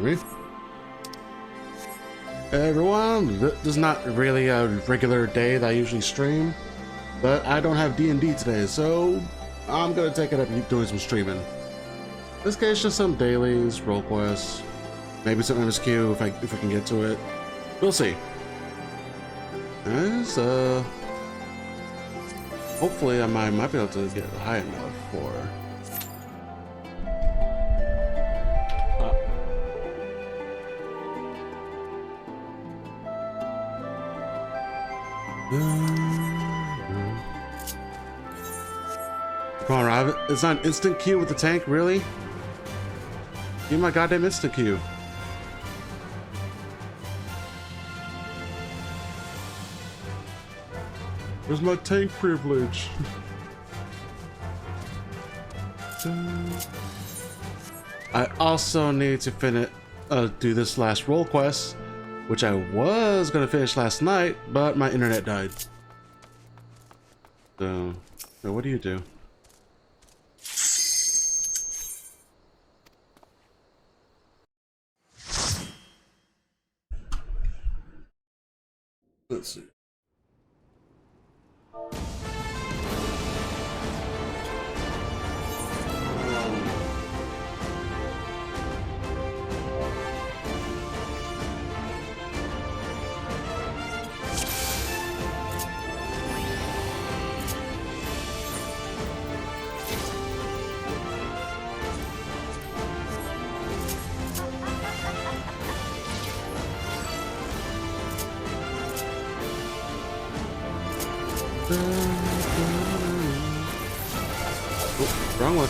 me. Hey everyone, this is not really a regular day that I usually stream, but I don't have D&D today, so I'm gonna take it up doing some streaming. In this case, just some dailies, role quests, maybe some MSQ if we can get to it. We'll see. As, hopefully I might be able to get high enough for. Come on, Rob. It's not an instant queue with the tank, really? Give me my goddamn instant queue. Where's my tank privilege? I also need to finish, do this last role quest, which I was gonna finish last night, but my internet died. So what do you do? Let's see. Oh, wrong one.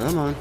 Come on.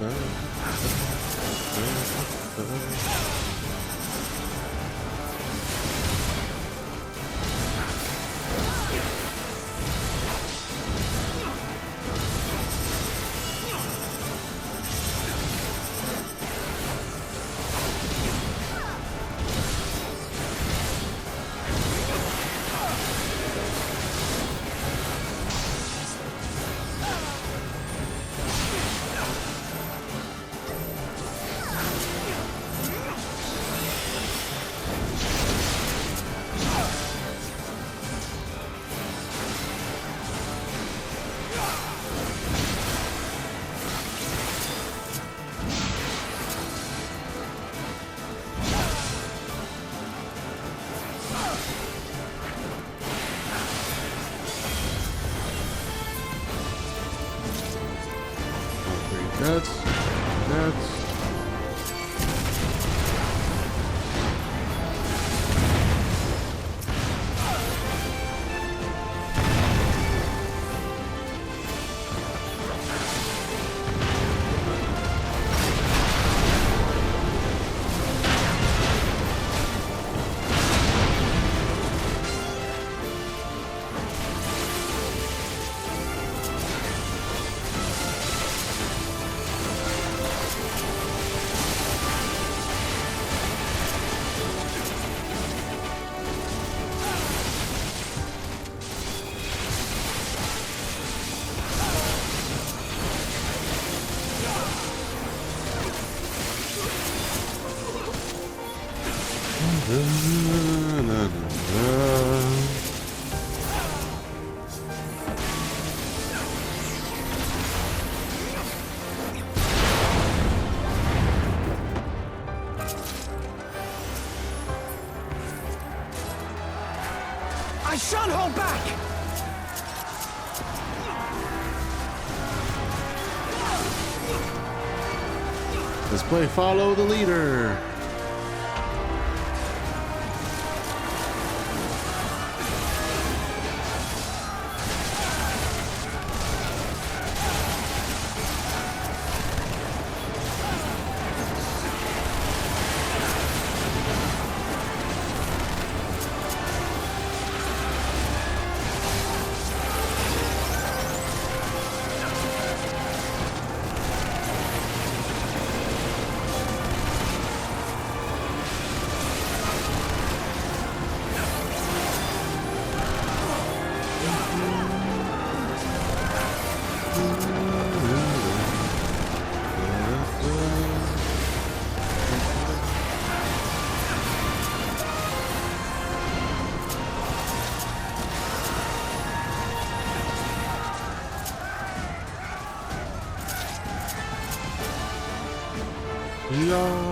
That's I shan't hold back! let's play follow the leader. Yeah.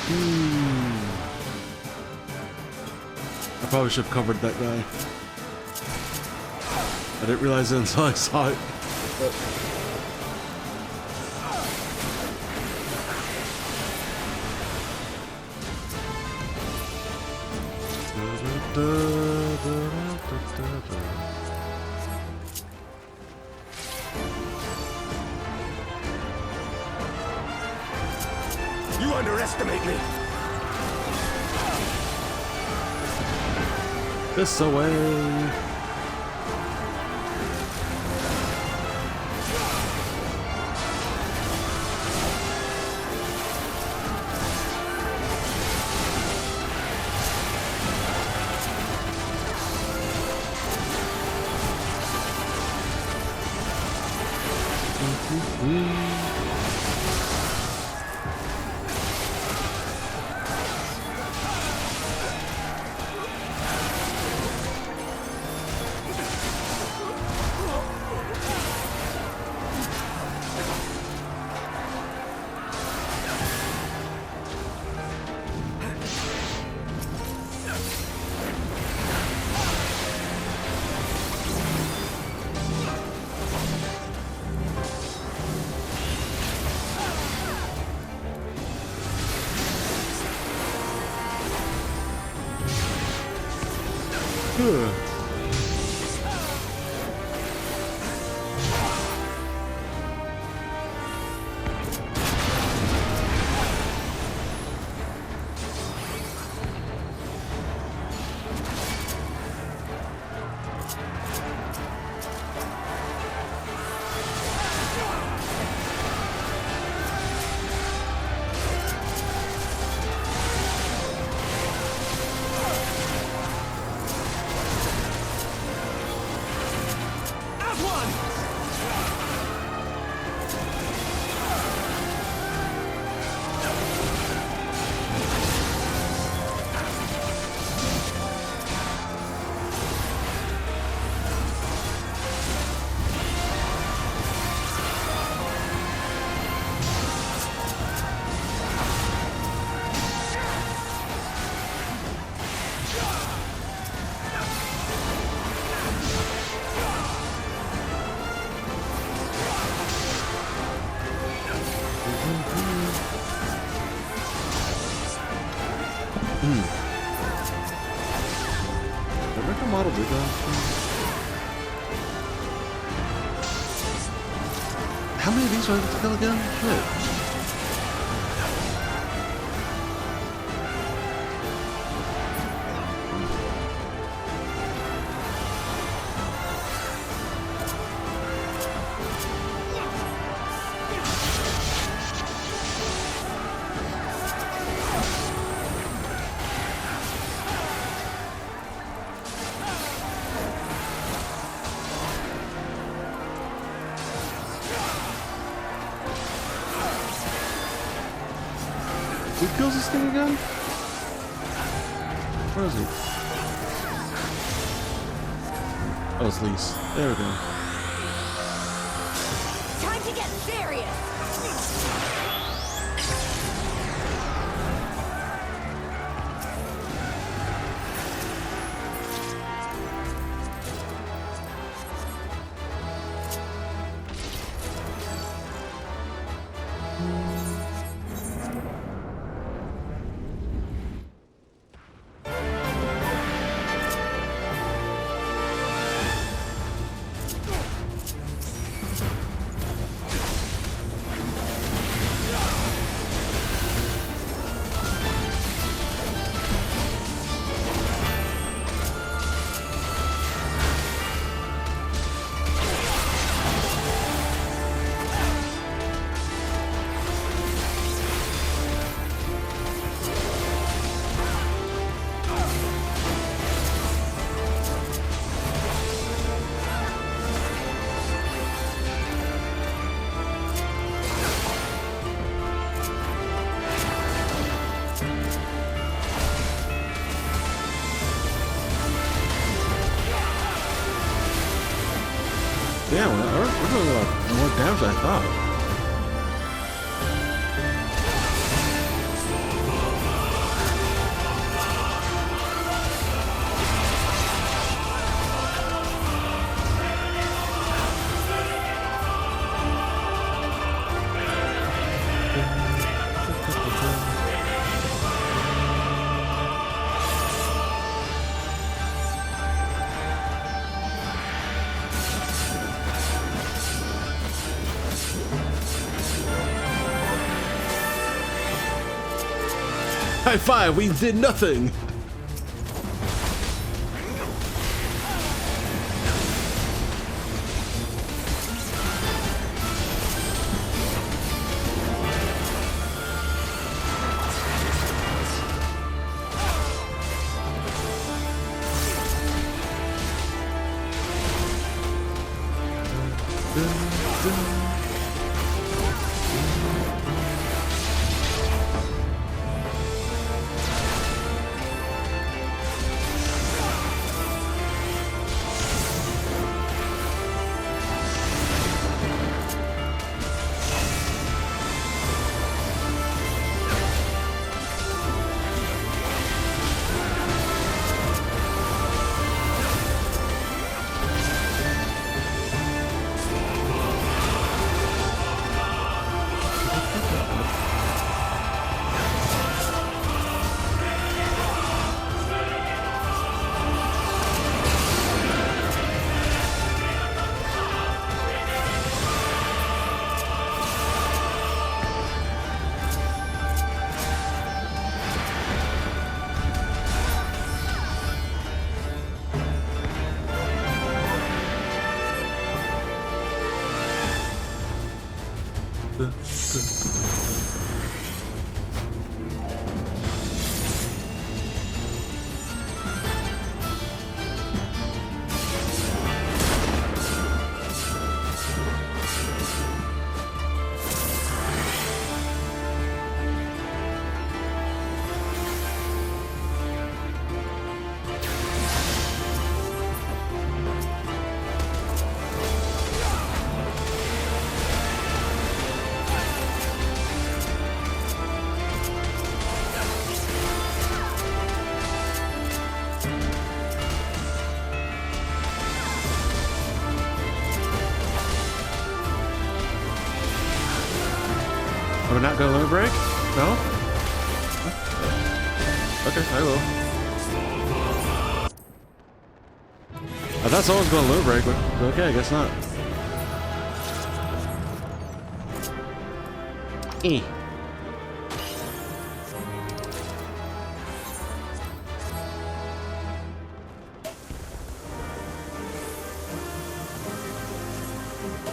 I probably should have covered that guy. I didn't realize it until I saw it. You underestimate me. This away. Model did that. How many of these do I have to kill again? Shit. Who kills this thing again? Where is he? Oh, it's Lise. There we go. Time to get serious! Damn, we're doing a lot more damage than I thought. High five, we did nothing. Are we not going to limit break? No? Okay, I will. I thought someone was going to limit break, but okay, I guess not. Eh.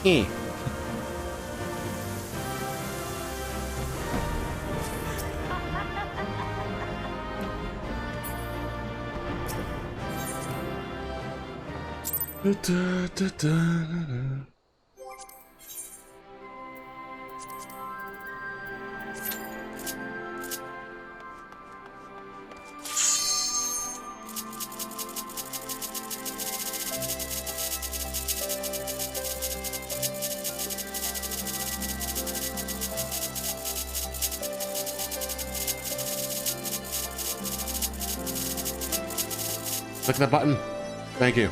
Eh. Da, da, da, da. Click that button. Thank you.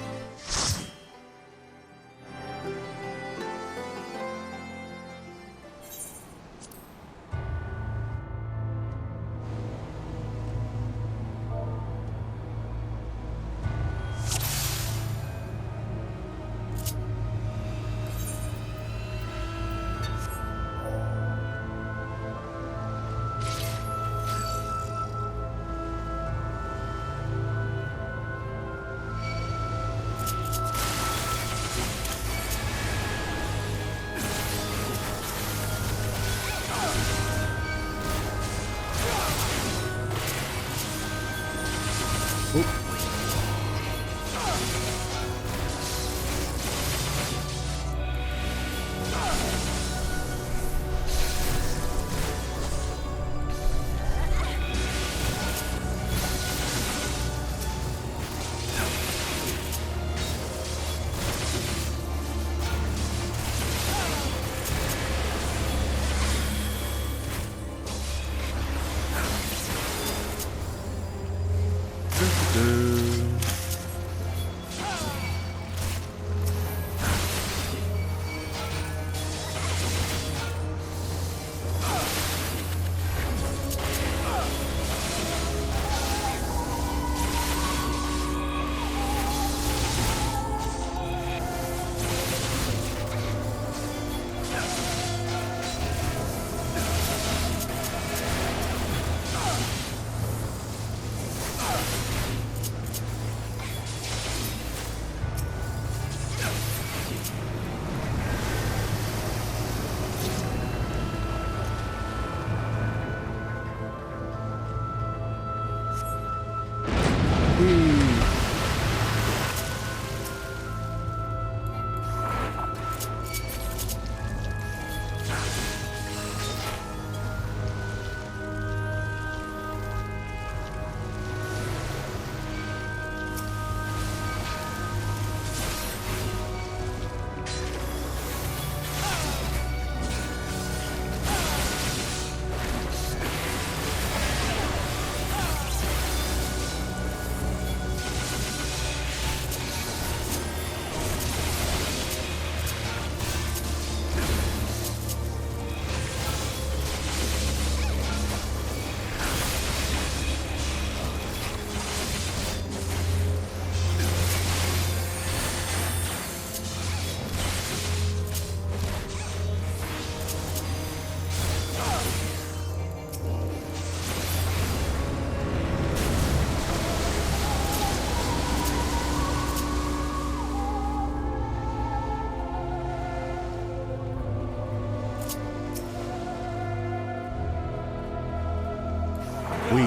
We.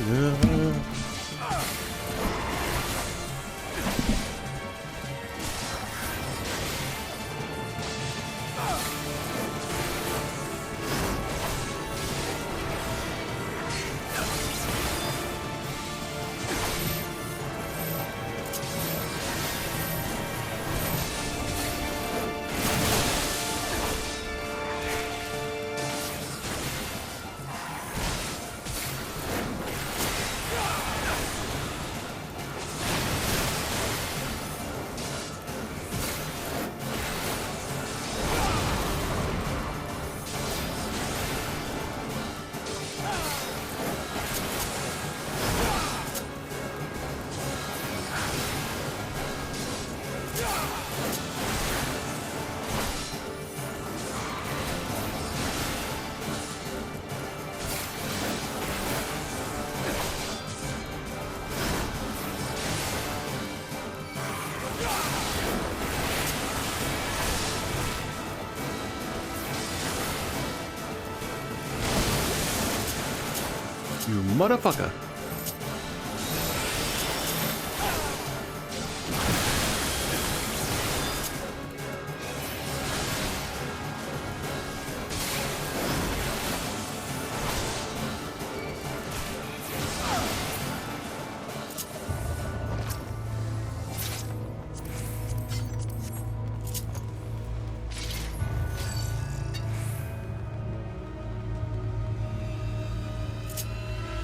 Yeah. You motherfucker.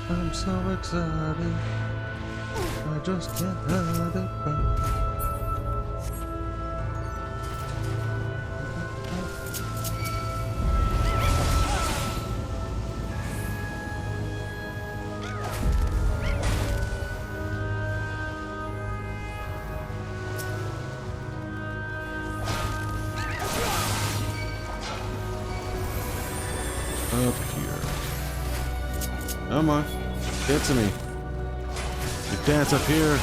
I'm so excited, I just can't hide it back. Up here. Come on. Get to me. You dance up here.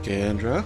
Kendra?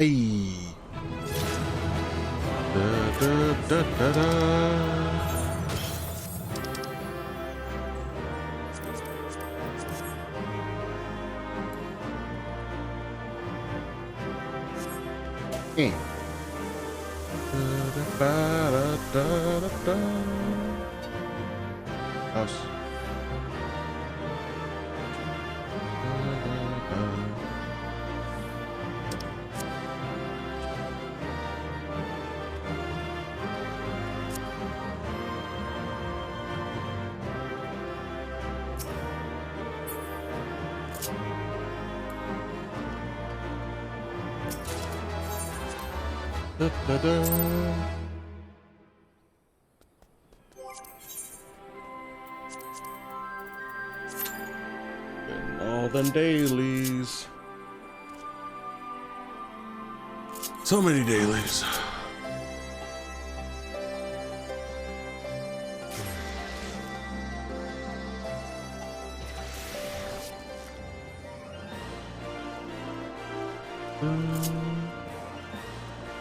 Hey. Da, da, da, da, da. Eh. Da, da, da, da, da. House. Da, da, da. And all them dailies. So many dailies.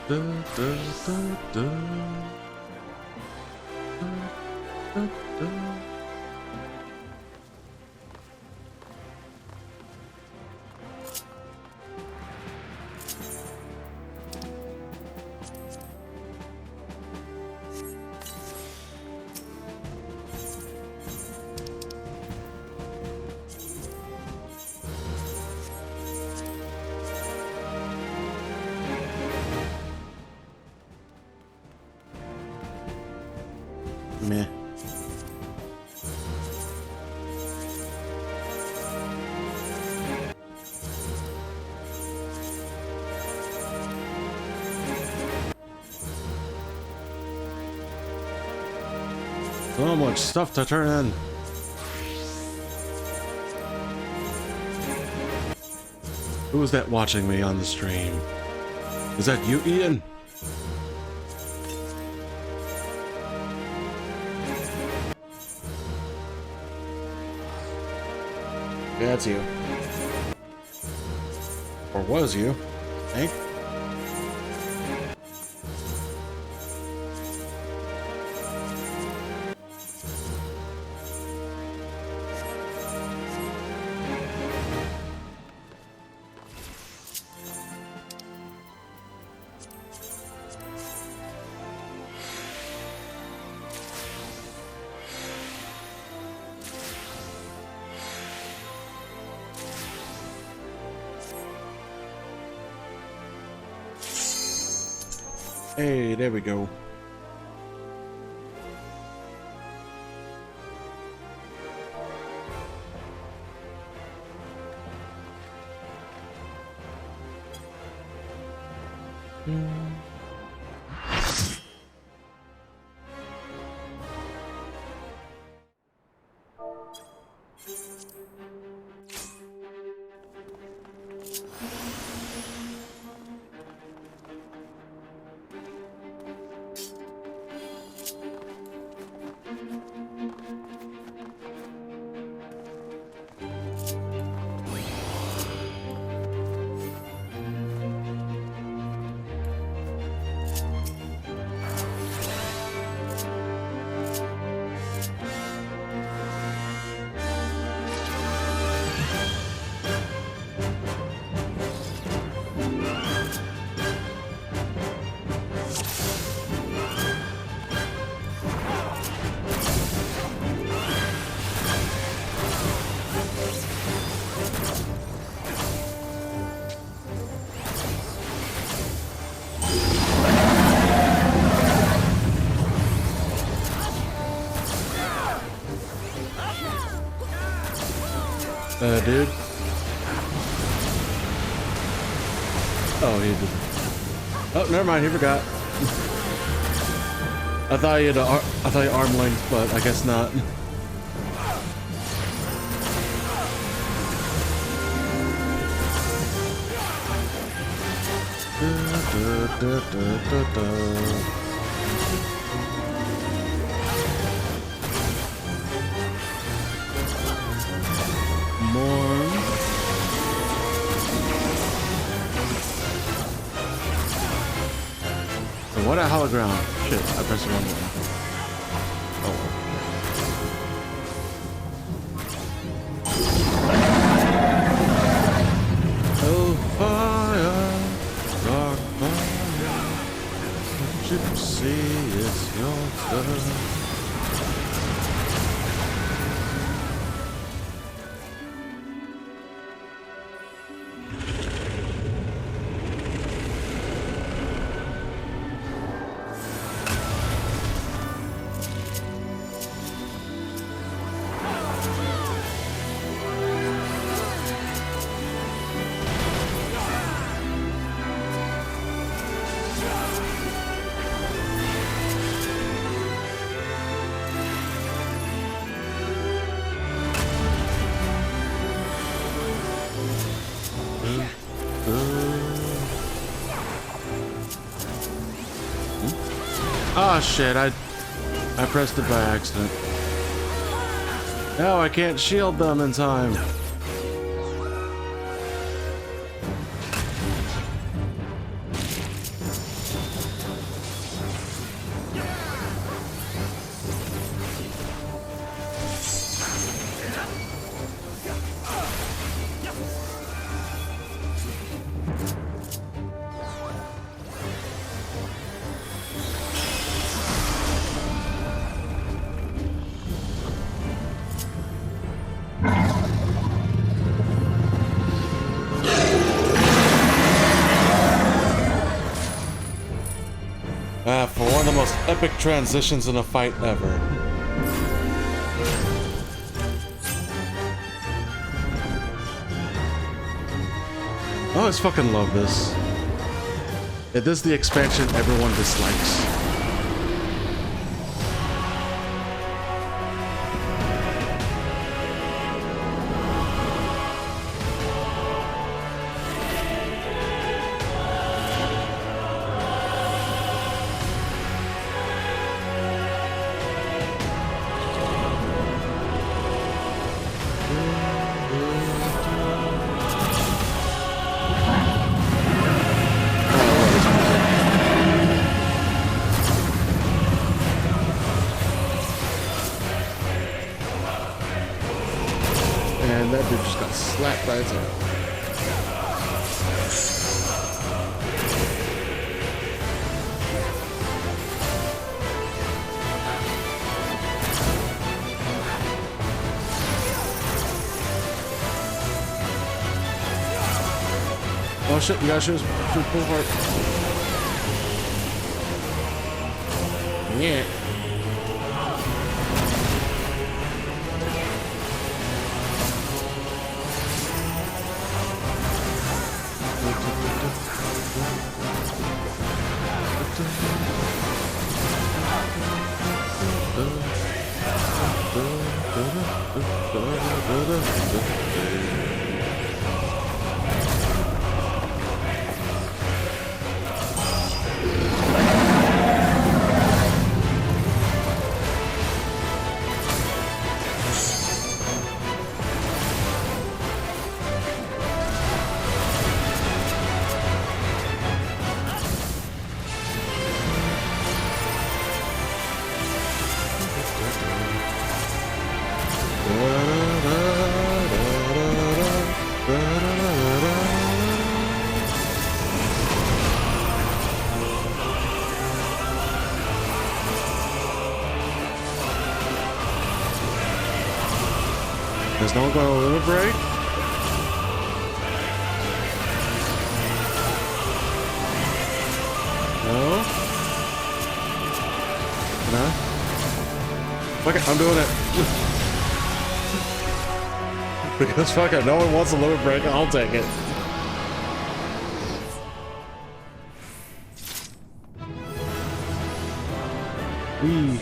Da, da, da, da. Da, da, da. Meh. So much stuff to turn in. Who is that watching me on the stream? Is that you, Ian? Yeah, it's you. Or was you, I think. Hey, there we go. Dude. Oh, he did. Oh, never mind. He forgot. I thought he had arm length, but I guess not. More. what a hologram. Shit, I pressed the wrong button. Oh. Hellfire, dark fire. Gypsy, it's your turn. Oh shit, I pressed it by accident. No, I can't shield them in time. For one of the most epic transitions in a fight ever. I always fucking love this. Yeah, this is the expansion everyone dislikes. And that dude just got slapped by his head. Oh shit, you gotta shoot pull apart. Yeah. Is no one going to limit break? No? No? Fuck it, I'm doing it. Because fuck it, no one wants a limit break, I'll take it. Wee.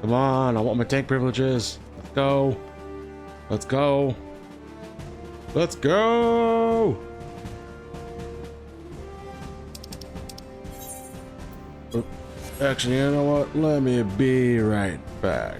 Come on, I want my tank privileges. Let's go. Let's go. Let's go. Actually, you know what? Let me be right back.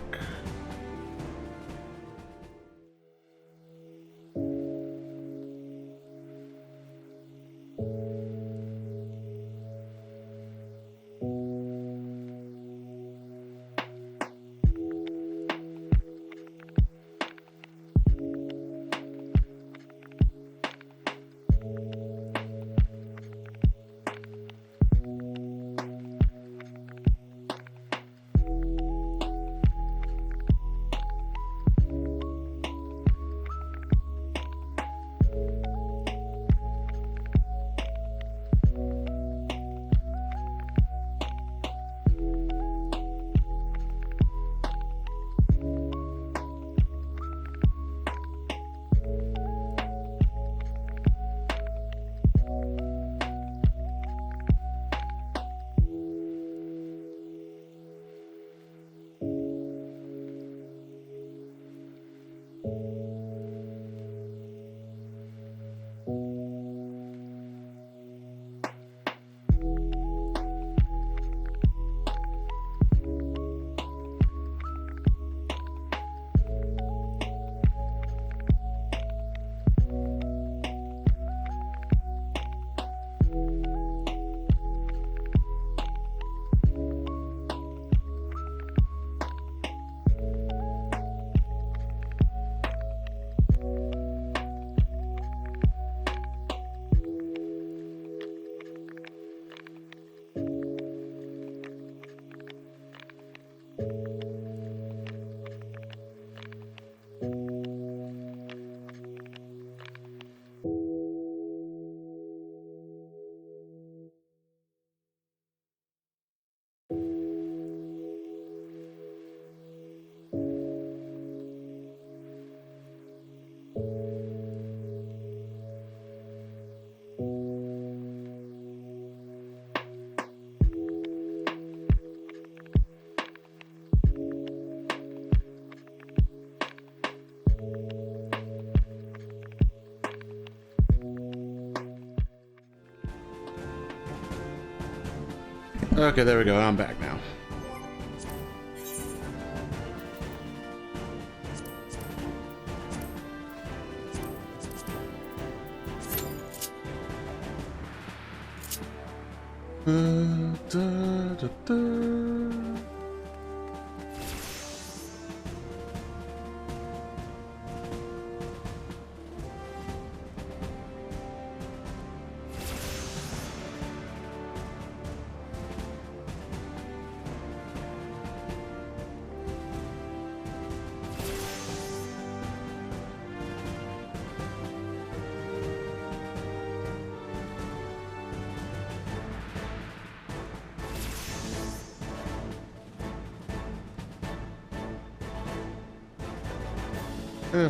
Okay, there we go. I'm back now.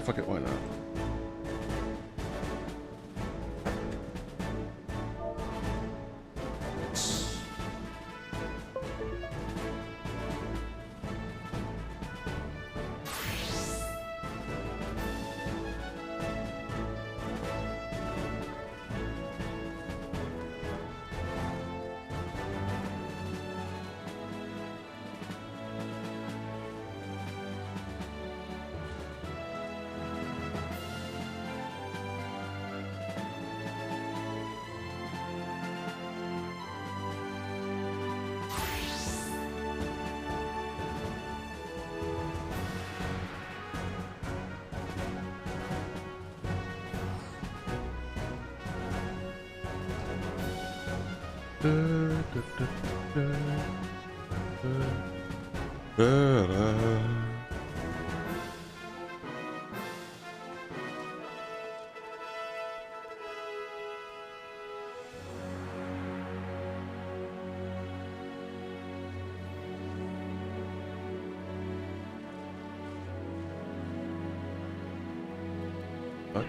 Fuck it, why not? What?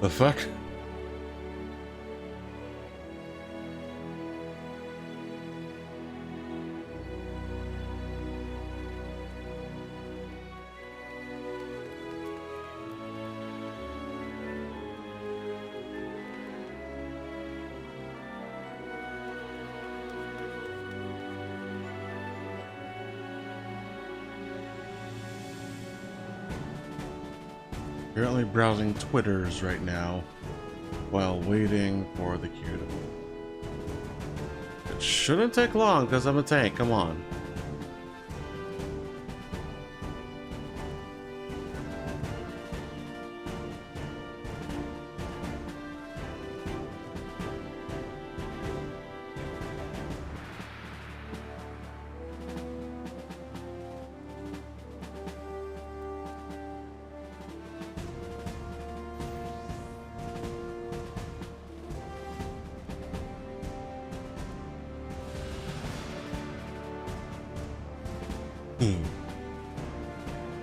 The fuck? Currently browsing Twitters right now while waiting for the queue to move. It shouldn't take long because I'm a tank. Come on.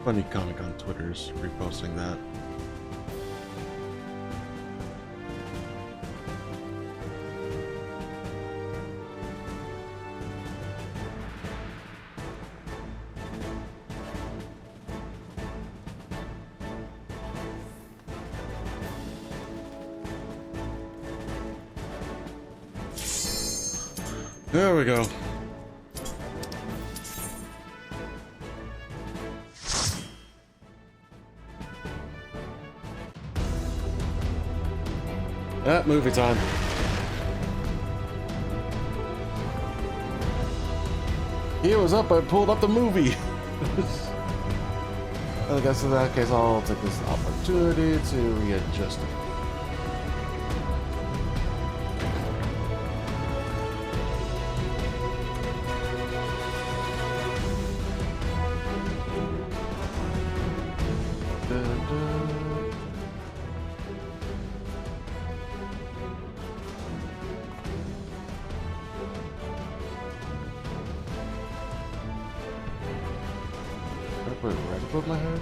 Funny comic on Twitter's reposting that. There we go. Movie time. He was up, I pulled up the movie. I guess in that case, I'll take this opportunity to readjust it. Put it right above my head.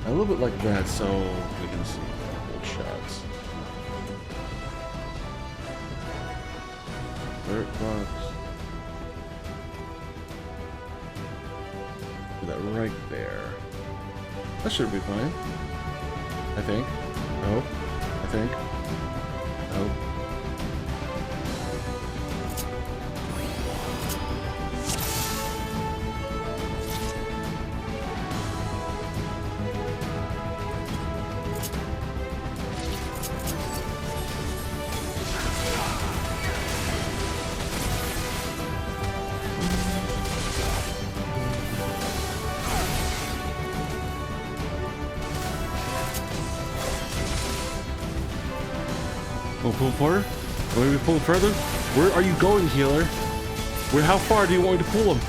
A little bit like that, so we can see full shots. Bird box. Put that right there. That should be fine. I think. No. I think. No. We'll pull further? Will we pull further? Where are you going, healer? How far do you want me to pull him?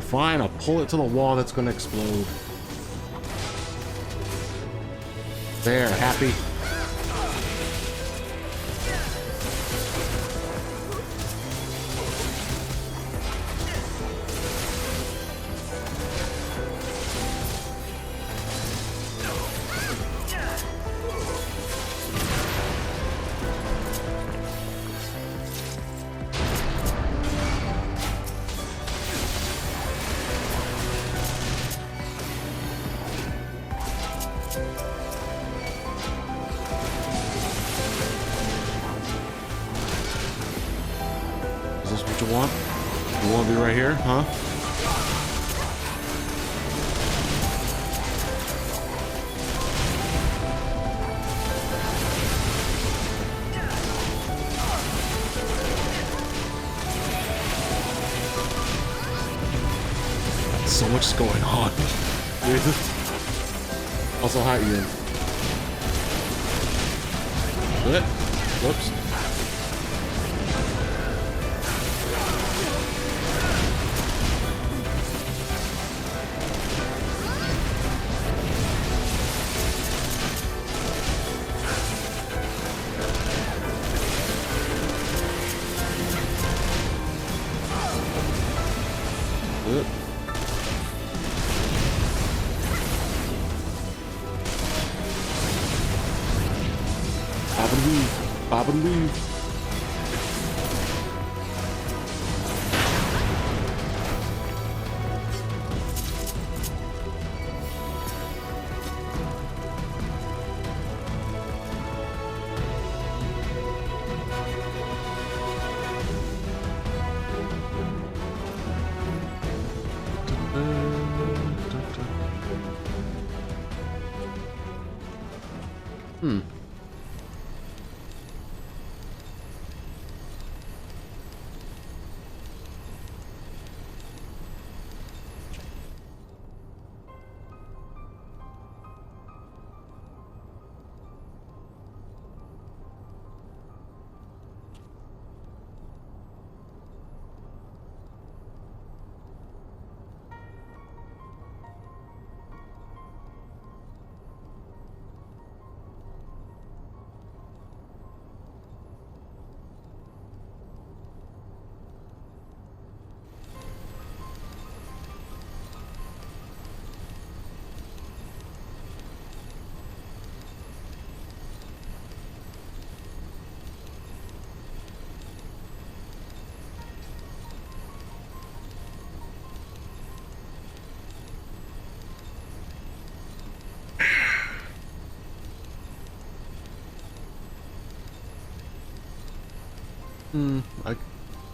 Fine, I'll pull it to the wall that's gonna explode. There, happy. Is this what you want? You want to be right here, huh? So much is going on. Also, hi, Ian. What? Whoops. up and leave.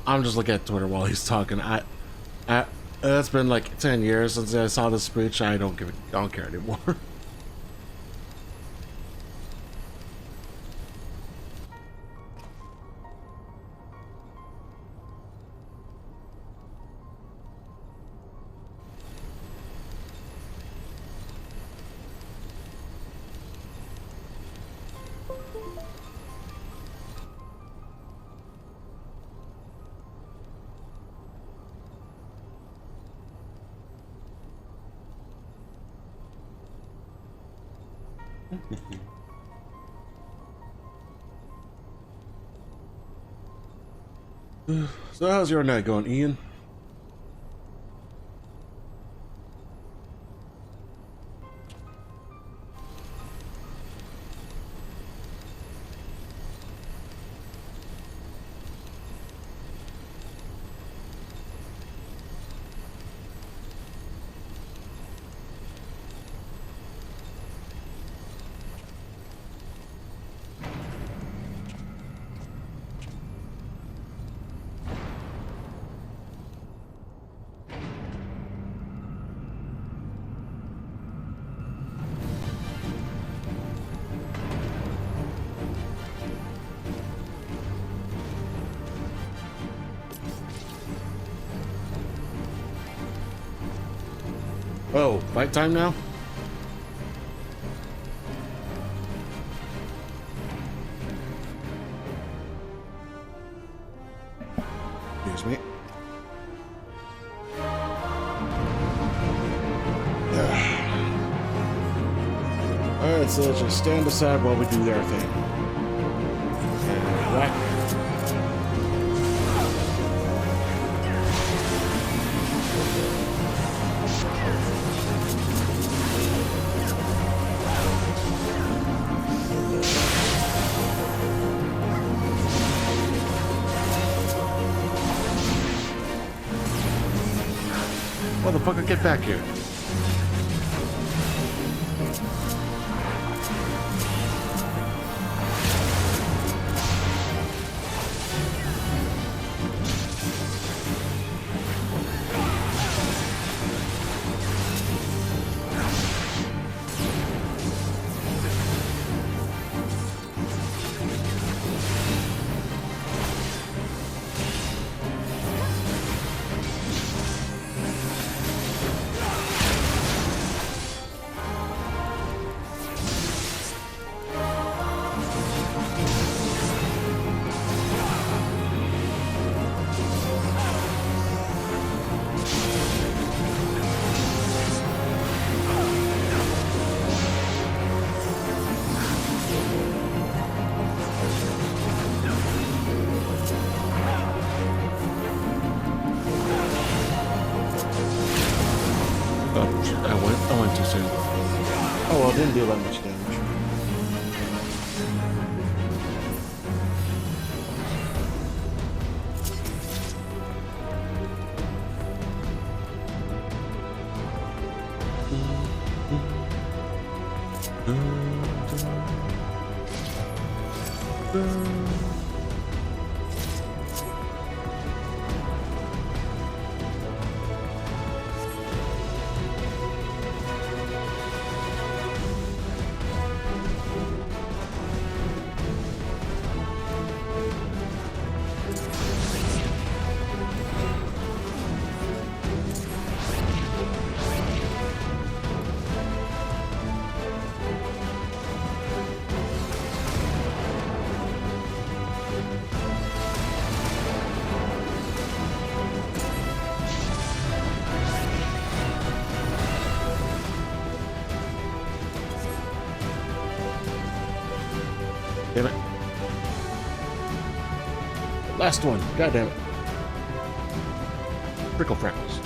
I'm just looking at Twitter while he's talking. It's been like 10 years since I saw this speech. I don't care anymore. So how's your night going, Ian? Oh, fight time now? Excuse me. Alright, so let's just stand aside while we do their thing. And whack. Motherfucker, get back here. I went too soon. Oh well, didn't do that much damage. Last one. God damn it. Prickle freckles.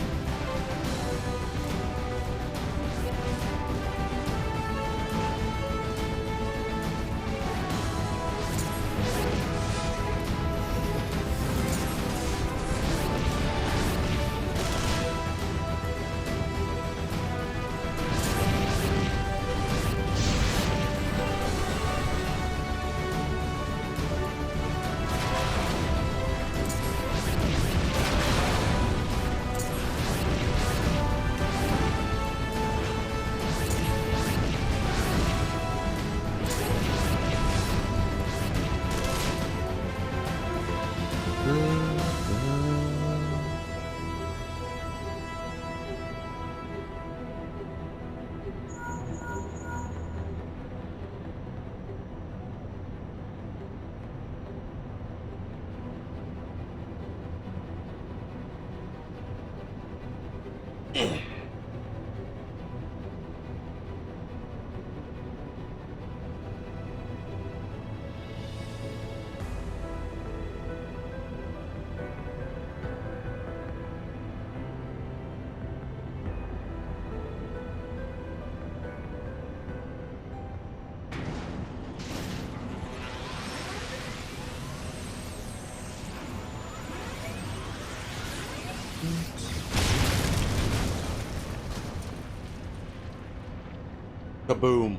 Kaboom.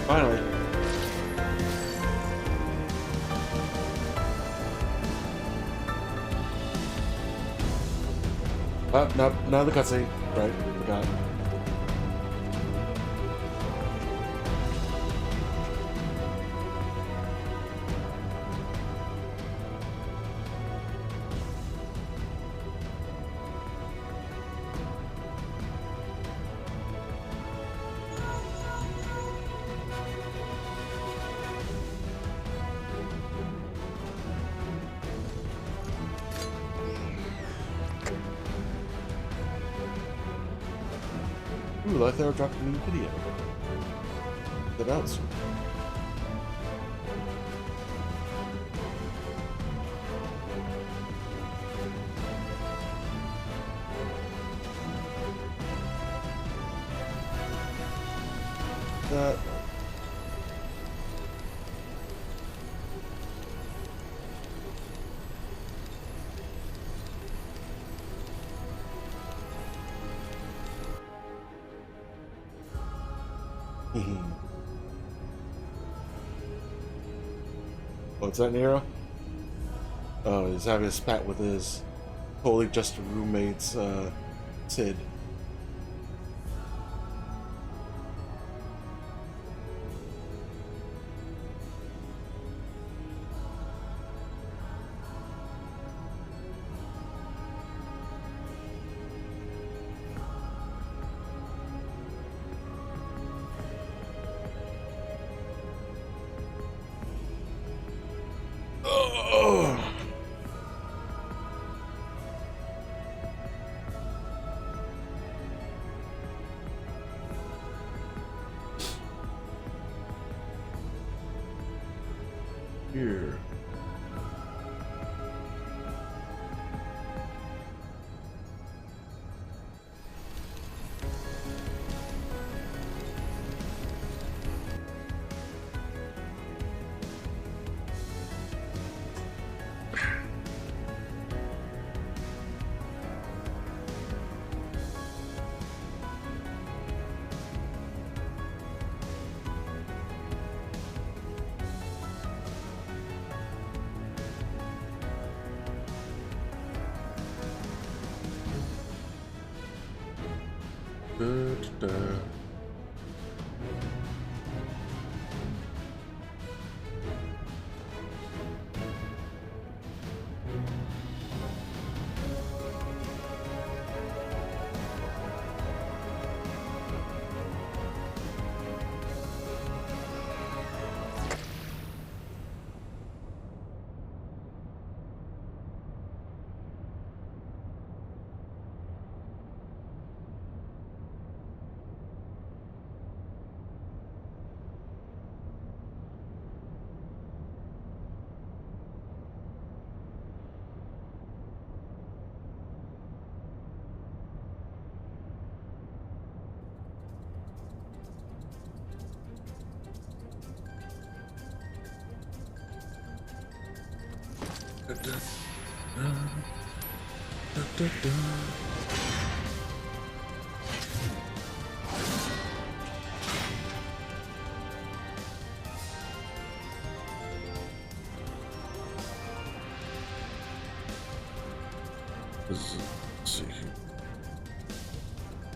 Finally. No, the cutscene. Right, forgot. Ooh, I thought I dropped a new video. That else. That. What's that, Nero? Oh, he's having a spat with his totally just roommates, Sid. Here. Da. Let's see here.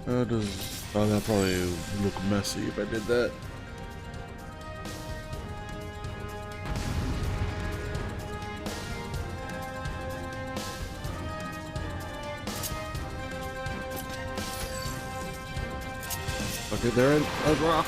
How does... Oh, that probably look messy if I did that. Okay, they're in a rock.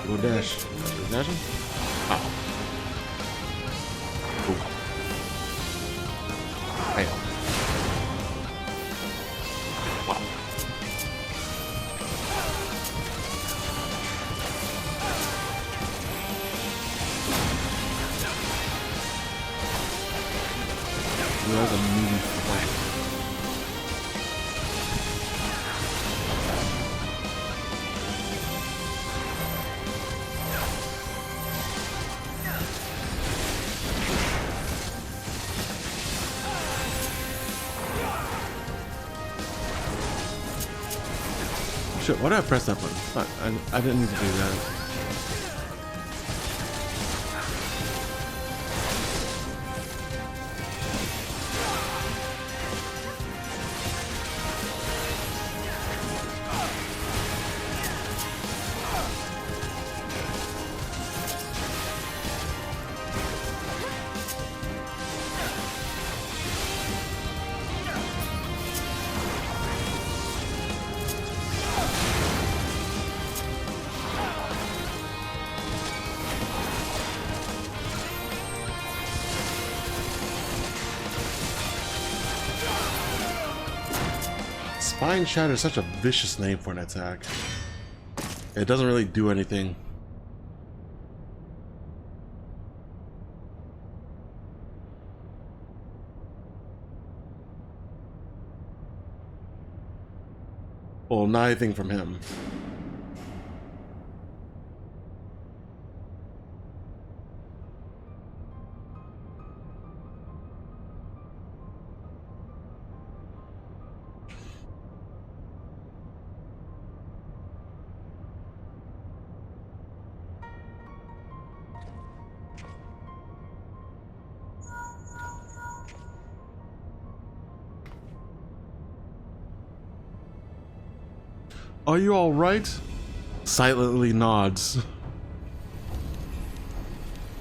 Go dash. Dashing? Oh. Cool. Hey. Wow. That was a meaty flank. Shit, why did I press that button? Fuck, I didn't need to do that. Spine Shatter is such a vicious name for an attack. It doesn't really do anything. Well, not anything from him. Are you all right? Silently nods.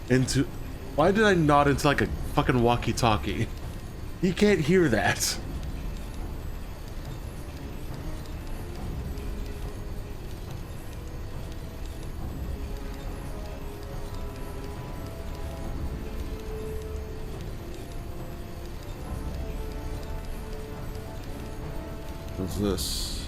Into... Why did I nod into like a fucking walkie-talkie? He can't hear that. What's this?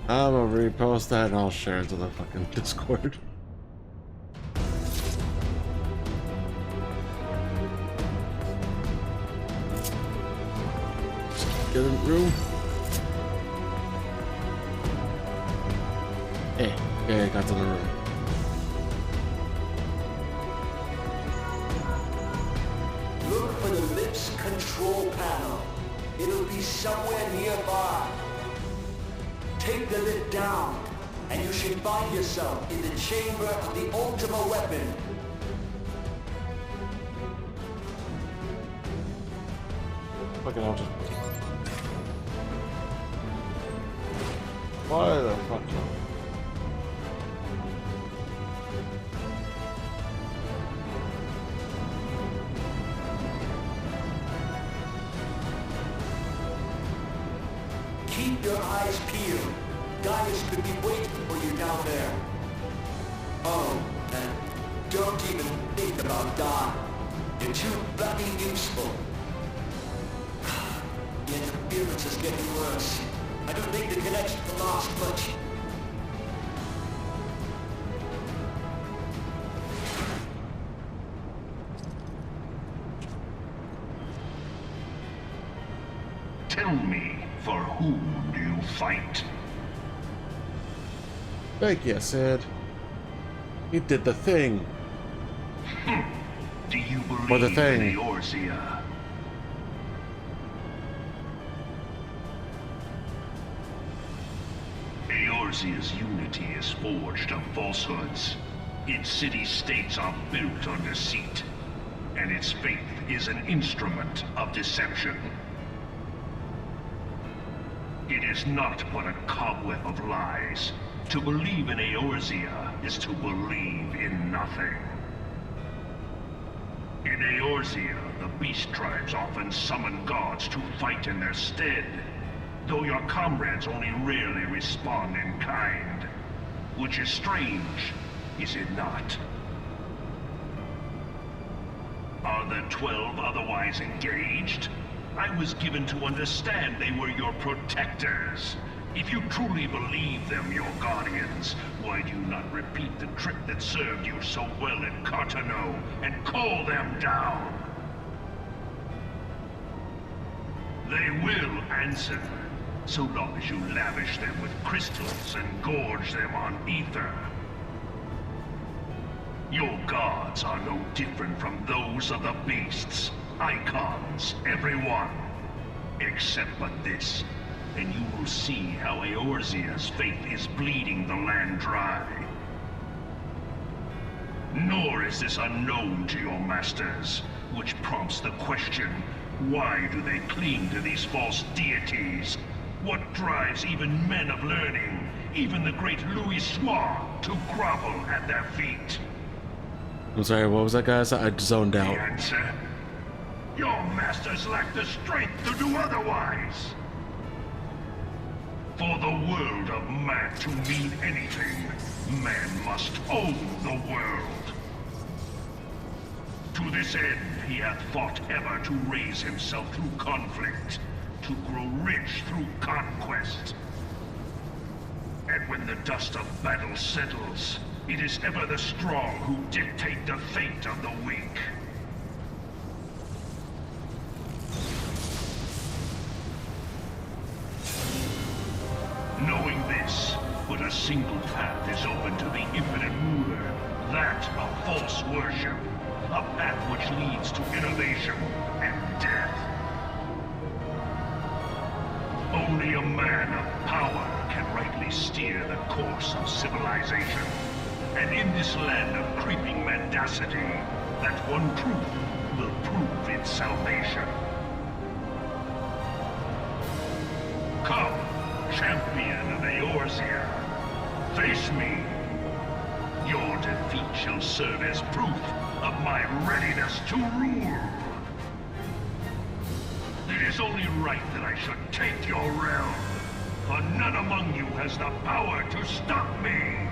I'm gonna repost that and I'll share it to the fucking Discord. Get in the room. Hey, got to the room. Look for the lips control panel. It'll be somewhere nearby. Take the lid down, and you should find yourself in the chamber of the ultimate weapon. Fucking hell, just... Why the fuck not? Keep your eyes peeled. Dailies could be waiting for you down there. Oh, and don't even think about dying. You're too bloody useful. The interference is getting worse. I don't think the connection will last much. Tell me, for whom do you fight? Thank you, Sid. He did the thing. Do you Or the believe thing. in Eorzea? Eorzea's unity is forged of falsehoods. Its city-states are built on deceit, and its faith is an instrument of deception. It is not but a cobweb of lies. To believe in Eorzea is to believe in nothing. In Eorzea, the beast tribes often summon gods to fight in their stead, though your comrades only rarely respond in kind. Which is strange, is it not? Are the 12 otherwise engaged? I was given to understand they were your protectors. If you truly believe them your guardians, why do you not repeat the trick that served you so well at Cartano and call them down? They will answer, so long as you lavish them with crystals and gorge them on ether. Your gods are no different from those of the beasts. Icons, every one. Except but this, and you will see how Eorzea's faith is bleeding the land dry. Nor is this unknown to your masters, which prompts the question, why do they cling to these false deities? What drives even men of learning, even the great Louis Soir, to grovel at their feet? I'm sorry, what was that, guys? I zoned The out. answer? Your masters lack the strength to do otherwise. For the world of man to mean anything, man must own the world. To this end, he hath fought ever to raise himself through conflict, to grow rich through conquest. And when the dust of battle settles, it is ever the strong who dictate the fate of the weak. Knowing this, but a single path is open to the infinite ruler, that of false worship, a path which leads to innovation and death. Only a man of power can rightly steer the course of civilization. And in this land of creeping mendacity, that one truth will prove its salvation. Come, champion of Eorzea, face me. Your defeat shall serve as proof of my readiness to rule. It is only right that I should take your realm, for none among you has the power to stop me.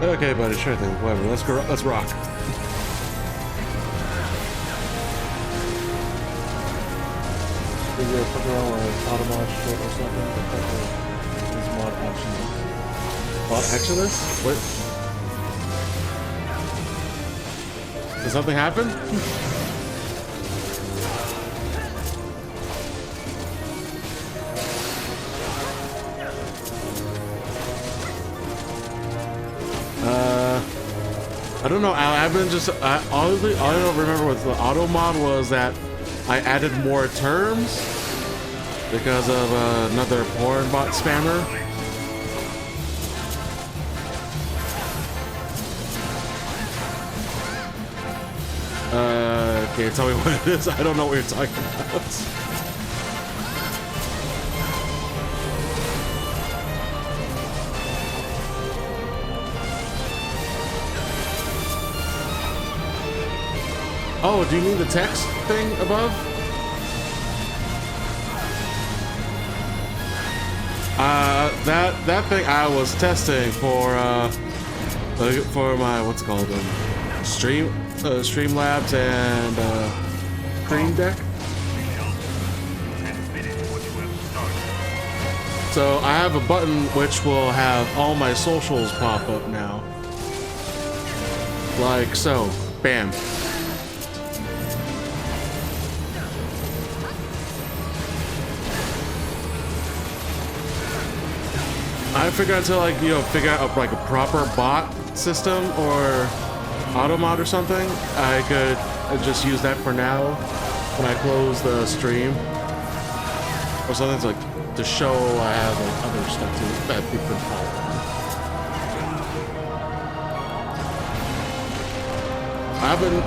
Okay, buddy, sure thing. Whatever. Let's go. Let's rock. Is there a fuck around with Automod shit or something? What the fuck is mod actionless? Mod actionless? What? Did something happen? I don't know. I've been just honestly, all I don't remember with the auto mod was that I added more terms because of another porn bot spammer. Okay, tell me what it is. I don't know what you're talking about. Oh, do you mean the text thing above? That thing I was testing for my what's it called Streamlabs and Stream Deck. So I have a button which will have all my socials pop up now, like so. Bam. I figured out to like, you know, figure out like a proper bot system or auto mod or something. I could just use that for now when I close the stream or something to, like, to show I have like, other stuff to, that people can follow.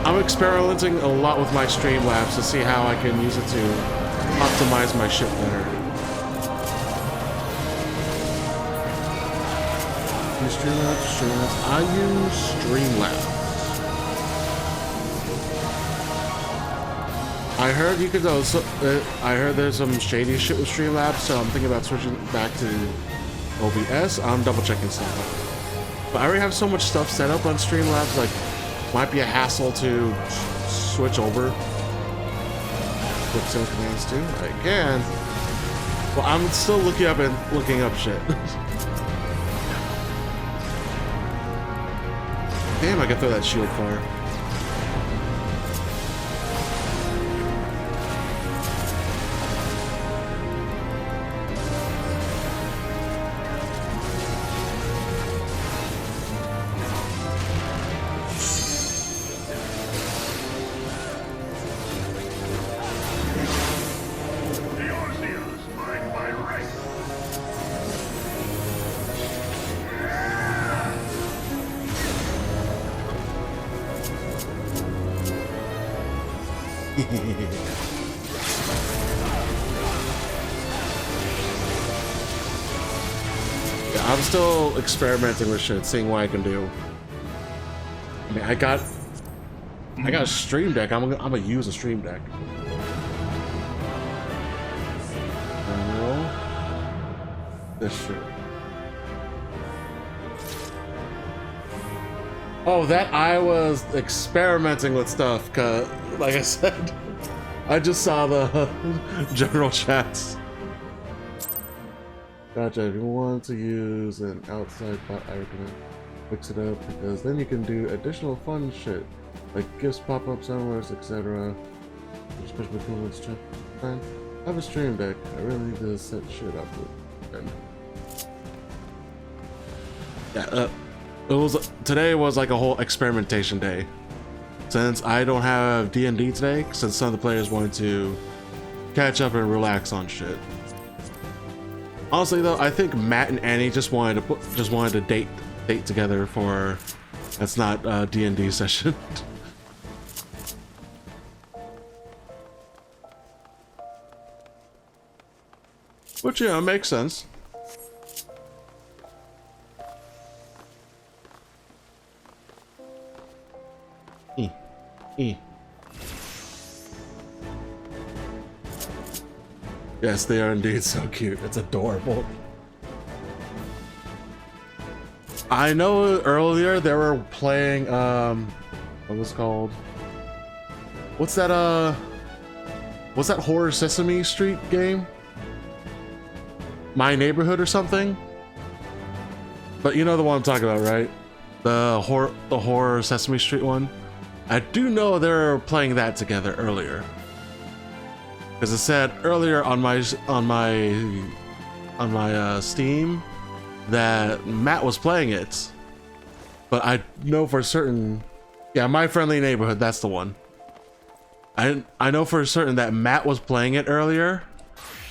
I'm experimenting a lot with my Streamlabs to see how I can use it to optimize my shit better. Streamlabs. I use Streamlabs. I heard you could also. I heard there's some shady shit with Streamlabs, so I'm thinking about switching back to OBS. I'm double checking stuff. But I already have so much stuff set up on Streamlabs, like might be a hassle to switch over. With some commands too. I can. Well, I'm still looking up shit. Damn, I can throw that shield far. I'm still experimenting with shit, seeing what I can do. I mean, I got a Stream Deck. I'm gonna use a Stream Deck. This shit. Oh, that I was experimenting with stuff, cause like I said, I just saw the general chats. Gotcha, if you want to use an outside bot, I recommend fix it up because then you can do additional fun shit like gifts, pop-ups, unwares, etc. Special improvements. I have a Stream Deck. I really need to set shit up with them. Yeah, today was like a whole experimentation day. Since I don't have D&D today, since some of the players wanted to catch up and relax on shit. Honestly though, I think Matt and Annie just wanted to date together for that's not a D&D session. Which, you know, makes sense. Yes, they are indeed so cute. It's adorable. I know earlier they were playing what was it called? What's that horror Sesame Street game? My Neighborhood or something? But you know the one I'm talking about, right? The horror Sesame Street one. I do know they're playing that together earlier. Because it said earlier on my Steam that Matt was playing it, but I know for certain, yeah, My Friendly Neighborhood, that's the one. I know for certain that Matt was playing it earlier,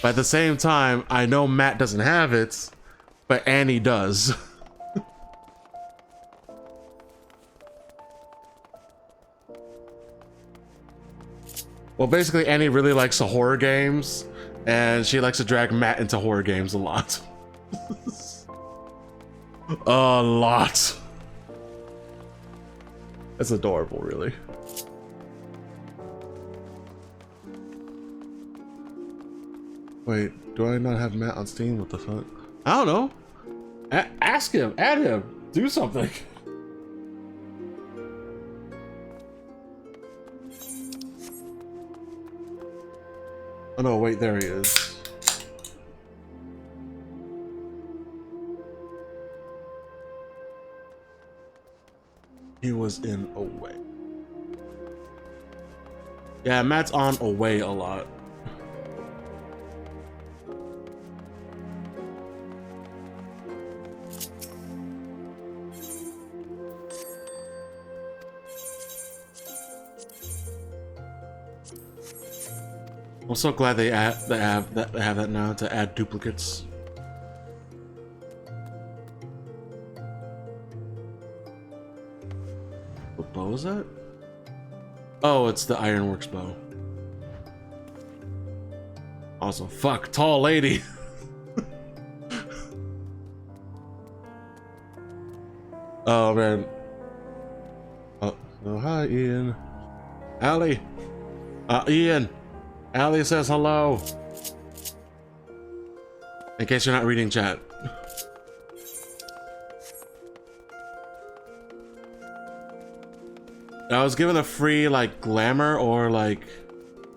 but at the same time, I know Matt doesn't have it, but Annie does. Well, basically, Annie really likes the horror games, and she likes to drag Matt into horror games a lot. A lot. That's adorable, really. Wait, do I not have Matt on Steam? What the fuck? I don't know. Ask him, add him, do something. Oh no, wait, there he is. He was in Away. Yeah, Matt's on Away a lot. I'm so glad they have that now to add duplicates. What bow is that? Oh, it's the Ironworks bow. Also, fuck, tall lady. Oh man. Oh, hi Ian. Allie. Ian. Allie says hello. In case you're not reading chat. I was given a free like glamour or like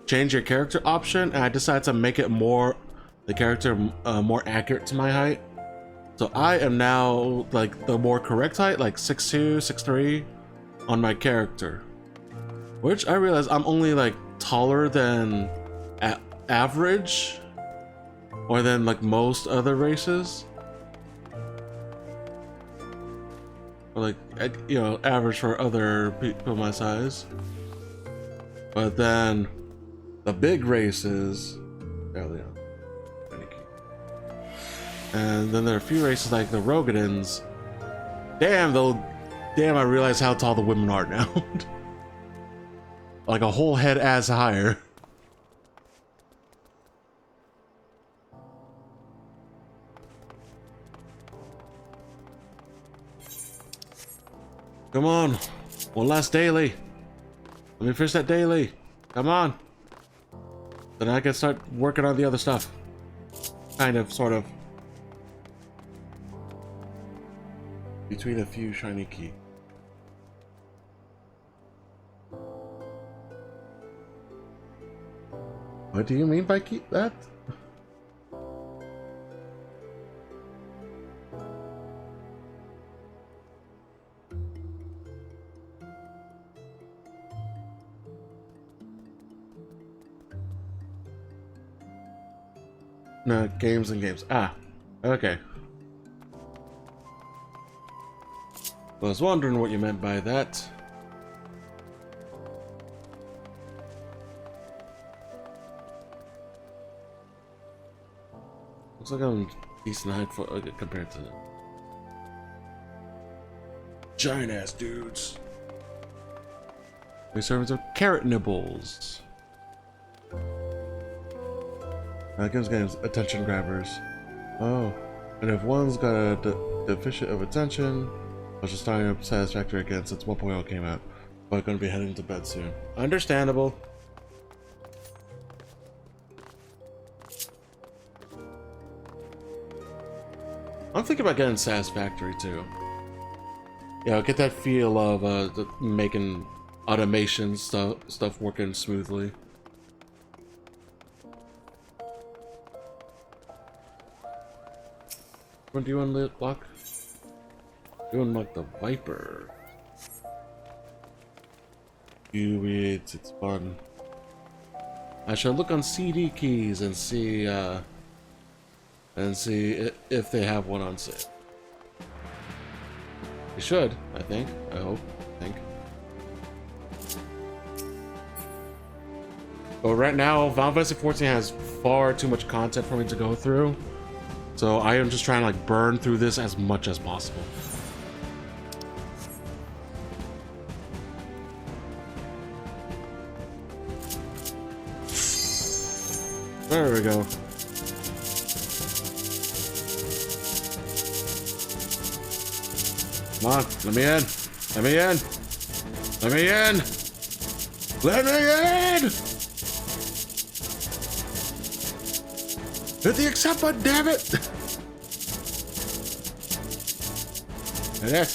change your character option, and I decided to make it more the character more accurate to my height. So I am now like the more correct height, like 6'2", 6'3" on my character. Which I realize I'm only like taller than average, or than like most other races, or like, you know, average for other people my size. But then the big races, and then there are a few races like the Rogadins. Damn, I realize how tall the women are now. Like a whole head as higher. Come on, one last daily. Let me finish that daily. Come on. Then I can start working on the other stuff. Kind of, sort of. Between a few shiny key. What do you mean by keep that? No, games and games. Ah, okay. I was wondering what you meant by that. Looks like I'm decent height for compared to them. Giant ass dudes. We servants of carrot nibbles. Games attention grabbers. Oh, and if one's got a deficit of attention, I was just starting up Satisfactory again since 1.0 came out, but I'm gonna be heading to bed soon. Understandable. I'm thinking about getting Satisfactory too. Yeah, get that feel of making automation stuff working smoothly. What do you unlock? You unlock the Viper. It's fun. I should look on CD keys and see if they have one on sale. They should, I think. I hope. I think. But right now, Final Fantasy XIV has far too much content for me to go through. So I am just trying to like burn through this as much as possible. There we go. Come on, let me in. Let me in. Let me in. Let me in. Hit the accept button, damn it! Hit it!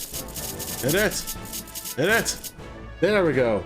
Hit it! Hit it! There we go.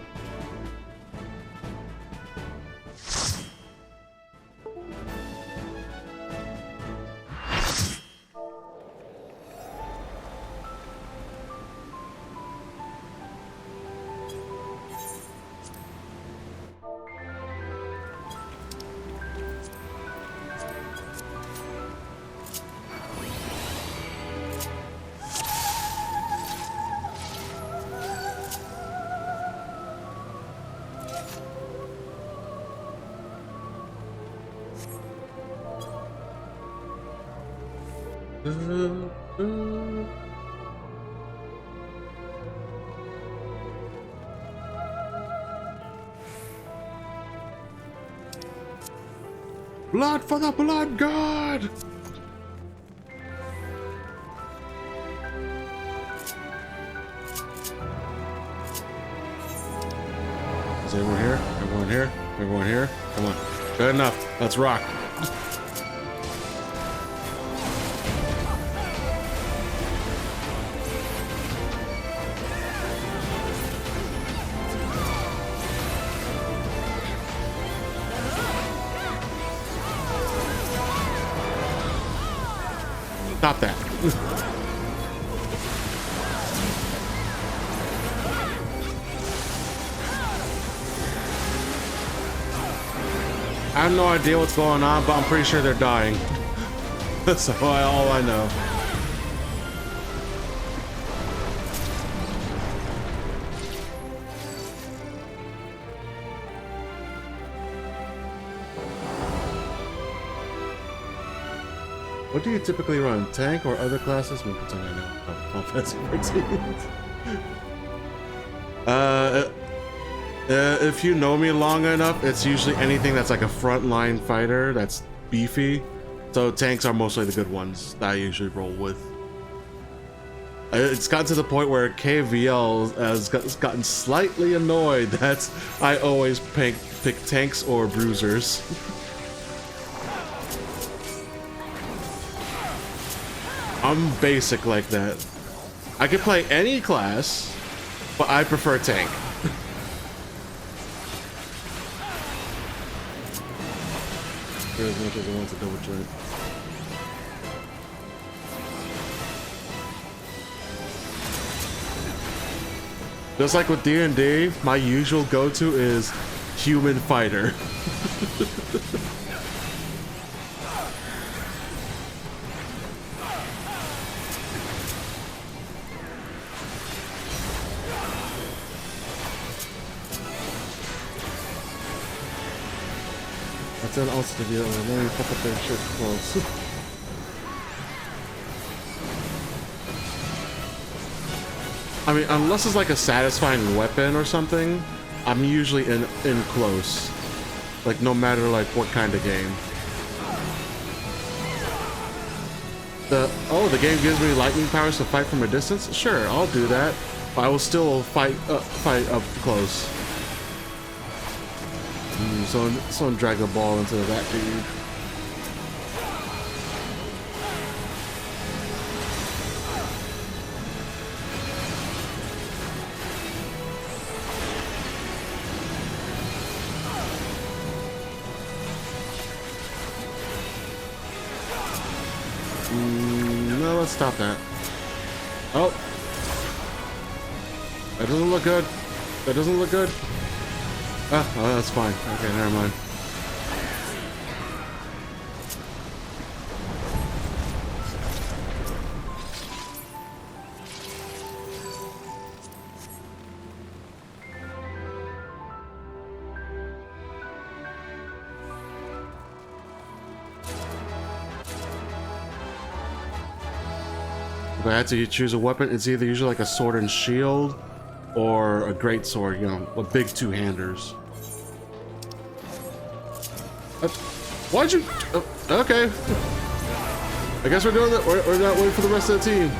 Blood for the blood god! Is everyone here? Everyone here? Everyone here? Come on. Good enough. Let's rock. Stop that. I have no idea what's going on, but I'm pretty sure they're dying. That's all I know. What do you typically run? Tank or other classes? We'll pretend I know. Oh, Fantasy 14. If you know me long enough, it's usually anything that's like a frontline fighter that's beefy. So tanks are mostly the good ones that I usually roll with. It's gotten to the point where KVL has gotten slightly annoyed that I always pick tanks or bruisers. I'm basic like that. I can play any class, but I prefer tank. For as much as I want to double joint. Just like with D&D, my usual go-to is human fighter. That's an awesome video. Let me fuck up their shit close. I mean, unless it's like a satisfying weapon or something, I'm usually in close. Like, no matter like what kind of game. The game gives me lightning powers to fight from a distance? Sure, I'll do that. But I will still fight up close. Someone drag a ball into that dude. let's stop that. Oh. That doesn't look good. That doesn't look good. Oh, that's fine. Okay, never mind. If I had to choose a weapon, it's either usually like a sword and shield or a great sword, you know, a big two-handers. Why'd you... okay. I guess we're doing that. We're not waiting for the rest of the team.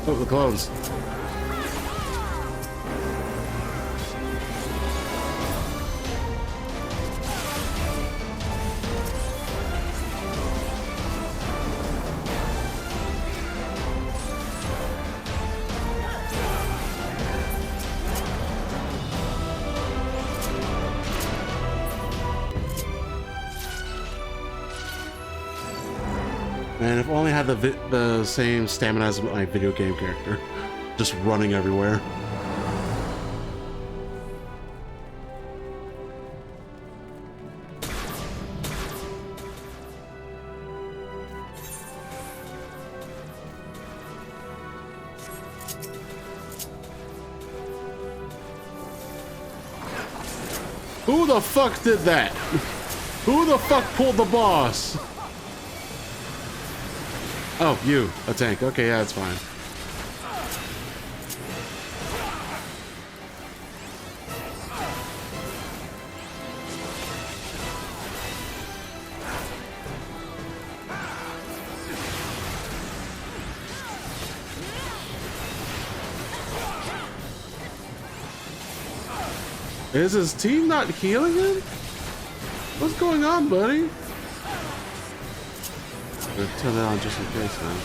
Oh, the clones. Man, if only I had the same stamina as my video game character, just running everywhere. Who the fuck did that? Who the fuck pulled the boss? Oh, you, a tank. Okay, yeah, that's fine. Is his team not healing him? What's going on, buddy? I'm gonna turn that on just in case, man.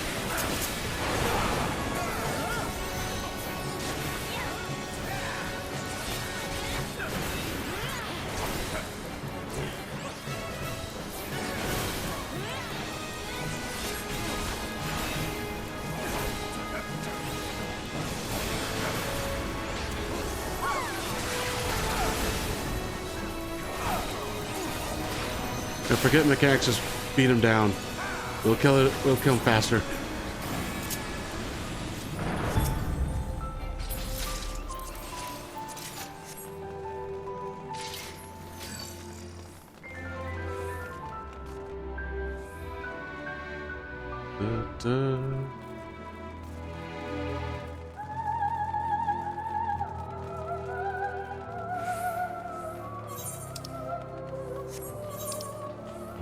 And forget mechanics, just beat him down. We'll kill it. We'll kill him faster.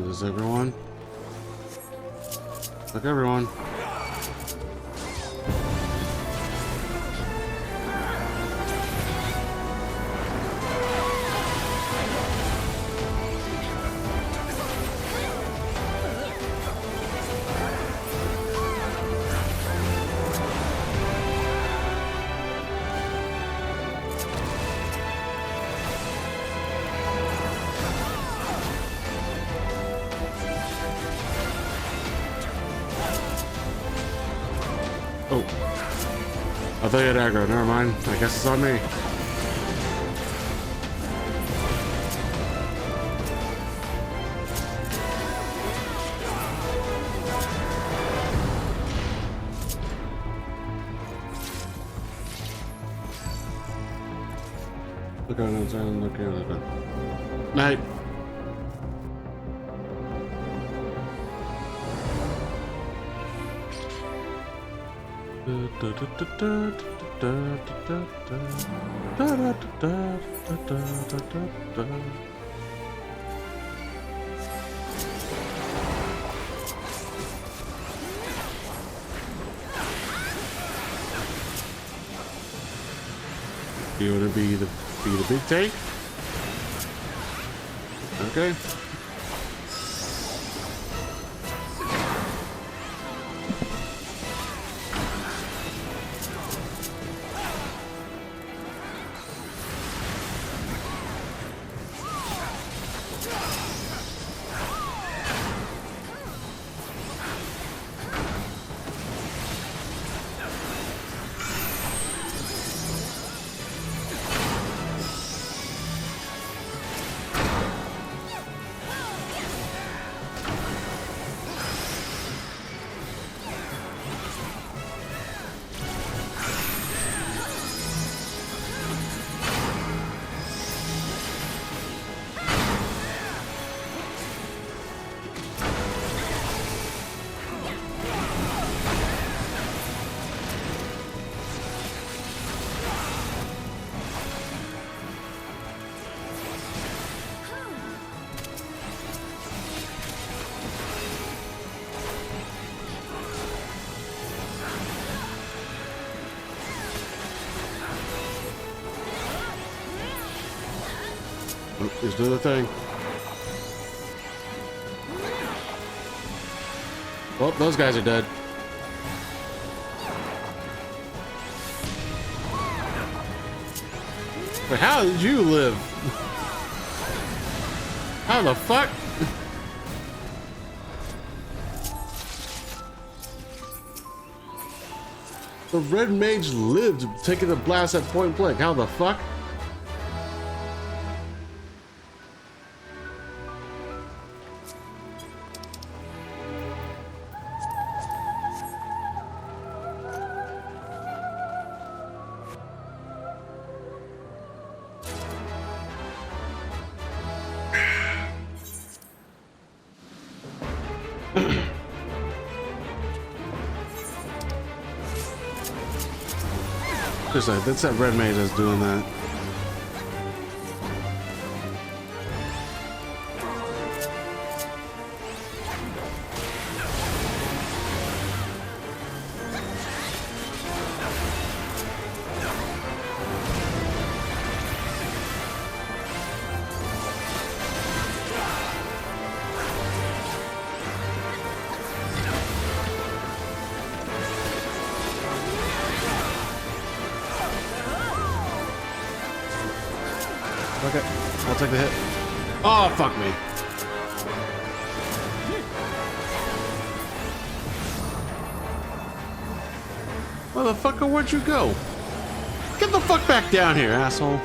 Is everyone? Look, everyone. Oh. I thought you had aggro. Never mind. I guess it's on me. Look out outside and look out. Night. You wanna be the big tank? Okay. Oh, he's doing the thing. Oh, those guys are dead. But how did you live? How the fuck? The red mage lived taking a blast at point blank. How the fuck? Just like that's that red mage that's doing that. Okay, I'll take the hit. Oh, fuck me. Motherfucker, where'd you go? Get the fuck back down here, asshole.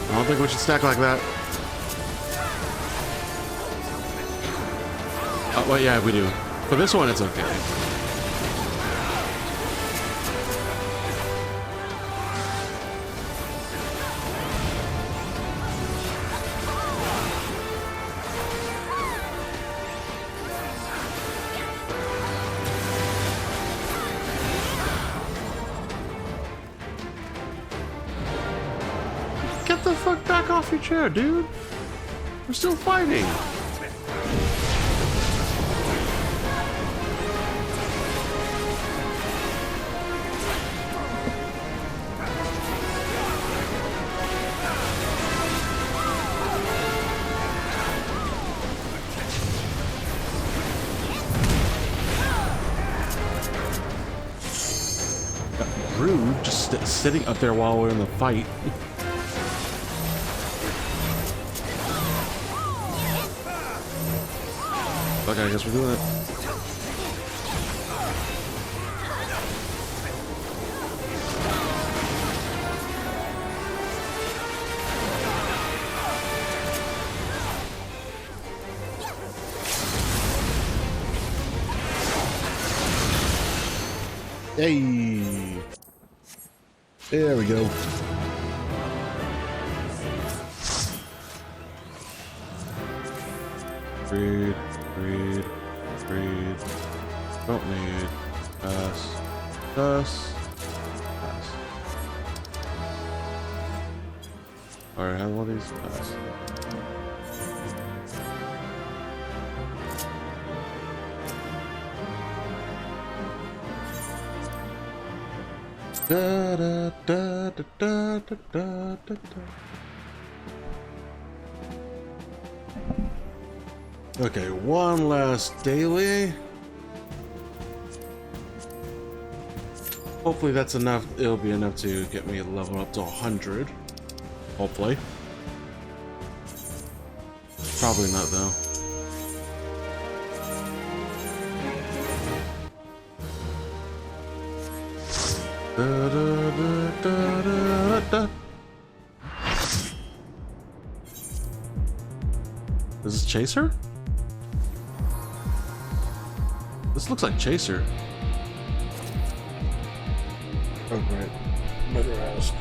I don't think we should stack like that. Oh, well, yeah, we do. For this one, it's okay. Get the fuck back off your chair, dude. We're still fighting. Rude, just sitting up there while we're in the fight. Okay, I guess we're doing it. Hey! There we go. Breed. Don't need. Pass. Alright, have all these pass. Da da da da da da da da. Okay, one last daily. Hopefully that's enough. It'll be enough to get me level up to 100. Hopefully. Probably not though. Da, da, da, da, da, da. Is this Chaser? This looks like Chaser. Oh, great. Better ask.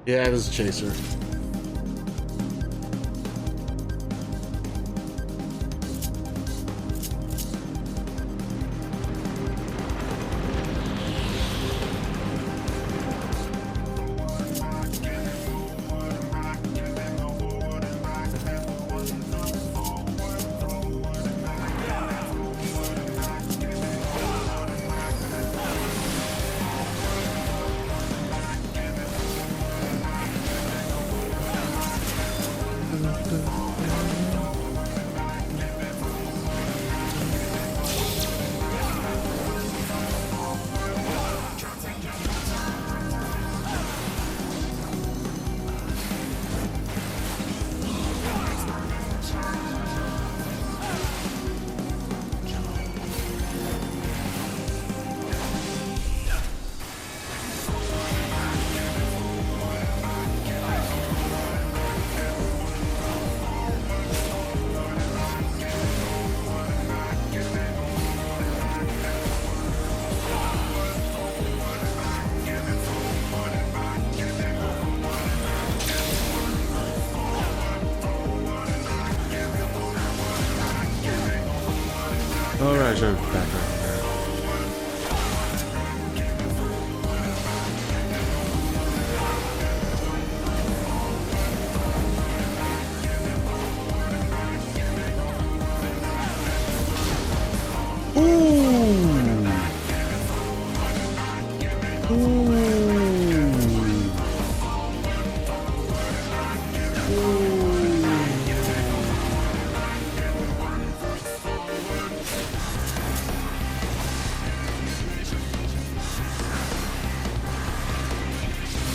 Yeah, it is a Chaser. Alright, sure, back right there.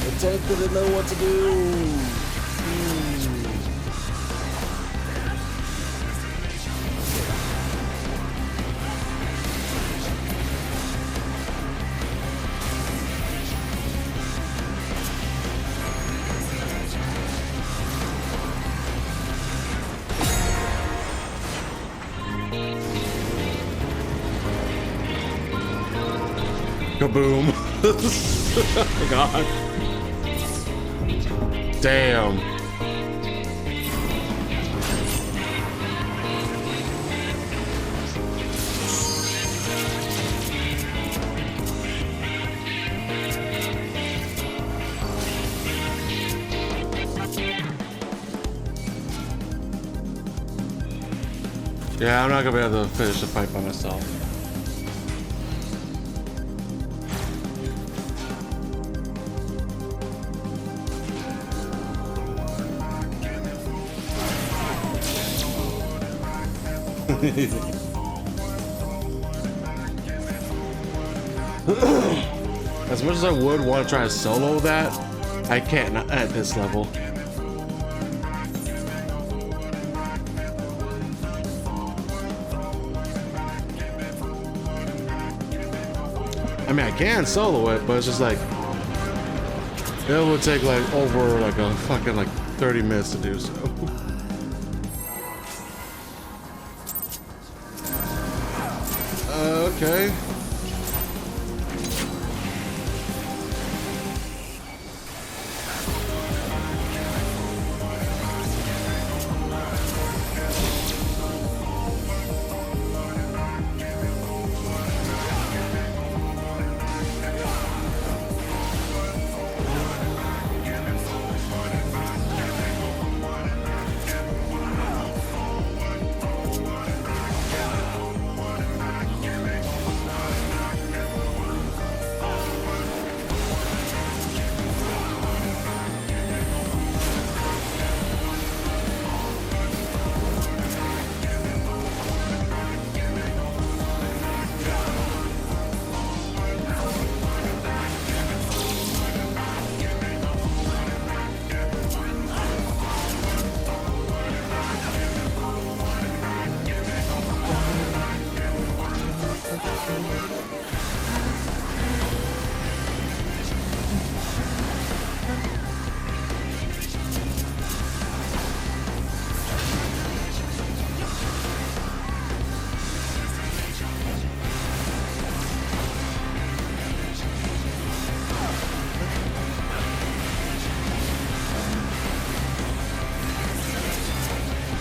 The tank didn't know what to do. Kaboom. Oh, God. Damn. Yeah, I'm not gonna be able to finish the fight by myself. As much as I would want to try to solo that, I can't at this level. I mean, I can solo it, but it's just like it would take like over like a fucking like 30 minutes to do so. Okay.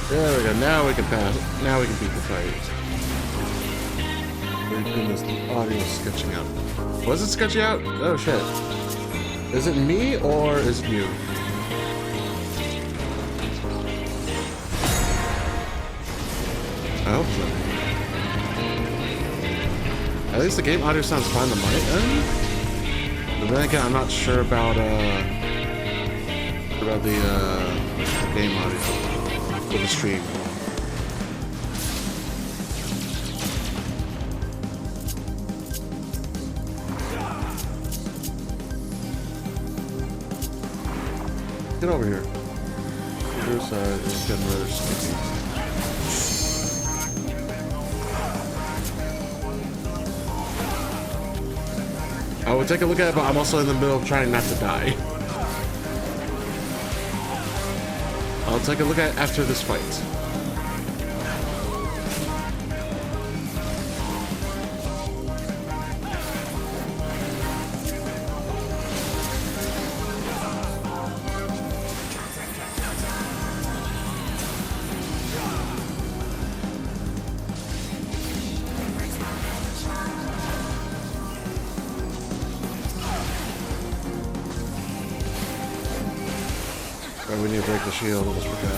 There we go. Now we can pass. Now we can beat the fight. Thank goodness the audio is sketching out. Was it sketching out? Oh shit. Is it me or is it you? I hope so. At least the game audio sounds fine on my end. But then again, I'm not sure about the game audio for the stream. Get over here. Your side is getting rather sticky. I would take a look at it, but I'm also in the middle of trying not to die. I'll take a look at it after this fight. We need to break the shield, I just forgot.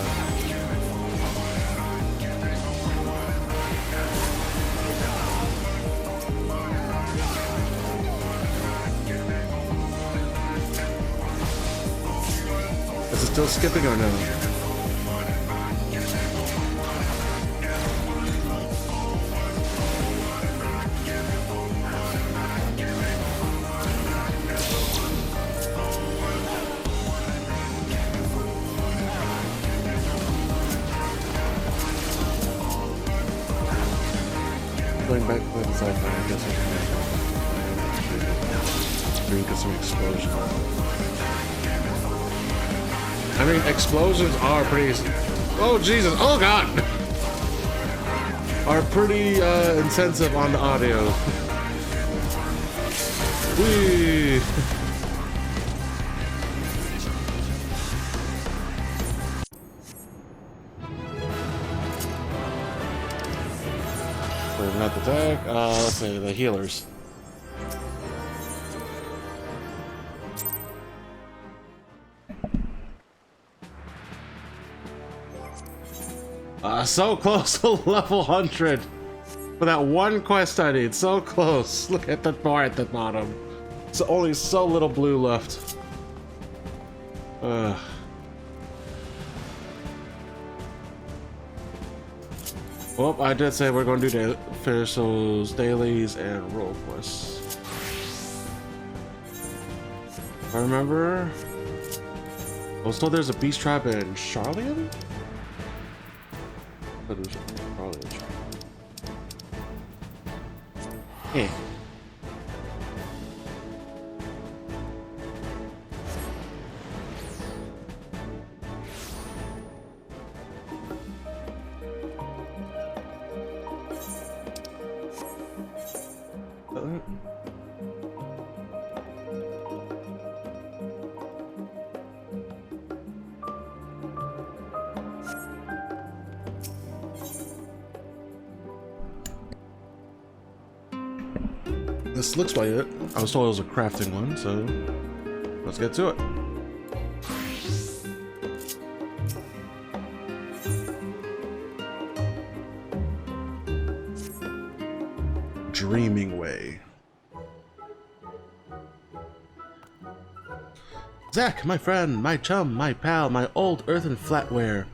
Is it still skipping or no? Going back to the sci-fi, I guess I can get some explosion. I mean, explosions are pretty... Oh, Jesus! Oh, God! Are pretty intensive on the audio. Whee! Wait, not the tag. Let's say the healers. So close to level 100 for that one quest I need. So close. Look at the bar at the bottom. It's only so little blue left. Well, I did say we're going to do finish those dailies and role quests. If I remember, I was told there's a beast trap in Charlian? Hey. This looks like it. I was told it was a crafting one, so let's get to it. Dreaming Way. Zach, my friend, my chum, my pal, my old earthen flatware.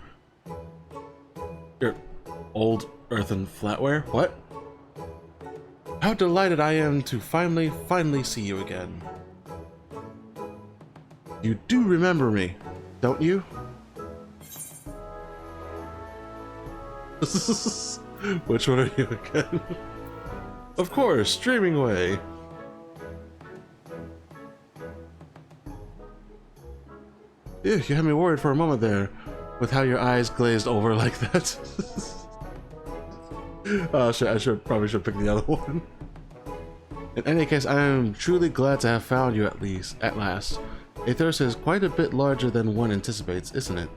Your old earthen flatware? What? How delighted I am to finally see you again. You do remember me, don't you? Which one are you again? Of course, Dreaming Way. Ew, you had me worried for a moment there, with how your eyes glazed over like that. I probably should pick the other one. In any case, I am truly glad to have found you at last. A thirst is quite a bit larger than one anticipates, isn't it?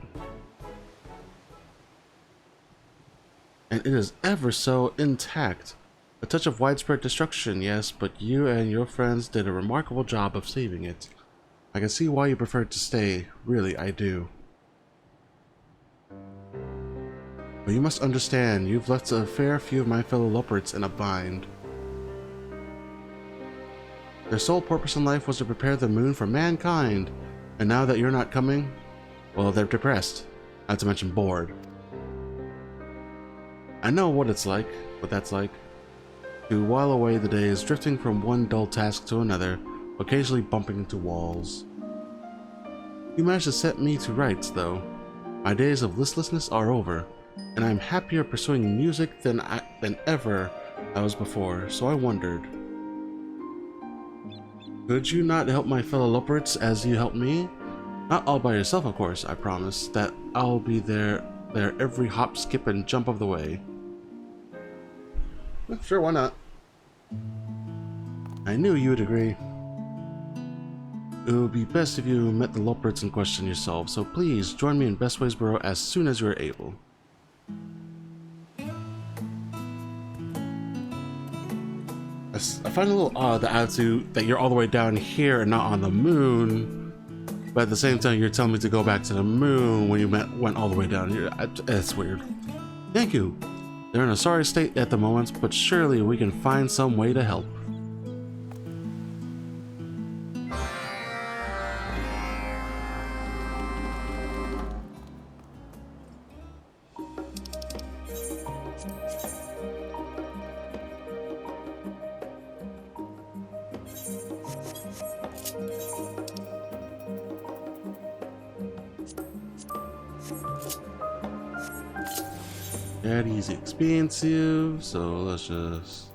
And it is ever so intact. A touch of widespread destruction, yes, but you and your friends did a remarkable job of saving it. I can see why you preferred to stay. Really, I do. But you must understand, you've left a fair few of my fellow leopards in a bind. Their sole purpose in life was to prepare the moon for mankind, and now that you're not coming, well, they're depressed, not to mention bored. I know what it's like, what that's like, to while away the days drifting from one dull task to another, occasionally bumping into walls. You managed to set me to rights, though. My days of listlessness are over, and I'm happier pursuing music than ever I was before, so I wondered. Could you not help my fellow leopards as you helped me? Not all by yourself, of course, I promise, that I'll be there every hop, skip, and jump of the way. Sure, why not? I knew you would agree. It would be best if you met the leopards in question yourself, so please join me in Bestwaysboro as soon as you are able. I find it a little odd the attitude that you're all the way down here and not on the moon, but at the same time you're telling me to go back to the moon when you went all the way down here. It's weird. Thank you. They're in a sorry state at the moment, but surely we can find some way to help. That is expensive, so let's just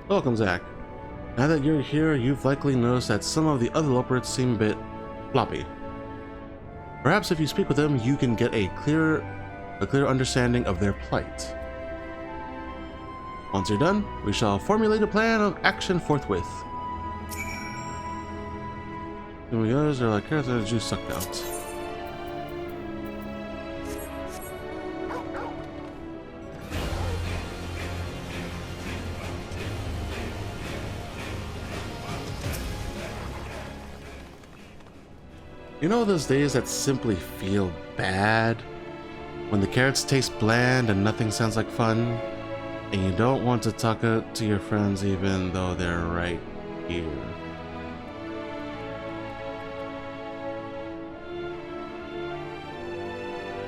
Welcome, Zach. Now that you're here, you've likely noticed that some of the other Loporits seem a bit floppy. Perhaps if you speak with them, you can get a clear understanding of their plight. Once you're done, we shall formulate a plan of action forthwith. And the others are like carrots that the juice sucked out. You know those days that simply feel bad? When the carrots taste bland and nothing sounds like fun? And you don't want to talk to your friends even though they're right here.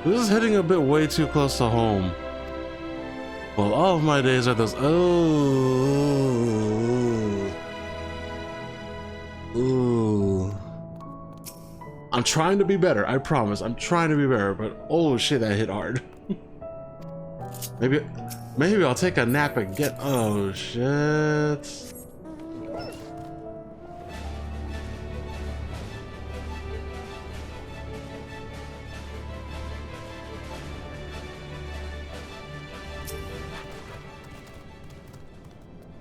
This is hitting a bit way too close to home. Well, all of my days are those ooh. I'm trying to be better, I promise. I'm trying to be better, but oh shit, that hit hard. Maybe I'll take a nap and get. Oh shit.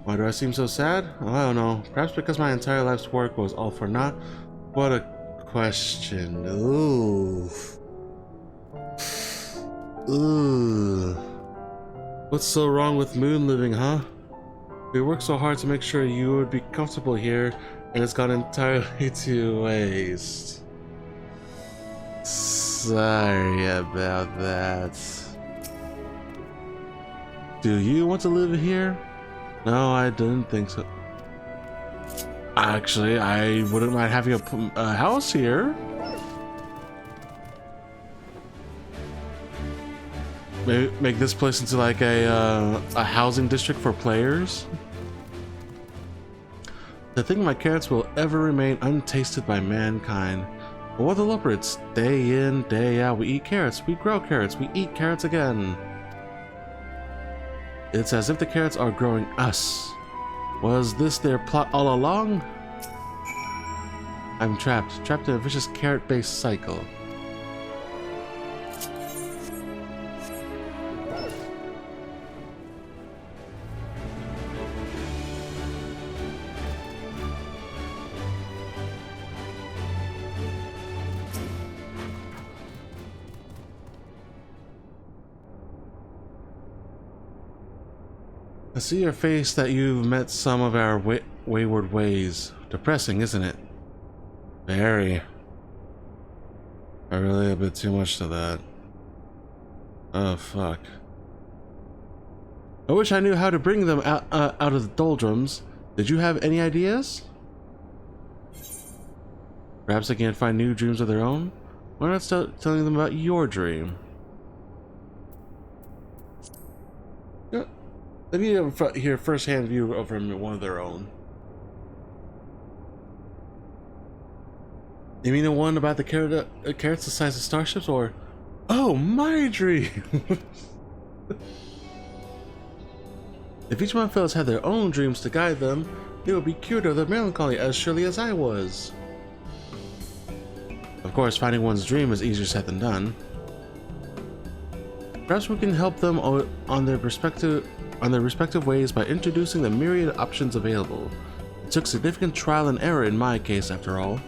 Why do I seem so sad? Oh, I don't know. Perhaps because my entire life's work was all for naught. What a question. Ooh. Ooh. What's so wrong with moon living, huh? We worked so hard to make sure you would be comfortable here, and it's gone entirely to waste. Sorry about that. Do you want to live here? No, I didn't think so. Actually, I wouldn't mind having a house here. Maybe make this place into like a housing district for players. To think my carrots will ever remain untasted by mankind. But what the Loporits, day in, day out, we eat carrots, we grow carrots, we eat carrots again. It's as if the carrots are growing us. Was this their plot all along? I'm trapped in a vicious carrot-based cycle. I see your face that you've met some of our wayward ways. Depressing, isn't it? Very. Really a bit too much to that. Oh, fuck. I wish I knew how to bring them out of the doldrums. Did you have any ideas? Perhaps they can't find new dreams of their own? Why not start telling them about your dream? Yeah. They need to hear first-hand view from one of their own. You mean the one about the carrots the size of starships, or... Oh, my dream! If each of my fellows had their own dreams to guide them, they would be cured of their melancholy as surely as I was. Of course, finding one's dream is easier said than done. Perhaps we can help them on their respective ways by introducing the myriad options available. It took significant trial and error in my case, after all.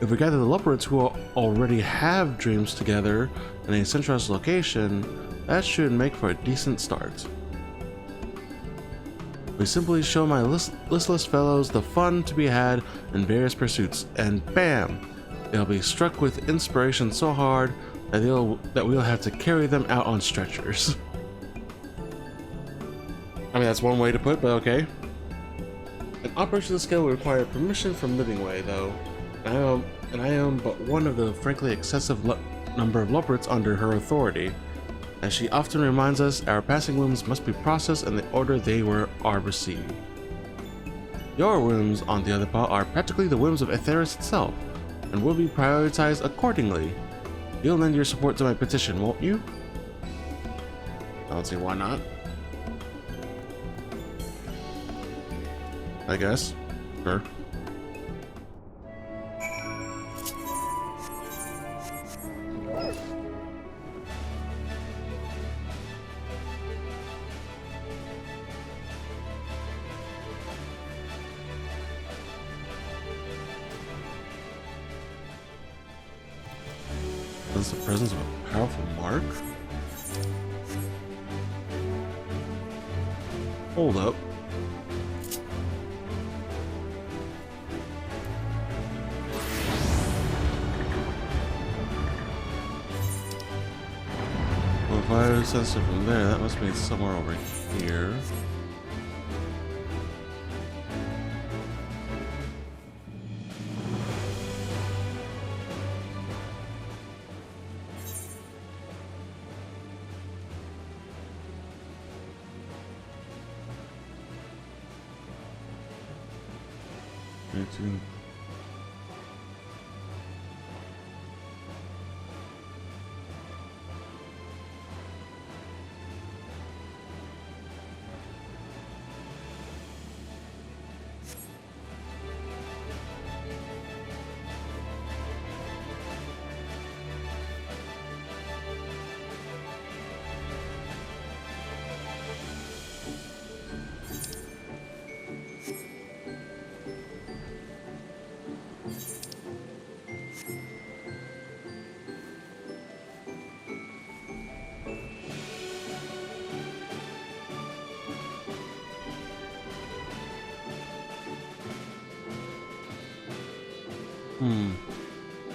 If we gather the Loporits who already have dreams together in a centralized location, that should make for a decent start. We simply show my listless fellows the fun to be had in various pursuits, and bam! They'll be struck with inspiration so hard that we'll have to carry them out on stretchers. I mean, that's one way to put it, but okay. An operation of the scale will require permission from Livingway, though, and I am but one of the frankly excessive number of Loporits under her authority. As she often reminds us, our passing whims must be processed in the order they are received. Your whims, on the other part, are practically the whims of Aetheris itself, and will be prioritized accordingly. You'll lend your support to my petition, won't you? I don't see why not. I guess. Sure. That's the presence of a powerful mark? Hold up. Well, if I sense it from there, that must be somewhere over here.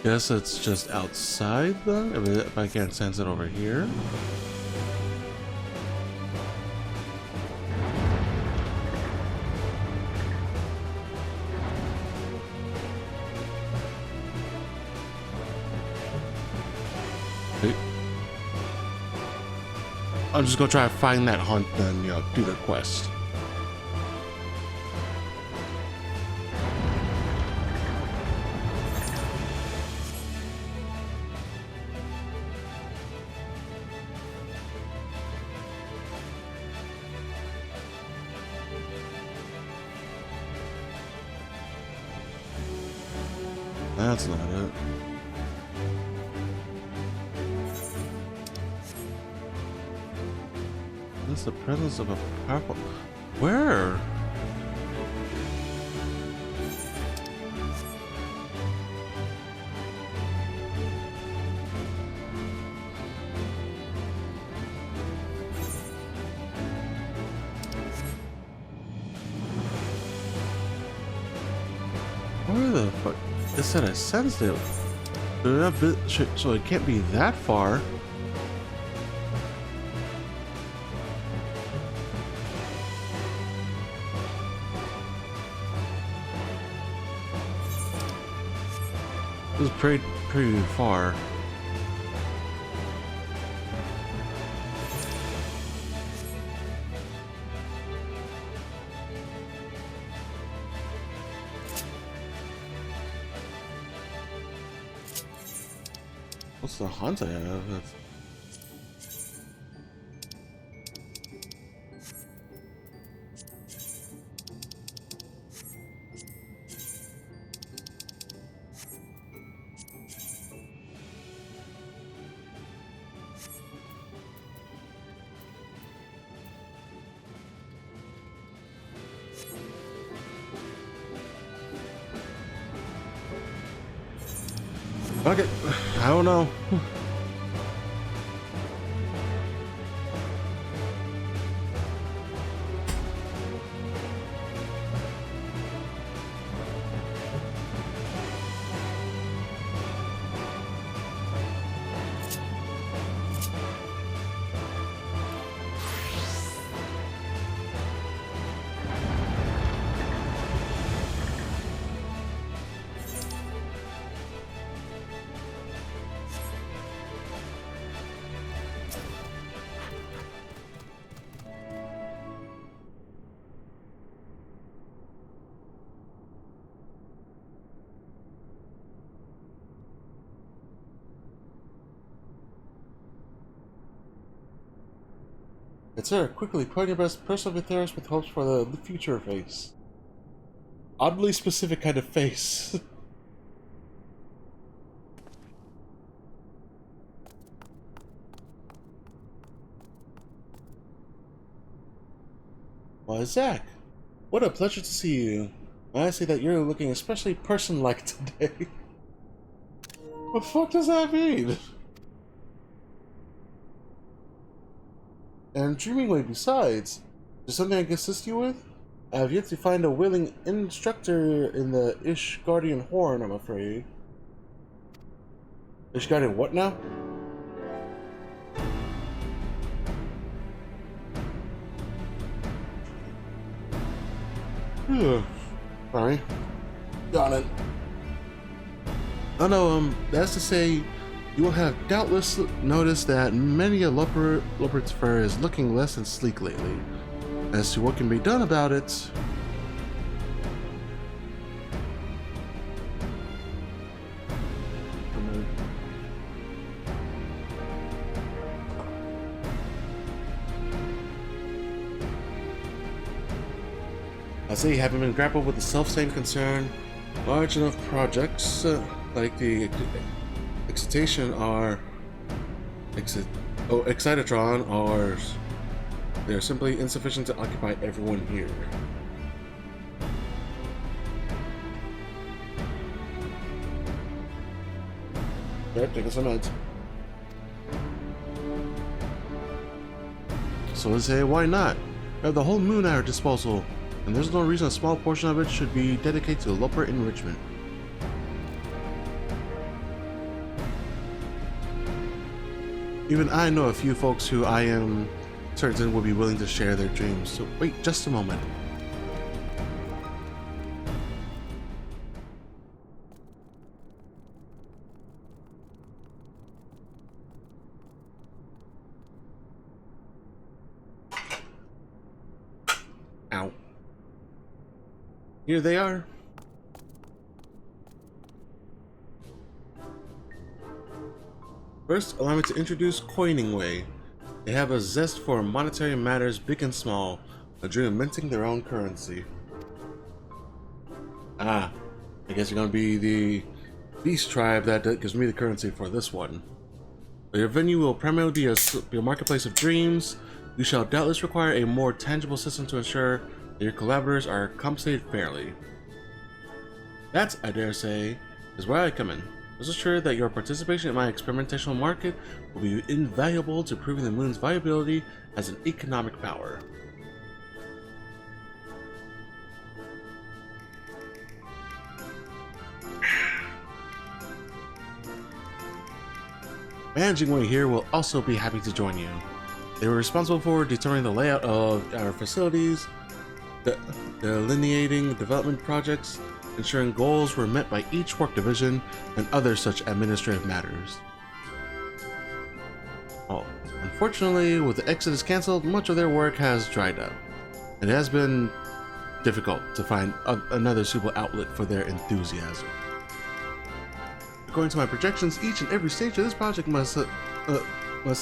Guess it's just outside then, if I can't sense it over here. Hey. I'm just gonna try to find that hunt then, you know, do the quest. That's not it. That's the presence of a powerful... Where? Where the fuck? It said I sensed it. So it can't be that far. It was pretty far. What's the hunt I have? Okay, I don't know. It's her. Quickly, put on your best personal thirst with hopes for the future face. oddly specific kind of face. Why, Zach, what a pleasure to see you. I see that you're looking especially person-like today. What the fuck does that mean? And dreamingly, besides, is there something I can assist you with? I have yet to find a willing instructor in the Ishgardian Horn, I'm afraid. Ishgardian what now? Sorry. Got it. Oh no, that's to say, you will have doubtless noticed that many a leopard's fur is looking less than sleek lately. As to what can be done about it, I say you haven't been grappled with the self-same concern. Large enough projects like the Excitation are Excitatron are they're simply insufficient to occupy everyone here. Yep, take some meds. So I say, why not? We have the whole moon at our disposal, and there's no reason a small portion of it should be dedicated to leopard enrichment. Even I know a few folks who I am certain will be willing to share their dreams, so wait just a moment. Ow. Here they are. First, allow me to introduce Coining Way. They have a zest for monetary matters big and small, a dream of minting their own currency. Ah, I guess you're gonna be the beast tribe that gives me the currency for this one. Your venue will primarily be a marketplace of dreams. You shall doubtless require a more tangible system to ensure that your collaborators are compensated fairly. That, I dare say, is where I come in. Rest assured that your participation in my experimental market will be invaluable to proving the moon's viability as an economic power. Managing Way here will also be happy to join you. They were responsible for determining the layout of our facilities, delineating development projects, ensuring goals were met by each work division, and other such administrative matters. Oh, unfortunately, with the Exodus cancelled, much of their work has dried up. It has been difficult to find another suitable outlet for their enthusiasm. According to my projections, each and every stage of this project must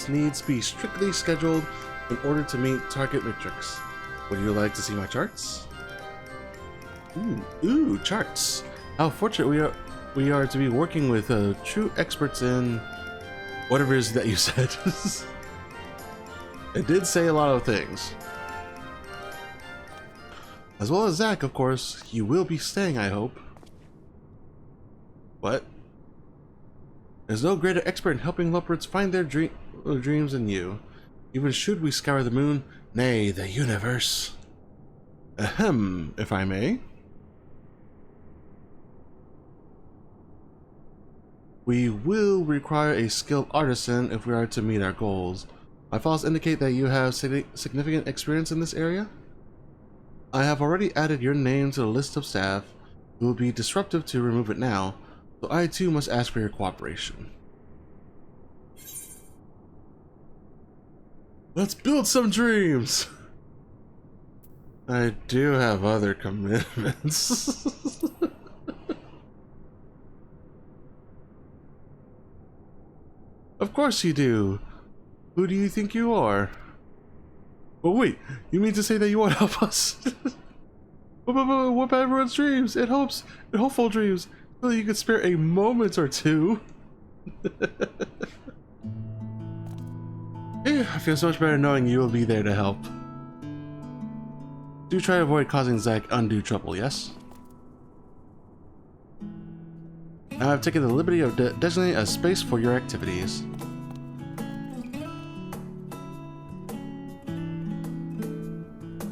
needs be strictly scheduled in order to meet target metrics. Would you like to see my charts? Ooh, charts. How fortunate we are to be working with true experts in whatever it is that you said. It did say a lot of things. As well as Zach, of course. You will be staying, I hope. What? There's no greater expert in helping leopards find their dreams than you. Even should we scour the moon, nay, the universe. Ahem, if I may. We will require a skilled artisan if we are to meet our goals. My files indicate that you have significant experience in this area. I have already added your name to the list of staff. It will be disruptive to remove it now, so I too must ask for your cooperation. Let's build some dreams! I do have other commitments. Of course you do. Who do you think you are? Oh wait, you mean to say that you want to help us? Whoop everyone's dreams and hopes and hopeful dreams so that you can spare a moment or two. I feel so much better knowing you will be there to help. Do try to avoid causing Zach undue trouble, yes? Now I've taken the liberty of designating a space for your activities.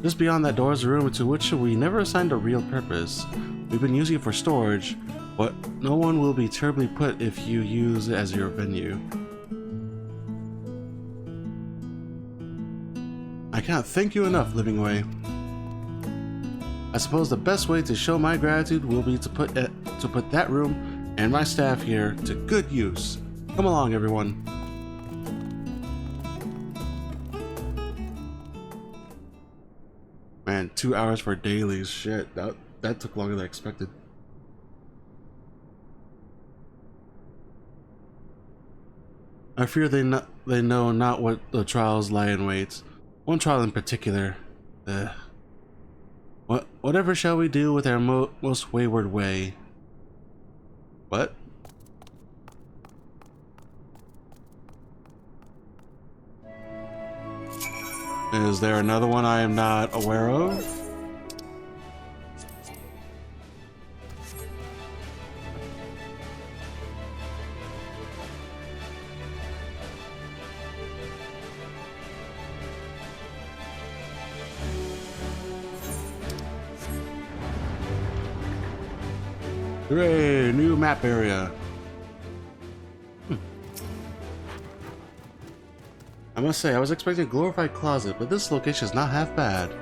Just beyond that door is a room to which we never assigned a real purpose. We've been using it for storage, but no one will be terribly put if you use it as your venue. I cannot thank you enough, Living Way. I suppose the best way to show my gratitude will be to put that room and my staff here to good use. Come along, everyone. Man, 2 hours for dailies. Shit, that took longer than I expected. I fear they know not what the trials lie in wait. One trial in particular. Whatever shall we do with our most wayward way? What? Is there another one I am not aware of? Hooray, new map area. I must say, I was expecting a glorified closet, but this location is not half bad.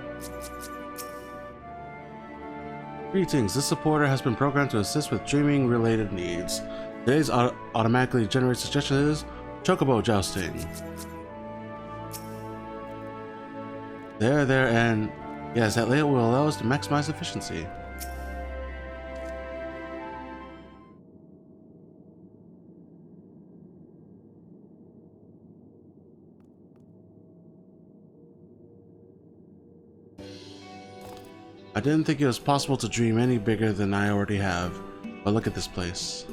Greetings, this supporter has been programmed to assist with dreaming related needs. Today's automatically generated suggestion is chocobo jousting. There, and yes, that layout will allow us to maximize efficiency. I didn't think it was possible to dream any bigger than I already have, but look at this place.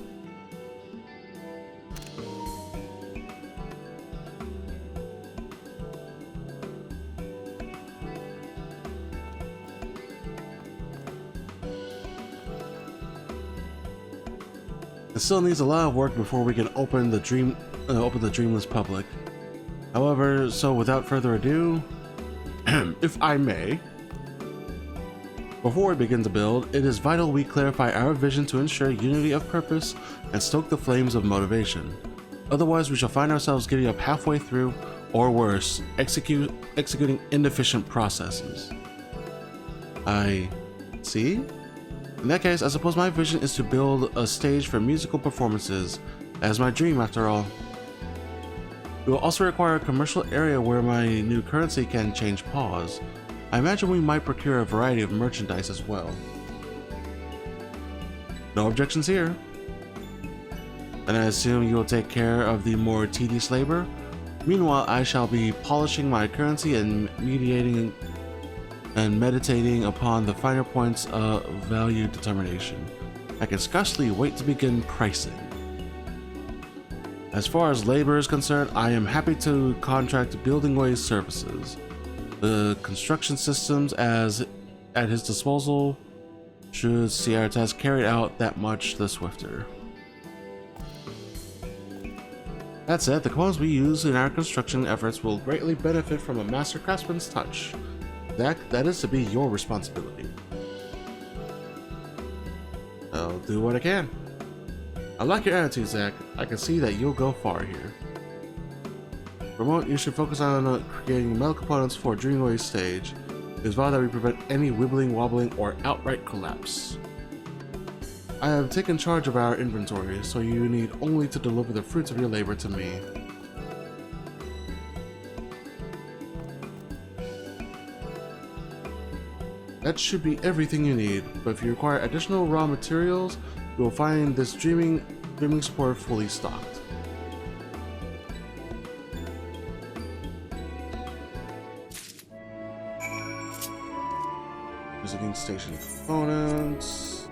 It still needs a lot of work before we can open the dreamless public. However, so without further ado, if I may. Before we begin to build, it is vital we clarify our vision to ensure unity of purpose and stoke the flames of motivation. Otherwise, we shall find ourselves giving up halfway through, or worse, executing inefficient processes. I see? In that case, I suppose my vision is to build a stage for musical performances, as my dream after all. We will also require a commercial area where my new currency can change paws. I imagine we might procure a variety of merchandise as well. No objections here. And I assume you will take care of the more tedious labor. Meanwhile, I shall be polishing my currency and meditating upon the finer points of value determination. I can scarcely wait to begin pricing. As far as labor is concerned, I am happy to contract Building Way's services. The construction systems at his disposal should see our task carried out that much the swifter. That said, the components we use in our construction efforts will greatly benefit from a master craftsman's touch. That is to be your responsibility. I'll do what I can. I like your attitude, Zach. I can see that you'll go far here. Remote, you should focus on creating metal components for Dreamway's stage. It is vital that we prevent any wibbling, wobbling, or outright collapse. I have taken charge of our inventory, so you need only to deliver the fruits of your labor to me. That should be everything you need, but if you require additional raw materials, you will find this dreaming support fully stocked. Music station components.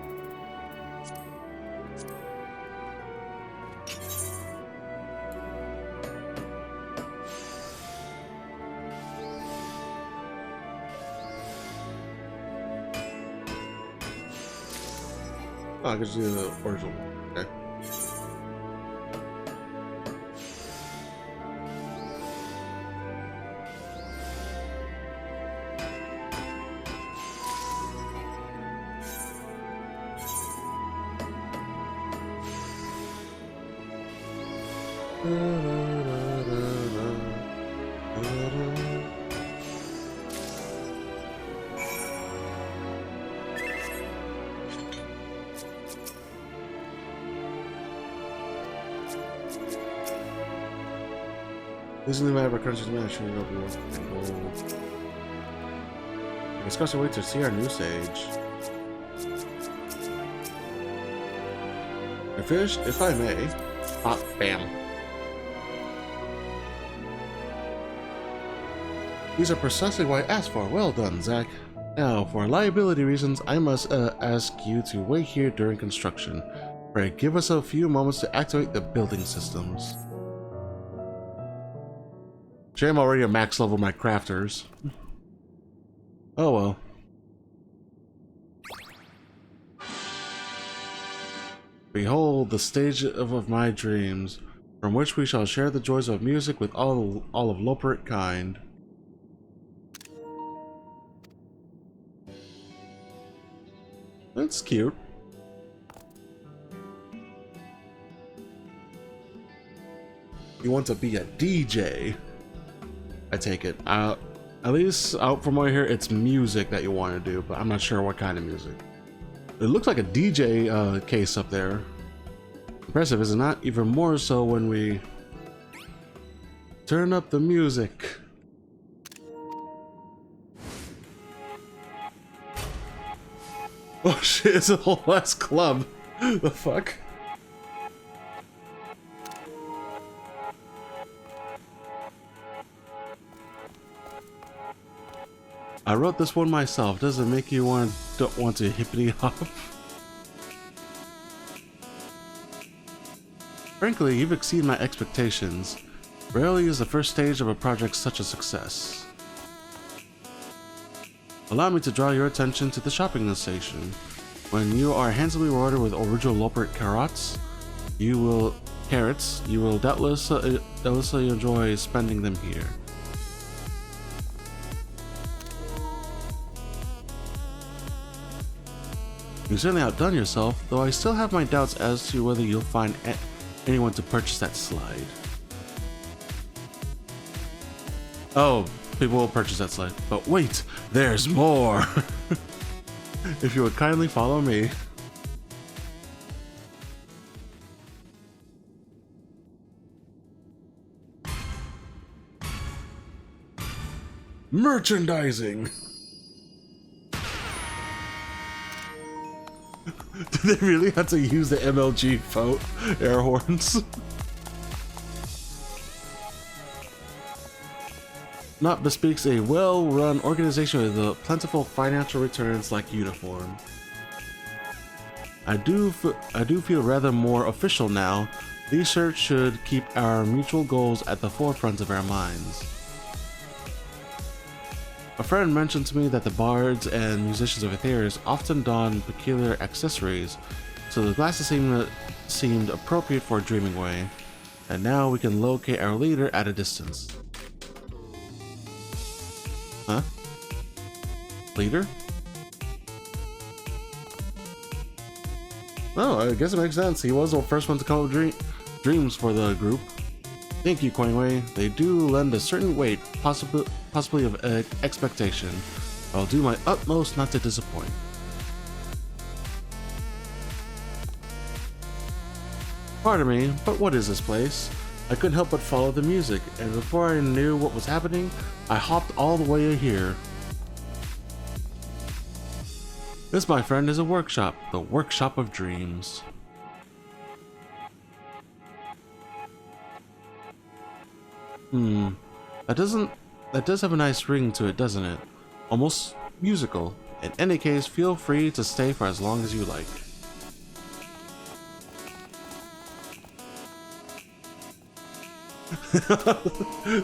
Oh, I could just do the original. Okay. Recently, my country's management will discuss a way to see our new sage. If I may. Ah, bam. These are precisely what I asked for. Well done, Zach. Now, for liability reasons, I must ask you to wait here during construction. Pray, give us a few moments to activate the building systems. Shame already a max level my crafters. Oh well. Behold the stage of my dreams, from which we shall share the joys of music with all of Loperate kind. That's cute. You want to be a DJ? I take it. At least out from what I hear, it's music that you want to do, but I'm not sure what kind of music. It looks like a DJ case up there. Impressive, is it not? Even more so when we turn up the music. Oh shit, it's a whole ass club. The fuck? I wrote this one myself. Does it make you don't want to hippity hop? Frankly, you've exceeded my expectations. Rarely is the first stage of a project such a success. Allow me to draw your attention to the shopping station. When you are handsomely rewarded with original Loperate carrots, you will doubtlessly enjoy spending them here. You certainly outdone yourself, though I still have my doubts as to whether you'll find anyone to purchase that slide. Oh, people will purchase that slide. But wait, there's more! If you would kindly follow me. Merchandising! Did they really have to use the MLG air horns? Not bespeaks a well-run organization with a plentiful financial returns like uniform. I do feel rather more official now. These shirts should keep our mutual goals at the forefront of our minds. A friend mentioned to me that the bards and musicians of Aetherius often don peculiar accessories, so the glasses seemed appropriate for a dreaming way, and now we can locate our leader at a distance. Huh? Leader? Oh, I guess it makes sense. He was the first one to come up with dreams for the group. Thank you, Coinway. They do lend a certain weight, possibly of expectation. I'll do my utmost not to disappoint. Pardon me, but what is this place? I couldn't help but follow the music, and before I knew what was happening, I hopped all the way here. This, my friend, is a workshop, the Workshop of Dreams. That does have a nice ring to it, doesn't it? Almost musical. In any case, feel free to stay for as long as you like.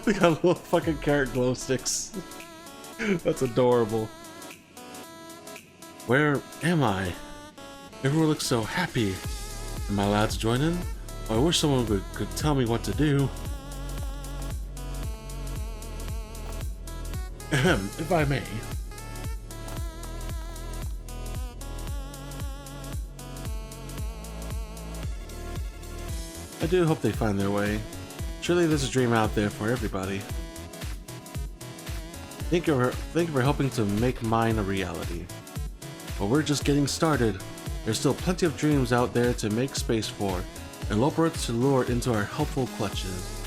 They got little fucking carrot glow sticks. That's adorable. Where am I? Everyone looks so happy. Am I allowed to join in? I wish someone could tell me what to do. Ahem, if I may. I do hope they find their way. Surely there's a dream out there for everybody. Thank you for helping to make mine a reality. But we're just getting started. There's still plenty of dreams out there to make space for, and Loports to lure into our helpful clutches.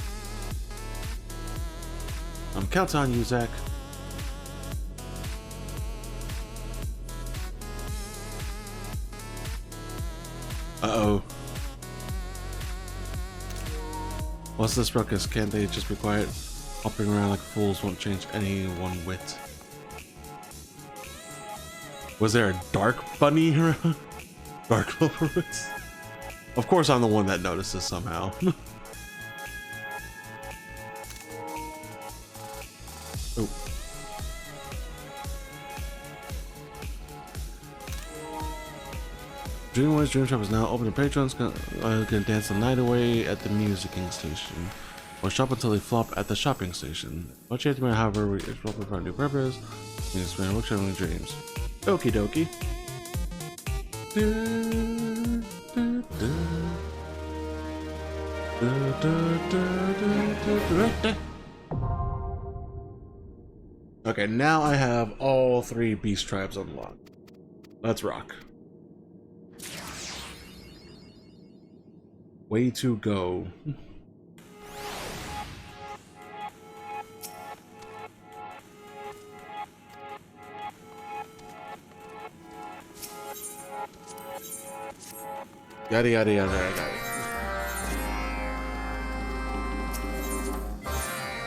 I'm counting on you, Zach. Uh-oh. What's this ruckus? Can't they just be quiet? Hopping around like fools won't change any one whit. Was there a dark bunny around? Dark Loports? Of course I'm the one that notices somehow. Oh. Dreamways Dream Shop is now open to patrons. Can dance the night away at the musicking station, or shop until they flop at the shopping station. No change, however, we explore for a new purpose. We expand workshop and dreams. Okie dokie. Okay, now I have all 3 beast tribes unlocked. Let's rock. Way to go. Yada yada yada yada.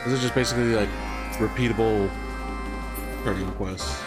This is just basically like repeatable turning quests.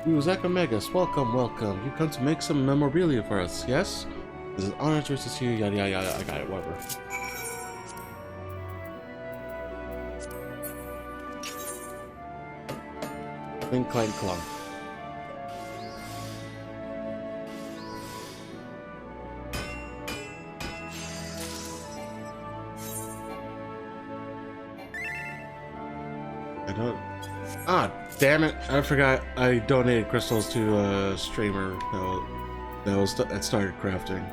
Ooh, Zachomegas, welcome, welcome. You come to make some memorabilia for us, yes? It's an honor to assist you, yada yada yada. I got it, whatever. Clink, clank, clunk. I don't... Ah, damn it! I forgot I donated crystals to a streamer that started crafting.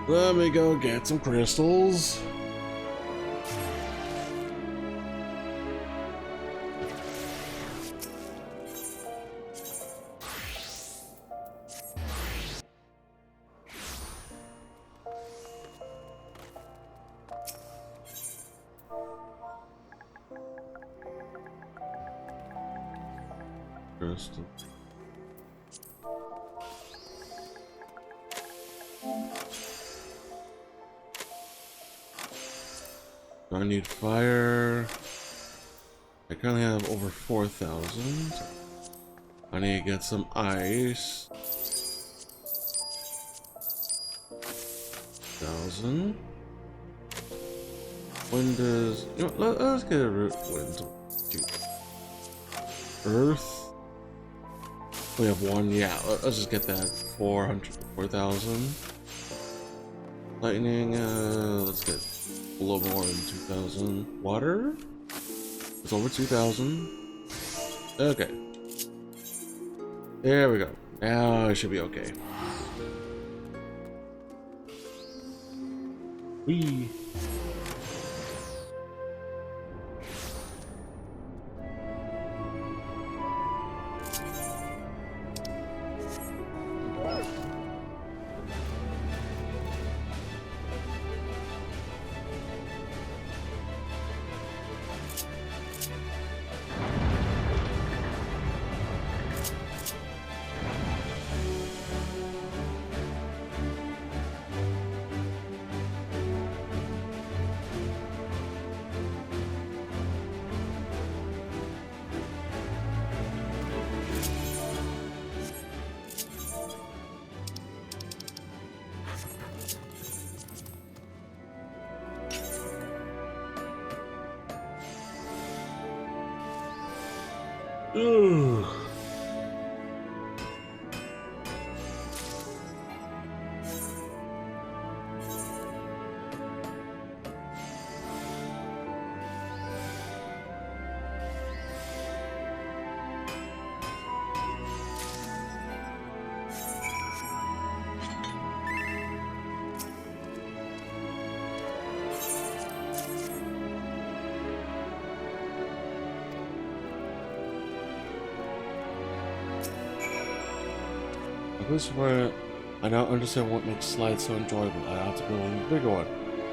Let me go get some crystals. Crystal. I need fire. I currently have over 4,000. I need to get some ice. 1,000. Wind is. You know, let's get a wind. Earth. We have one. Yeah, let's just get that. 4,000. Lightning. Let's get a little more than 2,000. Water. It's over 2,000. Okay. There we go. Now I should be okay. Whee. Ugh. This is where I now understand what makes slides so enjoyable. I have to build a bigger one.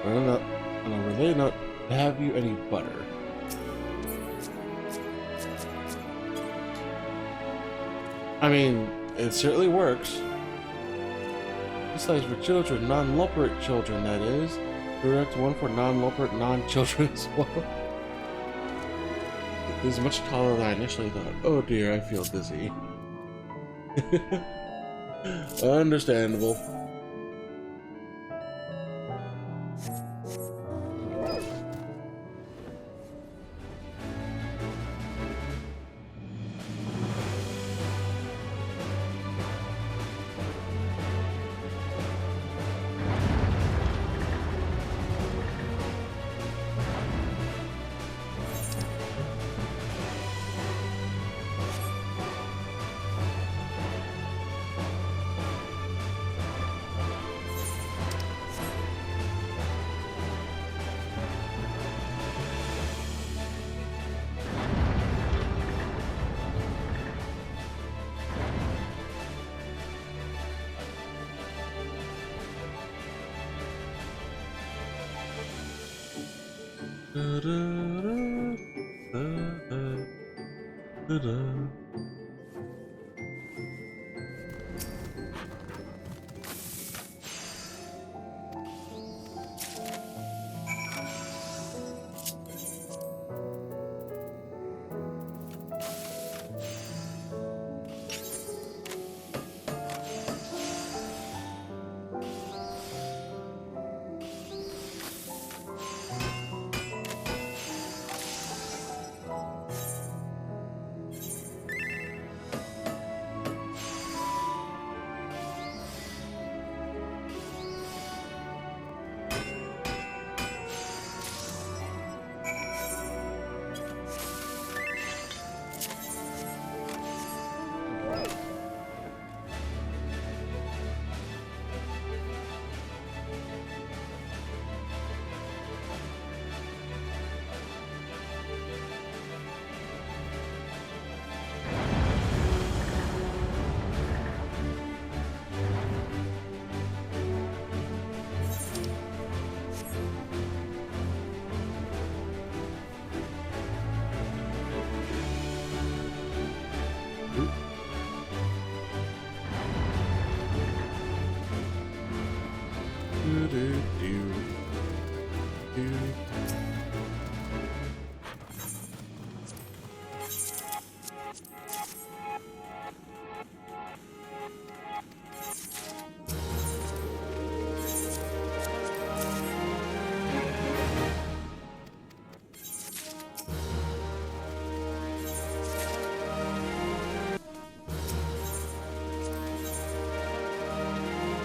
And I'm really not have you any butter. I mean, it certainly works. This slide's for children, non-Lopert children, that is. Direct one for non-Lopert non-children as well. It is much taller than I initially thought. Oh dear, I feel dizzy. Understandable.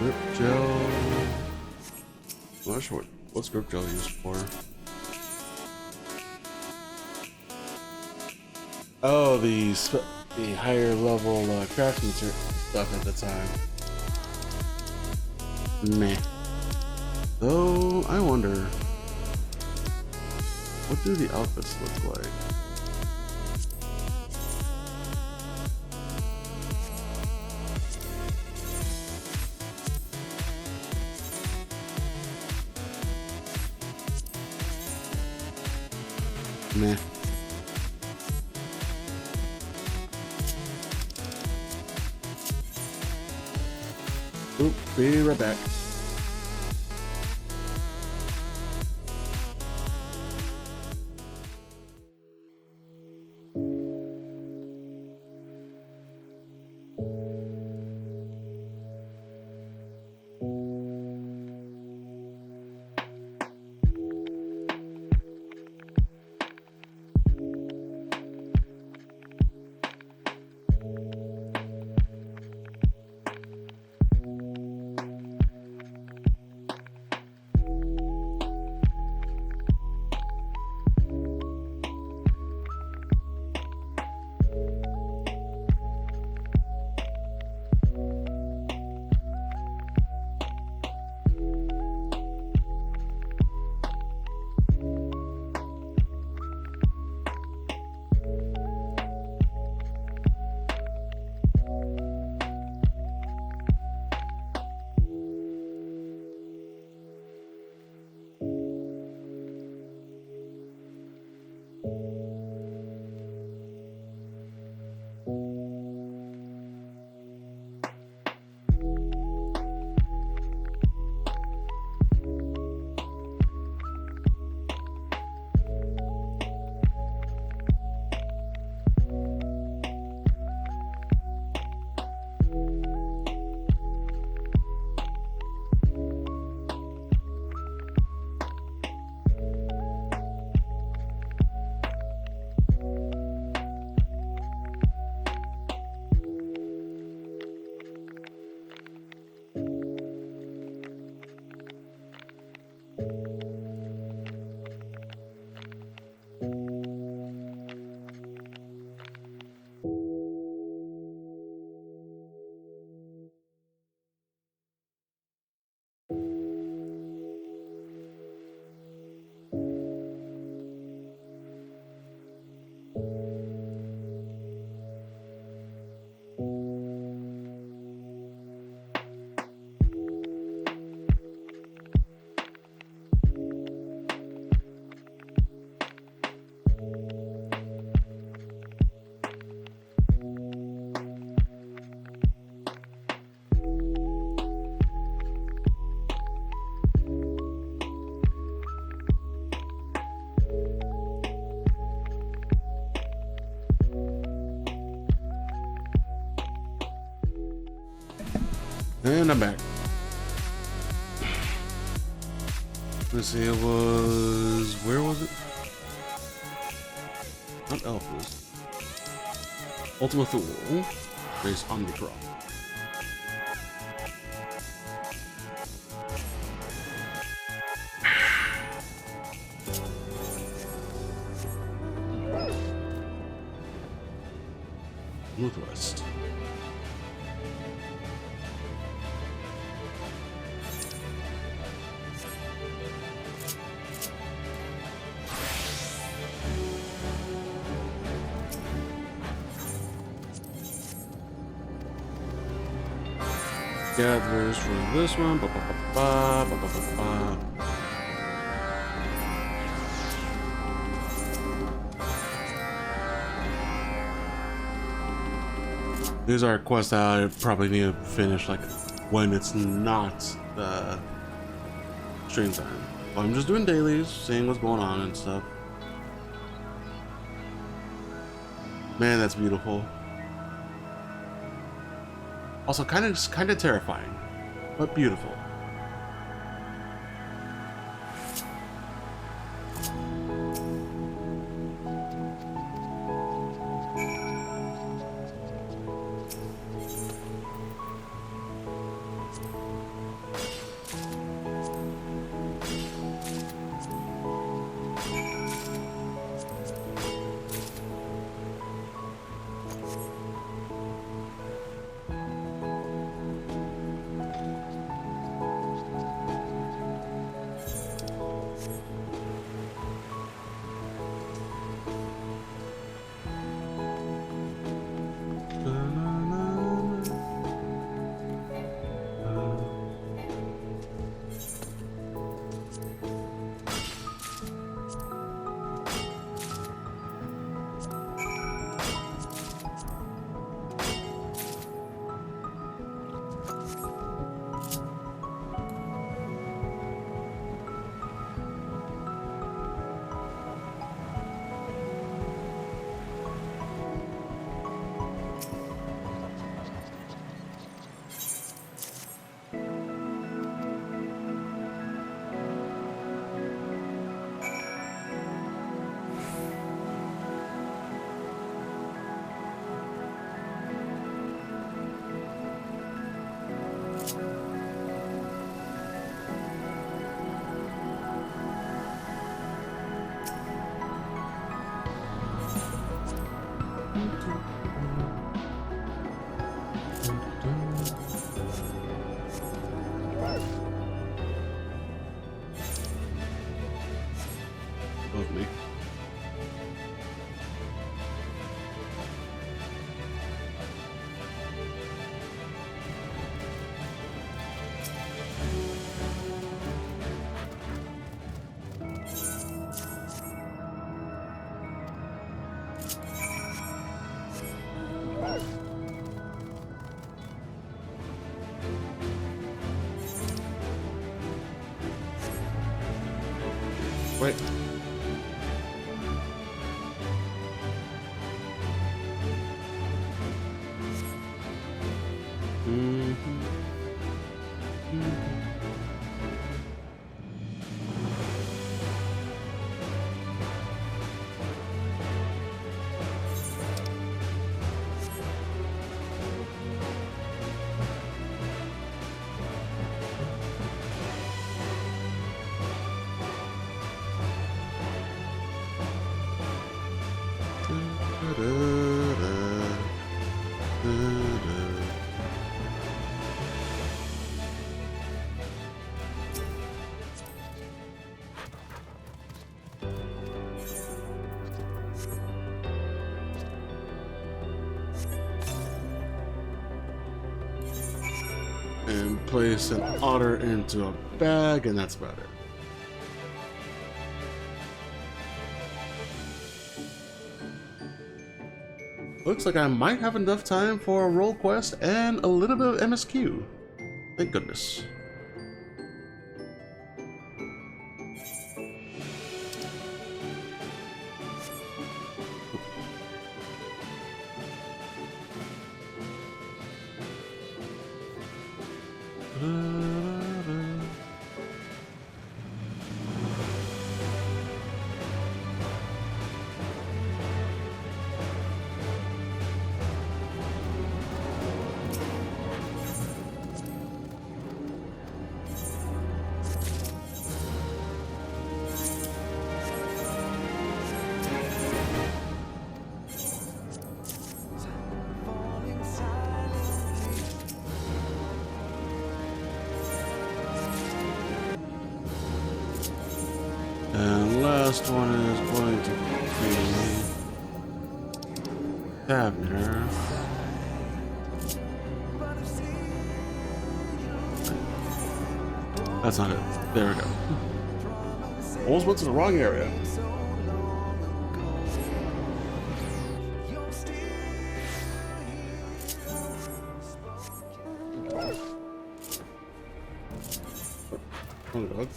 Grip gel. I'm not sure what's grip gel used for. Oh, the higher level craft material stuff at the time. Meh. Though I wonder, what do the outfits look like? Meh. Oop, be right back. And I'm back. Let's see, it was... where was it? Not Elfus. Ultima Thule. Based on the Pro. Northwest. Gatherers for this one. Ba, ba, ba, ba, ba, ba, ba, ba. These are quests that I probably need to finish like when it's not stream time. But I'm just doing dailies, seeing what's going on and stuff. Man, that's beautiful. Also, kind of terrifying, but beautiful. Wait. And place an otter into a bag, and that's about it. Looks like I might have enough time for a roll quest and a little bit of MSQ. Thank goodness. And last one is going to be Abner. That's not it. There we go. Almost went to the wrong area. Oh, God.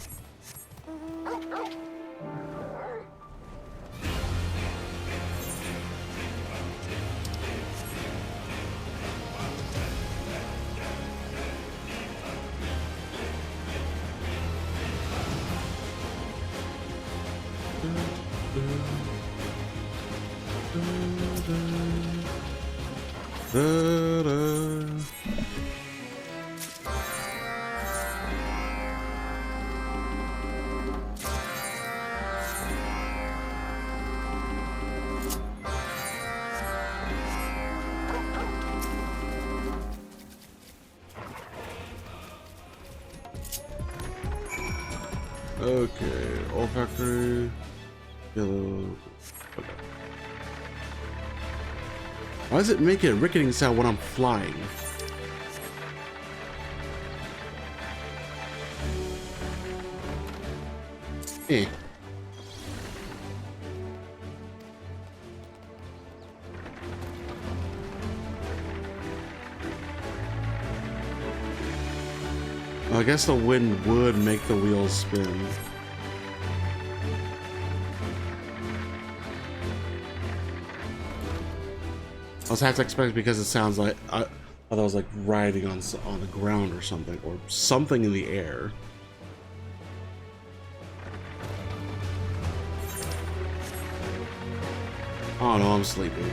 Okay, olfactory, yellow. Okay. Why does it make a ricketing sound when I'm flying? Eh. I guess the wind would make the wheels spin. I was half to expect because it sounds like I thought I was like riding on the ground or something in the air. Oh no, I'm sleeping.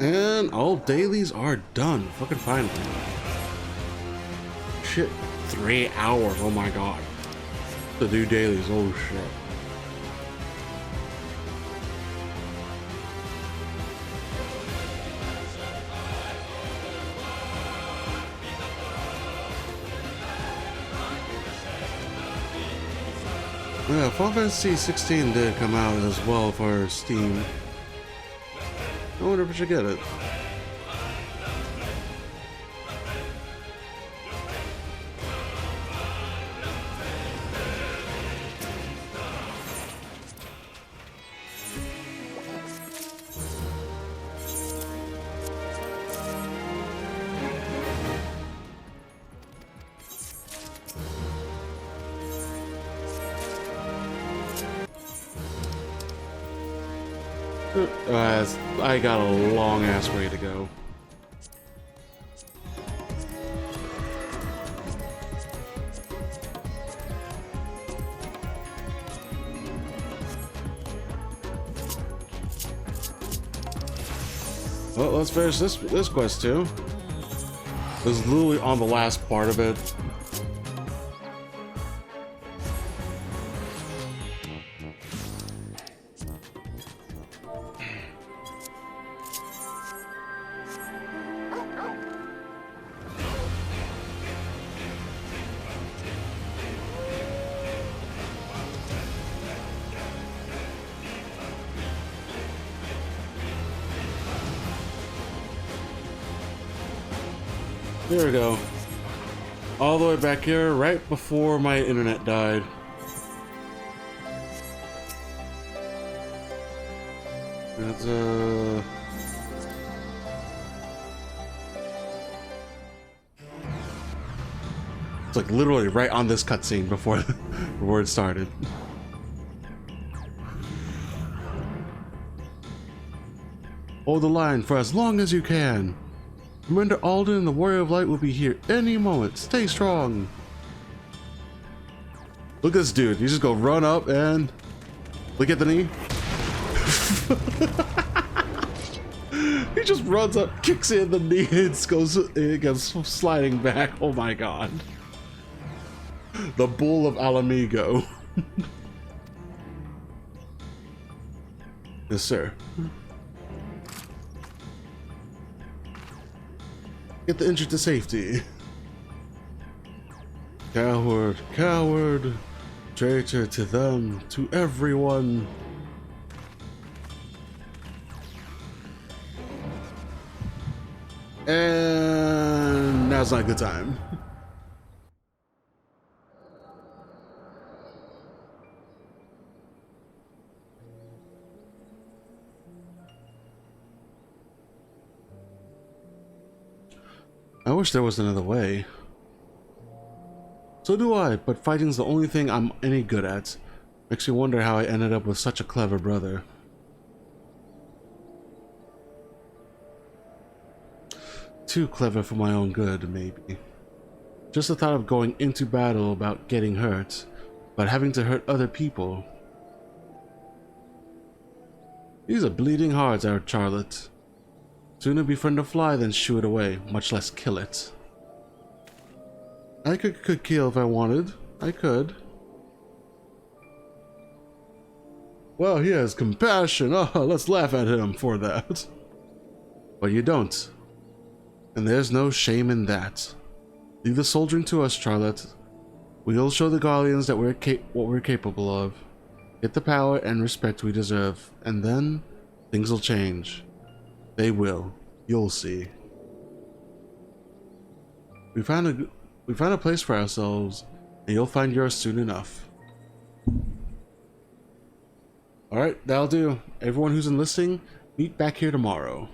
And all dailies are done. Fucking finally. Shit. 3 hours. Oh my god. To do dailies. Oh shit. Yeah, Final Fantasy 16 did come out as well for Steam. I wonder if I should get it. I got a long ass way to go. Well, let's finish this quest too. This is literally on the last part of it. There we go. All the way back here, right before my internet died. That's it's like literally right on this cutscene before it started. Hold the line for as long as you can. Commander Alden and the Warrior of Light will be here any moment. Stay strong. Look at this dude. You just go run up and look at the knee. He just runs up, kicks in the knee, and it goes sliding back. Oh my god. The Bull of Alamigo. Yes, sir. Get the injured to safety. Coward, coward, traitor to them, to everyone. And now's not a good time. I wish there was another way. So do I, but fighting's the only thing I'm any good at. Makes me wonder how I ended up with such a clever brother. Too clever for my own good, maybe. Just the thought of going into battle about getting hurt, but having to hurt other people. These are bleeding hearts, our Charlotte. Sooner befriend a fly than shoo it away, much less kill it. I could kill if I wanted. I could. Well, he has compassion. Oh, let's laugh at him for that. But you don't. And there's no shame in that. Leave the soldiering to us, Charlotte. We'll show the Guardians that what we're capable of. Get the power and respect we deserve, and then things will change. They will. You'll see. We found a place for ourselves, and you'll find yours soon enough. Alright, that'll do. Everyone who's enlisting, meet back here tomorrow.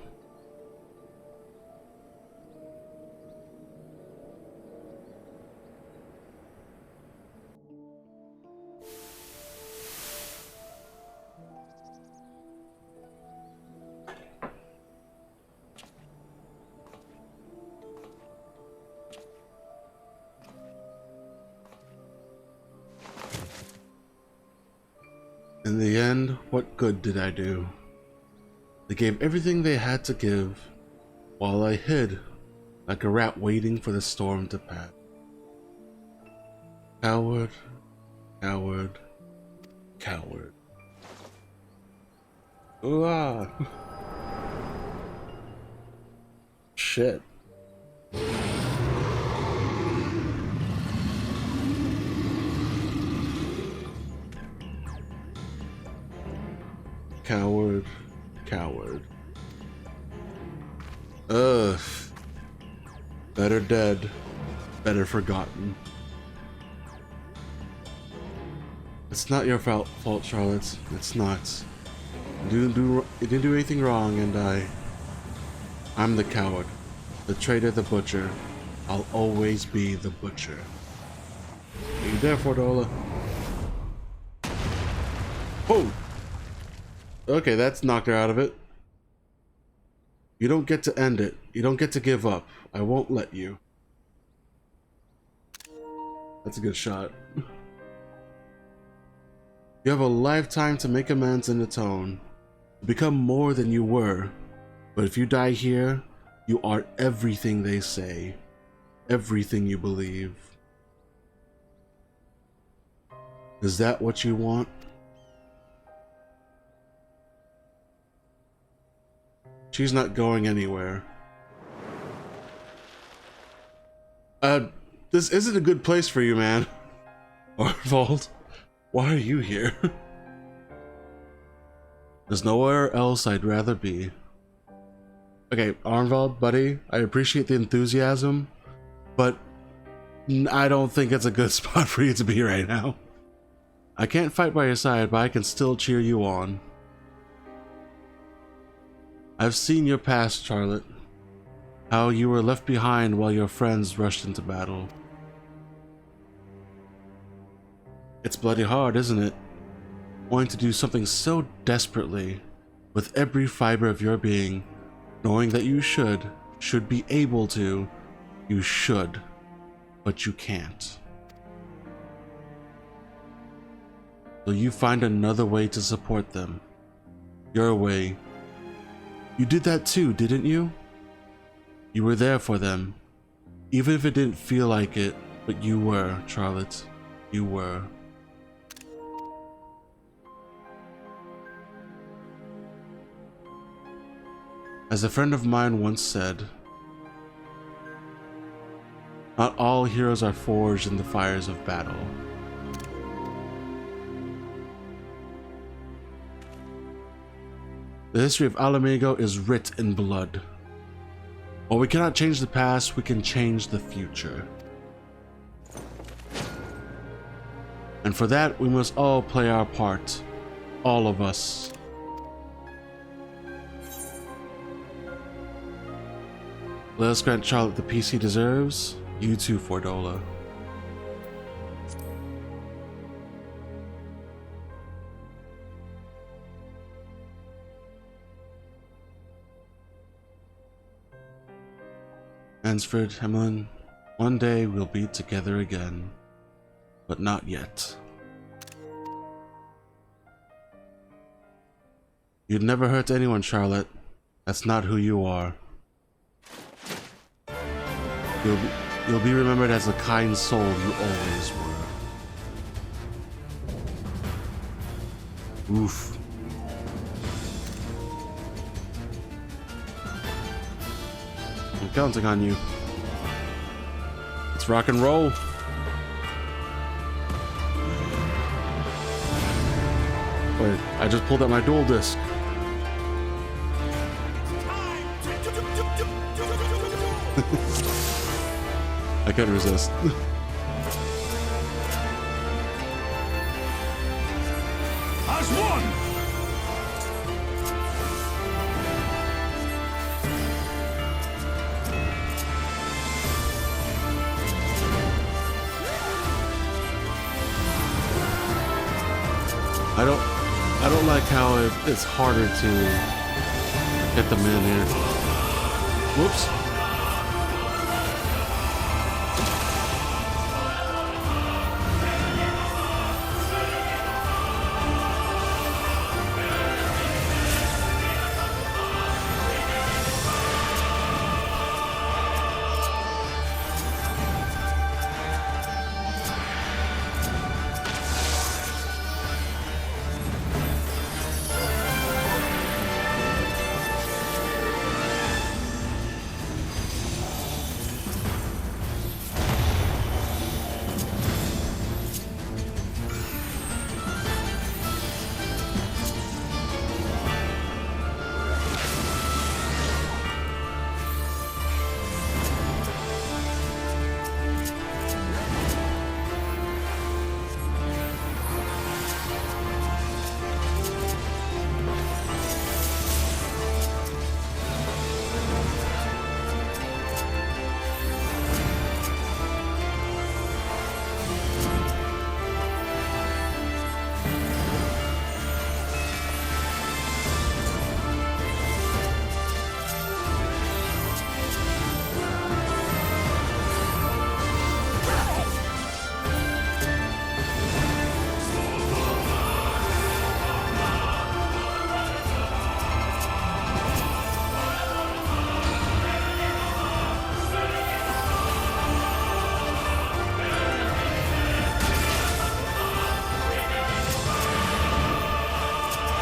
In the end, what good did I do? They gave everything they had to give, while I hid like a rat waiting for the storm to pass. Coward, coward, coward. Ooh, ah. Shit. Coward, coward. Ugh. Better dead, better forgotten. It's not your fault, Charlotte. It's not. You didn't do anything wrong, and I'm the coward, the traitor, the butcher. I'll always be the butcher. Are you there, Fordola? Oh! Okay, that's knocked her out of it. You don't get to end it. You don't get to give up. I won't let you. That's a good shot. You have a lifetime to make amends and atone. To become more than you were. But if you die here, you are everything they say. Everything you believe. Is that what you want? She's not going anywhere. This isn't a good place for you, man. Arnold, why are you here? There's nowhere else I'd rather be. Okay, Arnvald, buddy, I appreciate the enthusiasm, but I don't think it's a good spot for you to be right now. I can't fight by your side, but I can still cheer you on. I've seen your past, Charlotte. How you were left behind while your friends rushed into battle. It's bloody hard, isn't it? Wanting to do something so desperately, with every fiber of your being, knowing that you should be able to, you should, but you can't. So you find another way to support them. Your way. You did that too, didn't you? You were there for them, even if it didn't feel like it, but you were, Charlotte. You were. As a friend of mine once said, not all heroes are forged in the fires of battle. The history of Alamigo is writ in blood. While we cannot change the past, we can change the future. And for that, we must all play our part. All of us. Let us grant Charlotte the peace he deserves. You too, Fordola. Ansford, Hemlin, one day we'll be together again, but not yet. You'd never hurt anyone, Charlotte. That's not who you are. You'll be remembered as the kind soul you always were. Oof. I'm counting on you. Let's rock and roll. Wait, I just pulled out my dual disc. I can't resist. As one! I don't like how it's harder to get them in here. Whoops.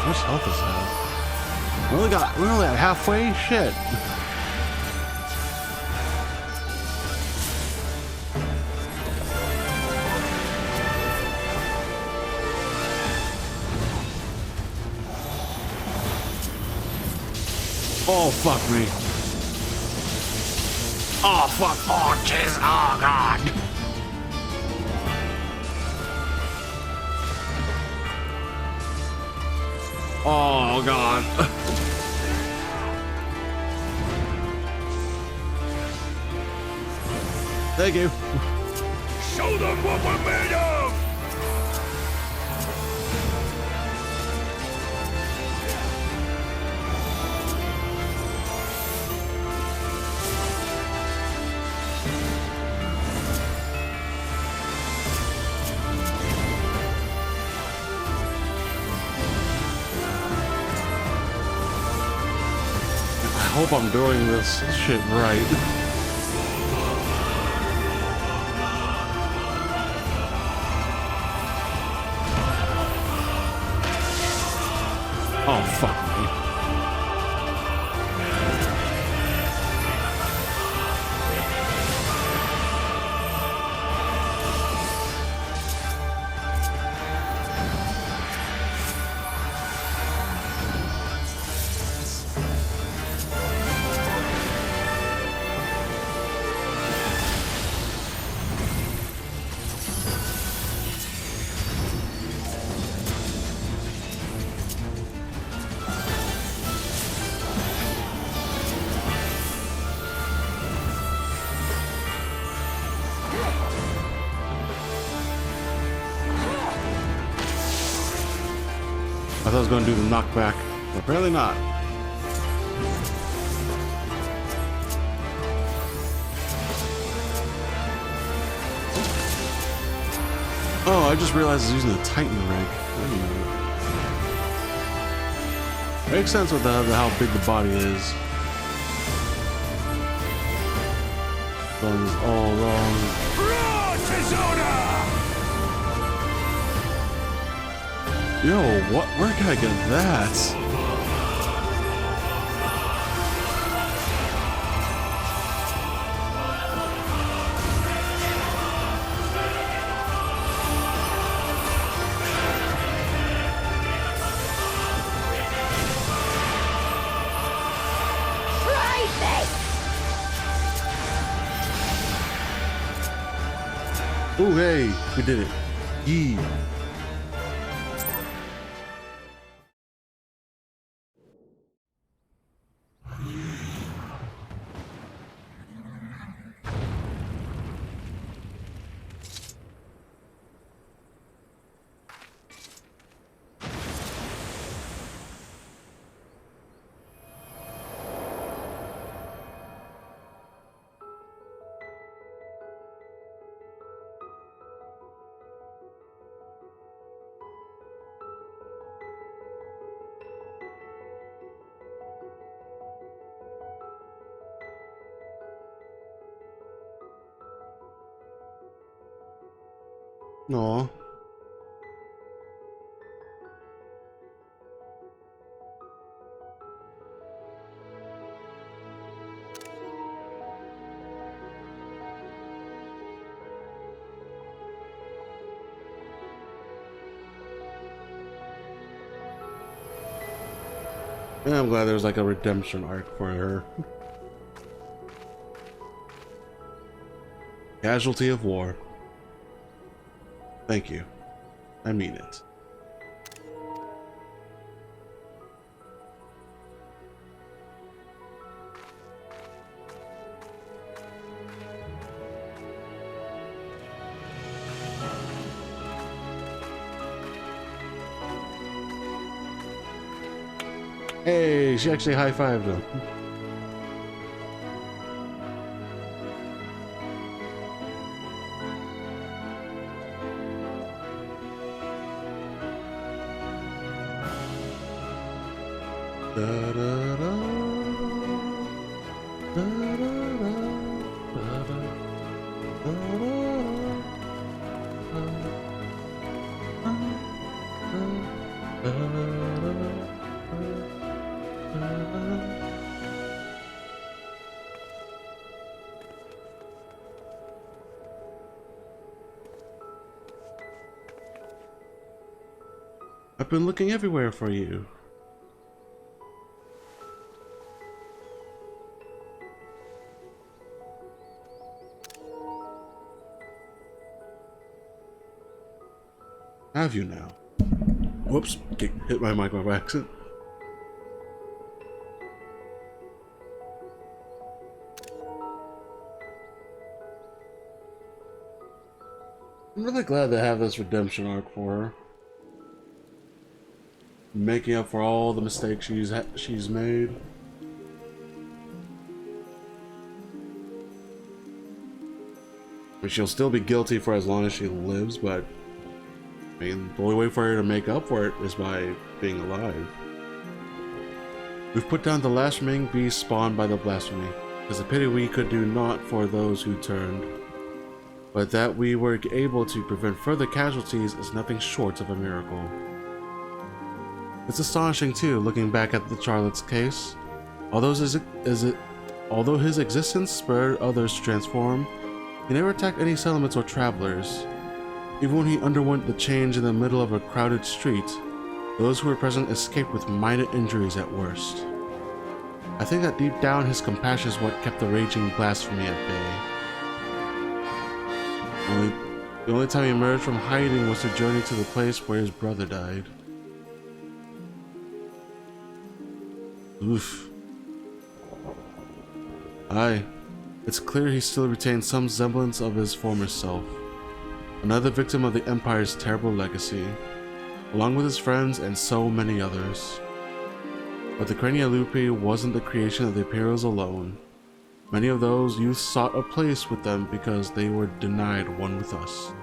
much health does that have? We're only at halfway? Shit. Oh, fuck me. Oh, fuck. Oh, jeez. Oh, God. Oh, God. Thank you. Show them what we're made of! I hope I'm doing this shit right. Oh, fuck me. I thought I was going to do the knockback, but apparently not. Oh, I just realized I was using the Titan rank. Makes sense with how big the body is. Going this all wrong. Yo, what? Where can I get that? Oh, hey, we did it. Yee. No. Yeah, I'm glad there's like a redemption arc for her. Casualty of war. Thank you. I mean it. Hey, she actually high-fived him. I've been looking everywhere for you. Have you now? Whoops, hit my mic by accident. I'm really glad to have this redemption arc for her. Making up for all the mistakes she's made. I mean, she'll still be guilty for as long as she lives, but I mean, the only way for her to make up for it is by being alive. We've put down the last remaining beast spawned by the blasphemy. It's a pity we could do naught for those who turned. But that we were able to prevent further casualties is nothing short of a miracle. It's astonishing too, looking back at the Charlotte's case. Although his existence spurred others to transform, he never attacked any settlements or travelers. Even when he underwent the change in the middle of a crowded street, those who were present escaped with minor injuries at worst. I think that deep down his compassion is what kept the raging blasphemy at bay. The only time he emerged from hiding was to journey to the place where his brother died. Oof. Aye, it's clear he still retains some semblance of his former self. Another victim of the Empire's terrible legacy, along with his friends and so many others. But the Crania Lupi wasn't the creation of the Imperials alone. Many of those youths sought a place with them because they were denied one with us.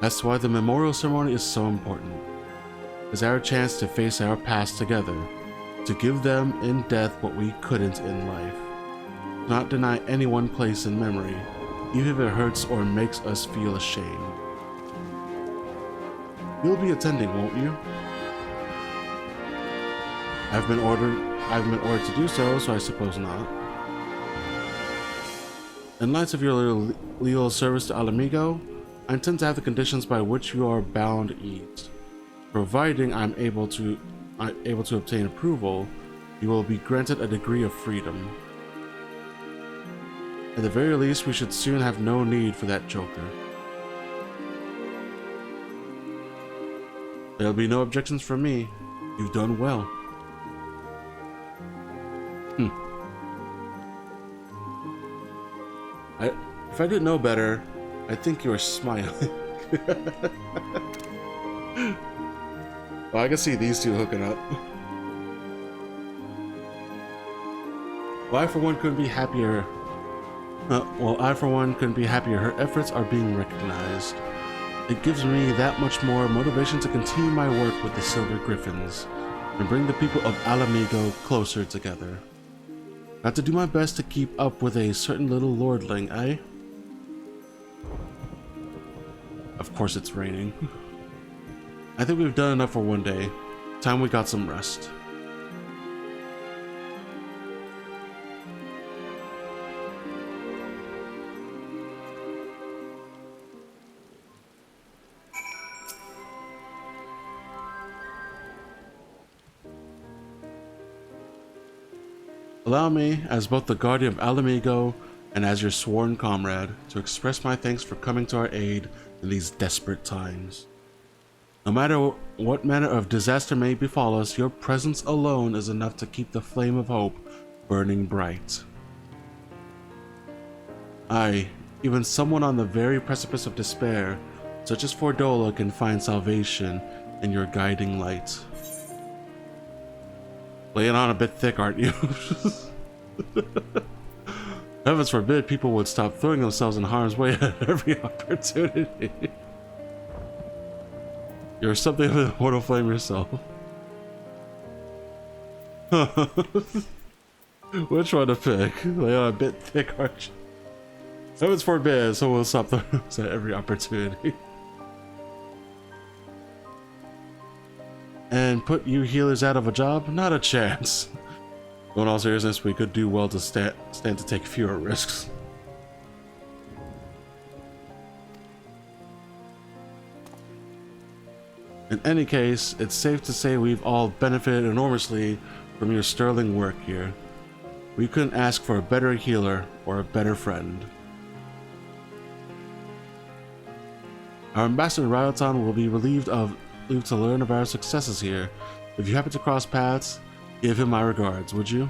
That's why the memorial ceremony is so important. It's our chance to face our past together, to give them in death what we couldn't in life. Not deny anyone place in memory, even if it hurts or makes us feel ashamed. You'll be attending, won't you? I've been ordered to do so, so I suppose not. In light of your legal service to Alamigo, I intend to have the conditions by which you are bound eased. Providing I'm able to obtain approval, you will be granted a degree of freedom. At the very least, we should soon have no need for that joker. There'll be no objections from me. You've done well. If I didn't know better, I'd think you were smiling. Well, I can see these two hooking up. Well, I for one couldn't be happier. Her efforts are being recognized. It gives me that much more motivation to continue my work with the Silver Griffins and bring the people of Alamigo closer together. I have to do my best to keep up with a certain little lordling, eh? Of course it's raining. I think we've done enough for one day. Time we got some rest. Allow me, as both the guardian of Alamigo and as your sworn comrade, to express my thanks for coming to our aid in these desperate times. No matter what manner of disaster may befall us, your presence alone is enough to keep the flame of hope burning bright. Aye, even someone on the very precipice of despair, such as Fordola, can find salvation in your guiding light. Laying on a bit thick, aren't you? Heavens forbid people would stop throwing themselves in harm's way at every opportunity. You're something of an immortal flame yourself. Which one to pick? Lay on a bit thick, aren't you? Heavens forbid someone will stop throwing themselves at every opportunity. And put you healers out of a job? Not a chance. In all seriousness, we could do well to stand to take fewer risks. In any case, it's safe to say we've all benefited enormously from your sterling work here. We couldn't ask for a better healer or a better friend. Our ambassador Ryoton will be relieved to learn of our successes here. If you happen to cross paths, give him my regards, would you?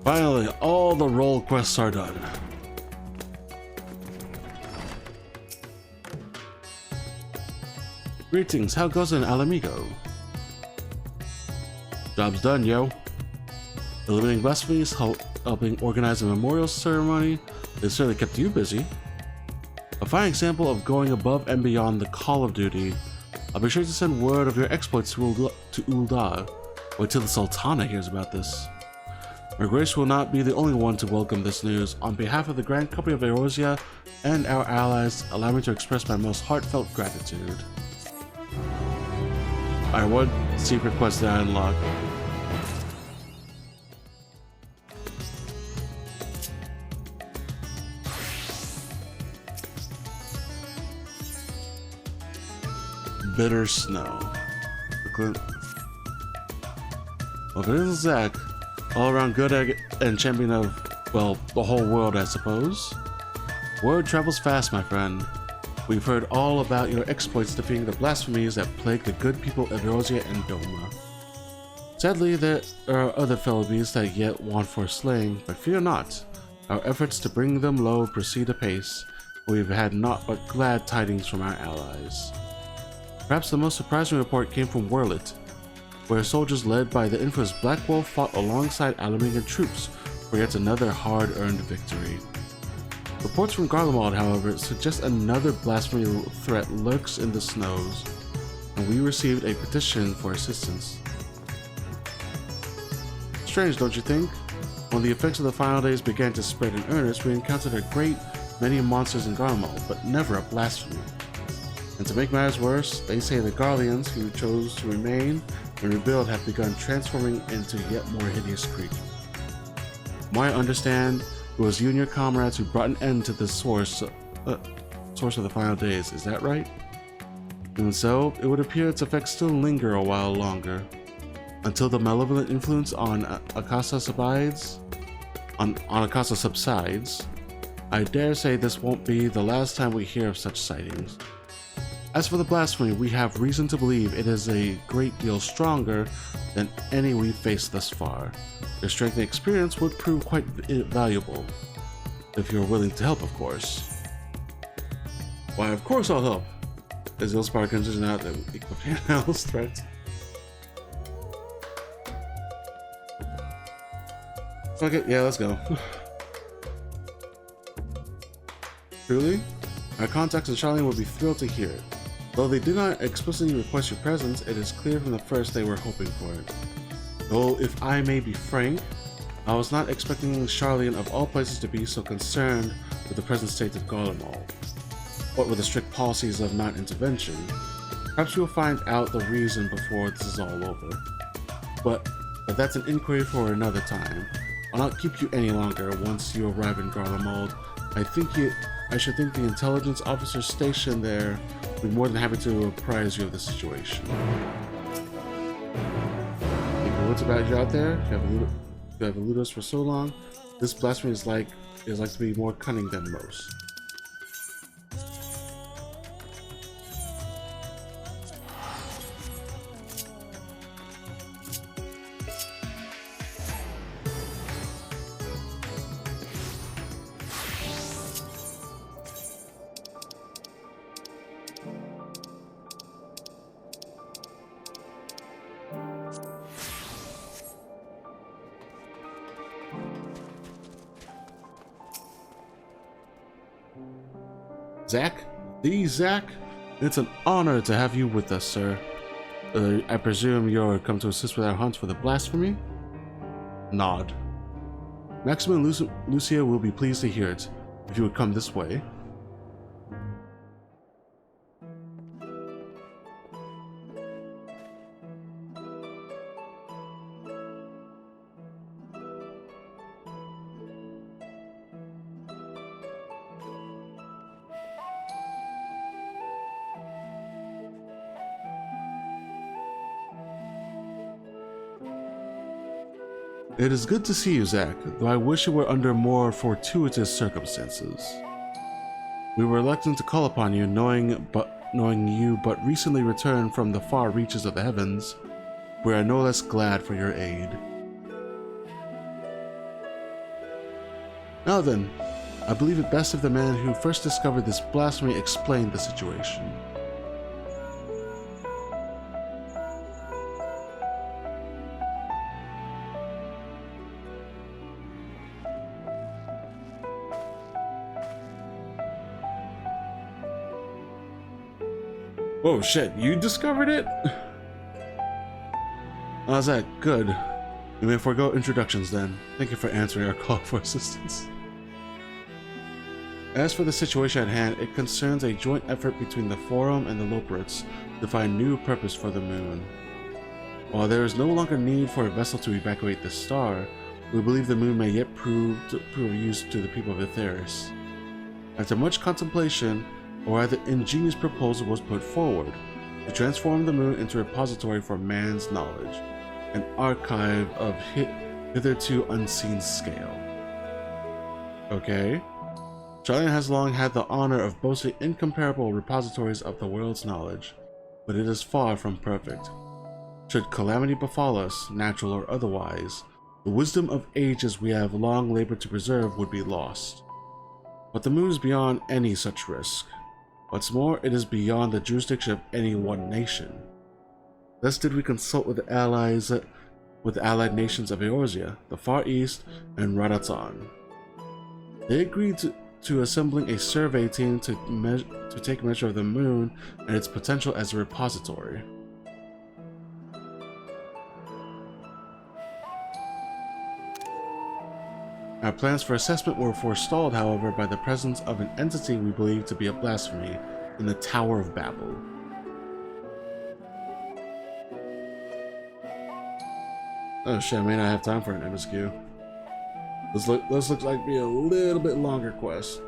Finally, all the role quests are done. Greetings, how goes it in Alamigo? Job's done, yo. Eliminating blasphemies, helping organize a memorial ceremony. It certainly kept you busy. A fine example of going above and beyond the call of duty. I'll be sure to send word of your exploits to Ul'dah. Wait till the Sultana hears about this. Her Grace will not be the only one to welcome this news. On behalf of the Grand Company of Eorzea and our allies, allow me to express my most heartfelt gratitude. Alright, what secret quest did I unlock? Bitter Snow. Well, if it isn't Zack, all around good egg and champion of, well, the whole world, I suppose. Word travels fast, my friend. We've heard all about your exploits defeating the blasphemies that plague the good people of Eorzea and Doma. Sadly, there are other fellow beasts that yet want for slaying, but fear not. Our efforts to bring them low proceed apace. We've had naught but glad tidings from our allies. Perhaps the most surprising report came from Werlit, where soldiers led by the infamous Black Wolf fought alongside Alamigan troops for yet another hard-earned victory. Reports from Garlemald, however, suggest another blasphemy threat lurks in the snows, and we received a petition for assistance. Strange, don't you think? When the effects of the final days began to spread in earnest, we encountered a great many monsters in Garlemald, but never a blasphemy. And to make matters worse, they say the Garleans who chose to remain and rebuild have begun transforming into yet more hideous creatures. From what I understand, it was you and your comrades who brought an end to the source of the final days, is that right? Even so, it would appear its effects still linger a while longer. Until the malevolent influence on Akasa subsides, I dare say this won't be the last time we hear of such sightings. As for the blasphemy, we have reason to believe it is a great deal stronger than any we've faced thus far. Your strength and experience would prove quite valuable, if you're willing to help, of course. Why, of course I'll help! As Ilspar considers out that we compare Hell's threats. Fuck it, yeah, let's go. Truly? Our contacts in Charlene would be thrilled to hear it. Though they did not explicitly request your presence, it is clear from the first they were hoping for it. Though, if I may be frank, I was not expecting Charlene of all places to be so concerned with the present state of Garlemald. What with the strict policies of non-intervention. Perhaps you'll find out the reason before this is all over. But that's an inquiry for another time. I'll not keep you any longer once you arrive in Garlemald. I should think the intelligence officer stationed there will be more than happy to apprise you of the situation. What's about you out there? You have eluded us for so long. This blasphemy is like to be more cunning than most. Zach? The Zach? It's an honor to have you with us, sir. I presume you're come to assist with our hunt for the blasphemy? Nod. Maxima and Lucia will be pleased to hear it, if you would come this way. It is good to see you, Zach, though I wish it were under more fortuitous circumstances. We were reluctant to call upon you, knowing you but recently returned from the far reaches of the heavens. We are no less glad for your aid. Now then, I believe it best if the man who first discovered this blasphemy explained the situation. Oh shit, you discovered it? How's that? Good. You may forego introductions then. Thank you for answering our call for assistance. As for the situation at hand, it concerns a joint effort between the Forum and the Loperits to find new purpose for the moon. While there is no longer need for a vessel to evacuate the star, we believe the moon may yet prove of use to the people of Aetheris. After much contemplation, a rather ingenious proposal was put forward to transform the moon into a repository for man's knowledge, an archive of hitherto unseen scale. Okay. Charlian has long had the honor of boasting incomparable repositories of the world's knowledge, but it is far from perfect. Should calamity befall us, natural or otherwise, the wisdom of ages we have long labored to preserve would be lost. But the moon is beyond any such risk. What's more, it is beyond the jurisdiction of any one nation. Thus did we consult with the allied nations of Eorzea, the Far East, and Radatan. They agreed to assembling a survey team to take measure of the moon and its potential as a repository. Our plans for assessment were forestalled, however, by the presence of an entity we believe to be a blasphemy in the Tower of Babel. Oh shit, I may not have time for an MSQ. This looks like be a little bit longer quest.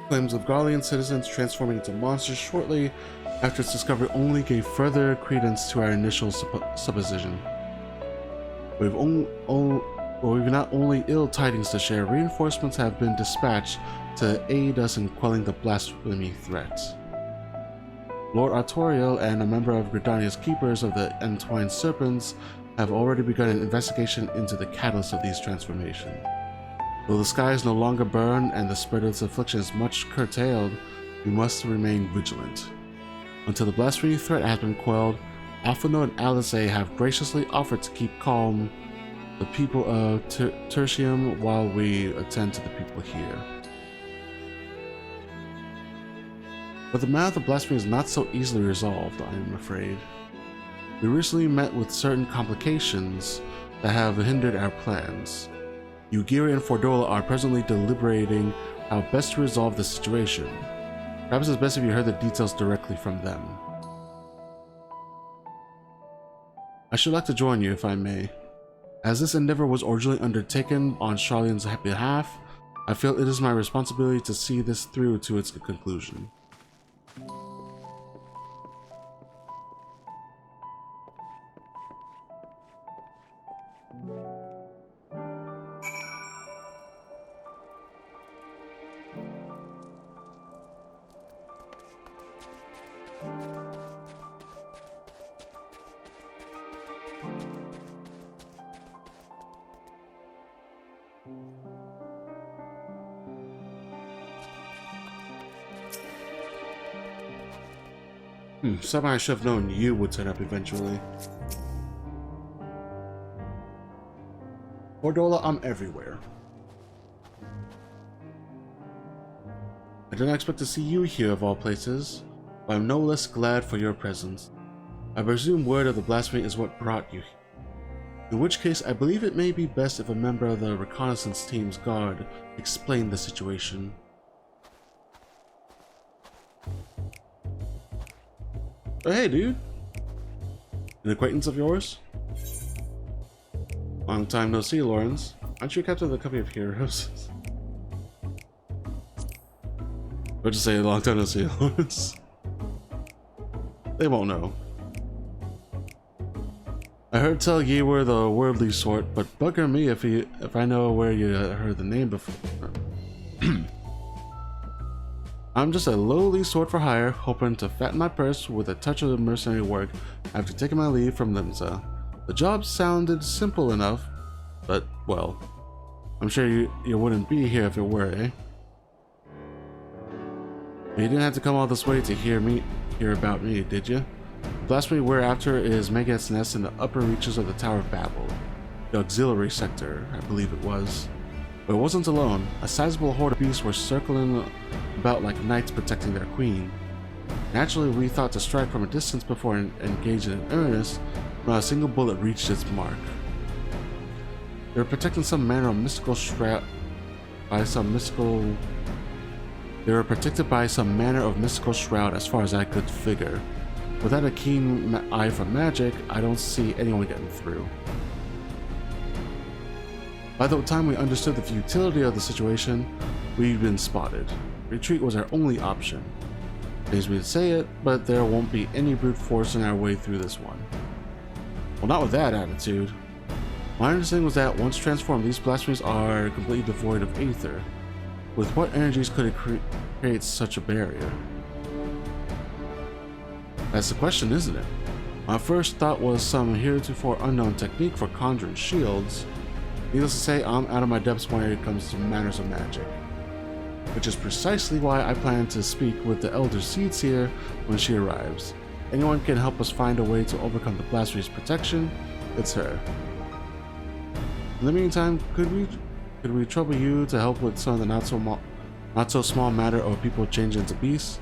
Claims of Garlean citizens transforming into monsters shortly after its discovery only gave further credence to our initial supposition. We've not only ill tidings to share, reinforcements have been dispatched to aid us in quelling the blasphemy threat. Lord Artoriel and a member of Gridania's Keepers of the Entwined Serpents have already begun an investigation into the catalyst of these transformations. Though the skies no longer burn and the spread of this affliction is much curtailed, we must remain vigilant. Until the blasphemy threat has been quelled, Alphino and Alice have graciously offered to keep calm the people of Tertium while we attend to the people here. But the matter of the blasphemy is not so easily resolved, I am afraid. We recently met with certain complications that have hindered our plans. Yugiri and Fordola are presently deliberating how best to resolve the situation. Perhaps it's best if you heard the details directly from them. I should like to join you if I may. As this endeavor was originally undertaken on Charlian's behalf, I feel it is my responsibility to see this through to its conclusion. Somehow I should have known you would turn up eventually. Fordola, I'm everywhere. I did not expect to see you here of all places, but I'm no less glad for your presence. I presume word of the blasphemy is what brought you here. In which case, I believe it may be best if a member of the reconnaissance team's guard explained the situation. Oh, hey, dude. An acquaintance of yours? Long time no see, Lawrence. Aren't you captain of the Company of Heroes? I'll just say long time no see, Lawrence. They won't know. I heard tell ye were the worldly sort, but bugger me if I know where you heard the name before. I'm just a lowly sword for hire, hoping to fatten my purse with a touch of mercenary work after taking my leave from NameIsZ. The job sounded simple enough, but, well, I'm sure you wouldn't be here if it were, eh? You didn't have to come all this way to hear about me, did you? The blasphemy we're after is Megadeth's nest in the upper reaches of the Tower of Babel, the auxiliary sector, I believe it was. But it wasn't alone. A sizable horde of beasts were circling about like knights protecting their queen. Naturally, we thought to strike from a distance before engaging in earnest, but not a single bullet reached its mark. They were protecting some manner of mystical shroud by some mystical. They were protected by some manner of mystical shroud, as far as I could figure. Without a keen eye for magic, I don't see anyone getting through. By the time we understood the futility of the situation, we'd been spotted. Retreat was our only option. Pains me to say it, but there won't be any brute forcing our way through this one. Well, not with that attitude. My understanding was that once transformed, these blasphemies are completely devoid of aether. With what energies could it create such a barrier? That's the question, isn't it? My first thought was some heretofore unknown technique for conjuring shields. Needless to say, I'm out of my depths when it comes to matters of magic. Which is precisely why I plan to speak with the Elder Seeds here when she arrives. Anyone can help us find a way to overcome the blasphemy's protection, it's her. In the meantime, could we trouble you to help with some of the not so small matter of people changing into beasts?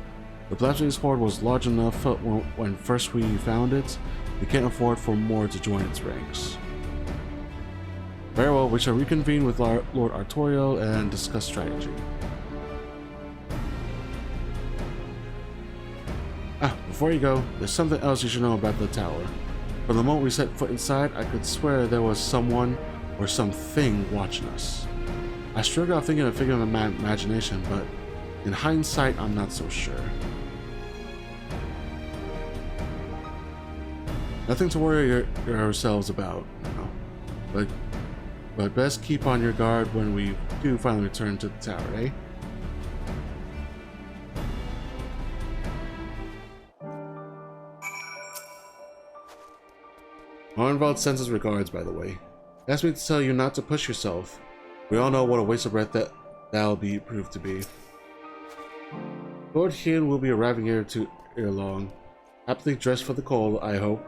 The blasphemy's horde was large enough when first we found it. We can't afford for more to join its ranks. Very well, we shall reconvene with Lord Artorio and discuss strategy. Before you go, there's something else you should know about the tower. From the moment we set foot inside, I could swear there was someone or something watching us. I struggled out thinking of a figure of my imagination, but in hindsight, I'm not so sure. Nothing to worry yourselves about, you know. But best keep on your guard when we do finally return to the tower, eh? Arnvald sends his regards, by the way. He asked me to tell you not to push yourself. We all know what a waste of breath that'll be proved to be. Lord Hien will be arriving here ere long. Happily dressed for the cold, I hope.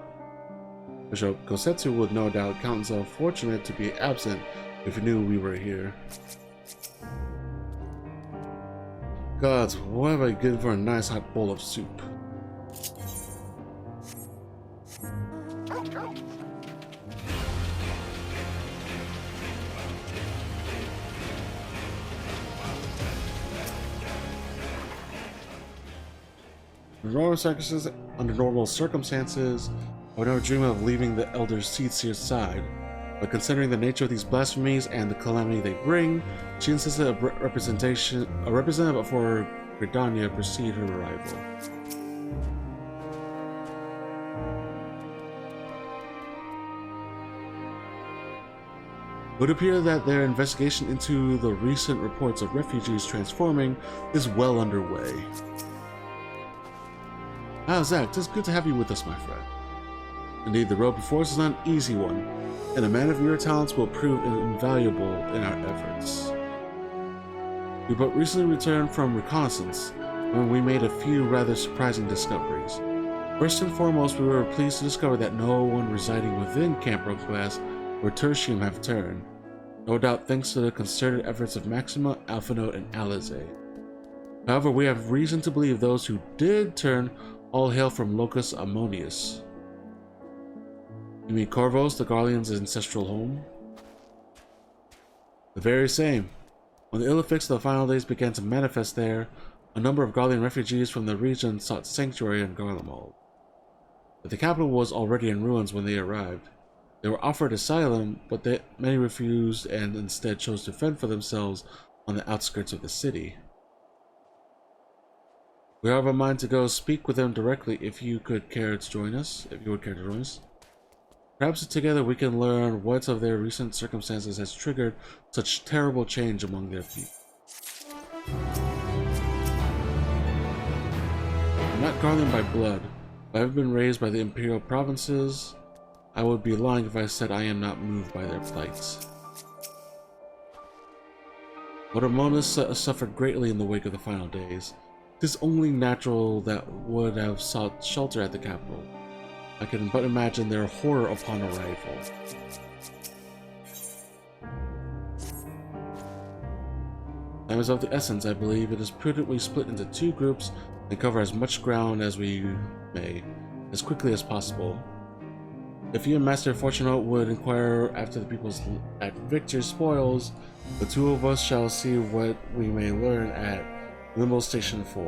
Bishop Kosetsu would no doubt count himself fortunate to be absent if he knew we were here. Gods, what have I given for a nice hot bowl of soup? Under normal circumstances, I would never dream of leaving the Elder Seedseer's side, but considering the nature of these blasphemies and the calamity they bring, she insisted a representative for Gridania precede her arrival. It would appear that their investigation into the recent reports of refugees transforming is well underway. Zach, it's good to have you with us, my friend. Indeed, the road before us is not an easy one, and a man of your talents will prove invaluable in our efforts. We but recently returned from reconnaissance, when we made a few rather surprising discoveries. First and foremost, we were pleased to discover that no one residing within Camp Roqueglas or Tertium have turned, no doubt thanks to the concerted efforts of Maxima, Alphanote, and Alize. However, we have reason to believe those who did turn all hail from Locus Ammonius. You mean Corvos, the Garlean's ancestral home? The very same. When the ill effects of the final days began to manifest there, a number of Garlean refugees from the region sought sanctuary in Garlemald. But the capital was already in ruins when they arrived. They were offered asylum, but many refused and instead chose to fend for themselves on the outskirts of the city. We have a mind to go speak with them directly if you would care to join us. Perhaps together we can learn what of their recent circumstances has triggered such terrible change among their people. I'm not Garlean by blood, but I've been raised by the Imperial provinces. I would be lying if I said I am not moved by their plights. Vodamonas suffered greatly in the wake of the final days. It is only natural that would have sought shelter at the capital. I can but imagine their horror upon arrival. Time is of the essence. I believe it is prudent we split into 2 groups and cover as much ground as we may, as quickly as possible. If you and Master Fortunato would inquire after the people's at Victor's spoils, the 2 of us shall see what we may learn at Limbo Station 4.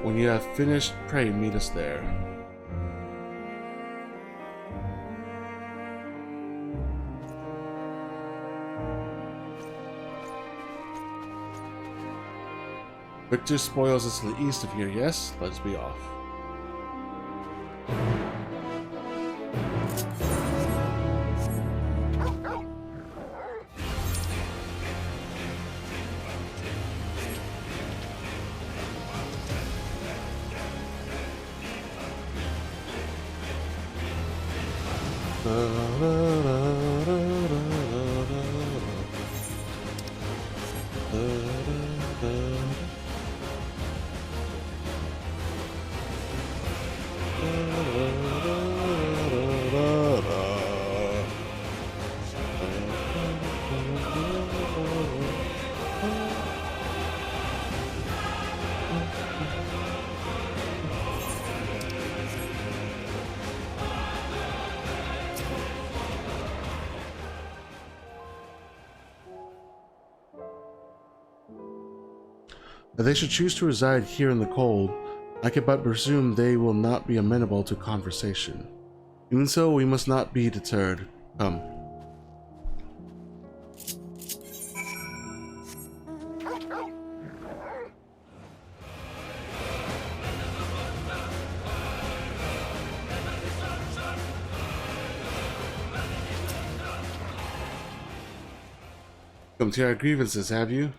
When you have finished, pray meet us there. Victor's spoils is to the east of here, yes? Let's be off. If they should choose to reside here in the cold, I can but presume they will not be amenable to conversation. Even so, we must not be deterred. Come. Come to our grievances, have you?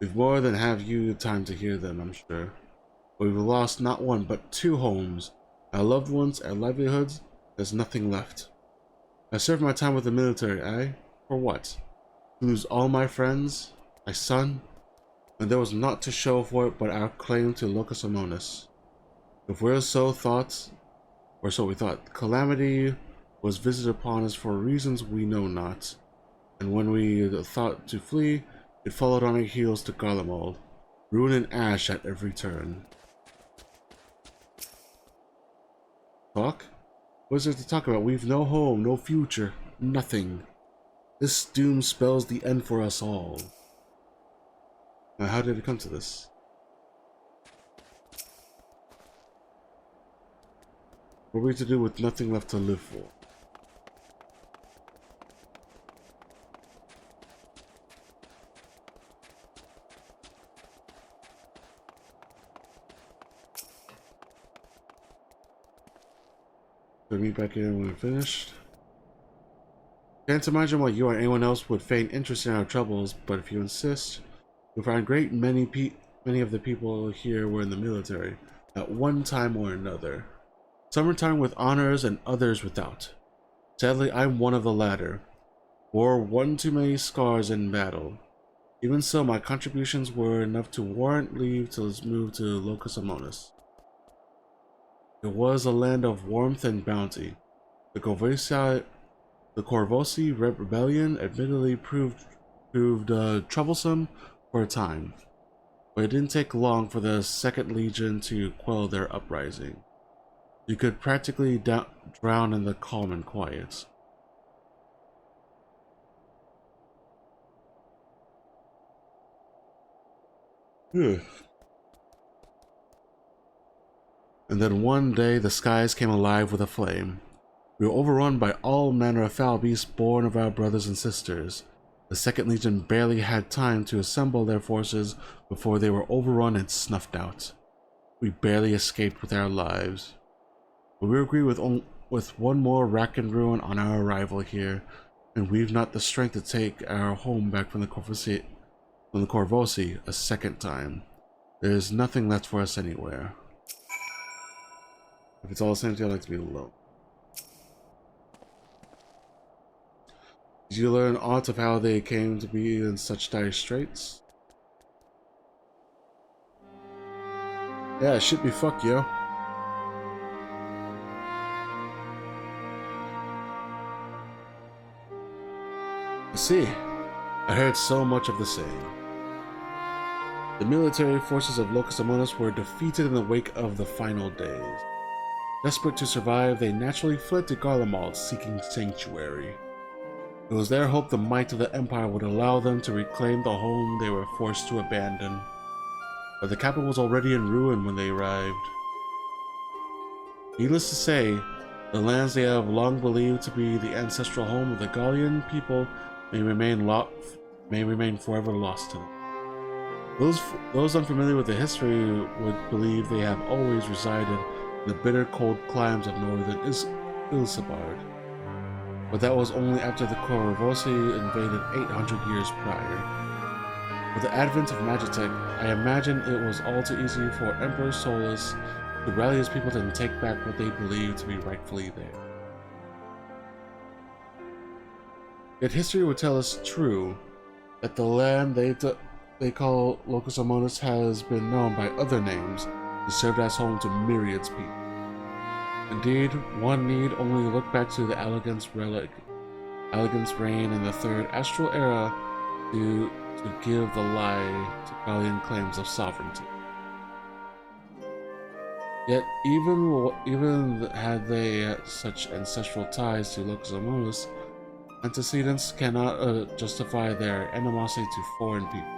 We've more than have you time to hear them, I'm sure. We've lost not 1, but 2 homes. Our loved ones, our livelihoods, there's nothing left. I served my time with the military, aye? For what? To lose all my friends? My son? And there was naught to show for it but our claim to Locus Ammonius. If we're so thought, or so we thought, calamity was visited upon us for reasons we know not. And when we thought to flee, it followed on our heels to Garlemald, ruin and ash at every turn. Talk? What is there to talk about? We've no home, no future, nothing. This doom spells the end for us all. Now, how did it come to this? What are we to do with nothing left to live for? We'll meet back in when we're finished. Can't imagine why you or anyone else would feign interest in our troubles, but if you insist, you'll find great many of the people here were in the military, at one time or another. Some retired with honors and others without. Sadly, I'm one of the latter. Wore 1 too many scars in battle. Even so, my contributions were enough to warrant leave to move to Locus Ammonius. It was a land of warmth and bounty. The Corvosi rebellion admittedly proved troublesome for a time, but it didn't take long for the Second Legion to quell their uprising. You could practically drown in the calm and quiet. And then one day the skies came alive with a flame. We were overrun by all manner of foul beasts born of our brothers and sisters. The Second Legion barely had time to assemble their forces before they were overrun and snuffed out. We barely escaped with our lives. But we agree with one more rack and ruin on our arrival here, and we've not the strength to take our home back from the Corvosi a second time. There is nothing left for us anywhere. If it's all the same thing, I'd like to be alone. Did you learn aught of how they came to be in such dire straits? Yeah, it should be fuck, yo. I see. I heard so much of the same. The military forces of Locus Amonis were defeated in the wake of the final days. Desperate to survive, they naturally fled to Garlemald, seeking sanctuary. It was their hope the might of the Empire would allow them to reclaim the home they were forced to abandon. But the capital was already in ruin when they arrived. Needless to say, the lands they have long believed to be the ancestral home of the Gallian people may remain forever lost to them. Those unfamiliar with the history would believe they have always resided in the bitter cold climes of northern Ilsabard. But that was only after the Corvosi invaded 800 years prior. With the advent of Magitech, I imagine it was all too easy for Emperor Solus to rally his people and take back what they believed to be rightfully theirs. Yet history would tell us true, that the land they call Locus Amonis has been known by other names and served as home to myriads of people. Indeed, one need only look back to the Elegance reign in the Third Astral Era to give the lie to Gallian claims of sovereignty. Yet, even had they such ancestral ties to Locus Amonis, antecedents cannot justify their animosity to foreign people.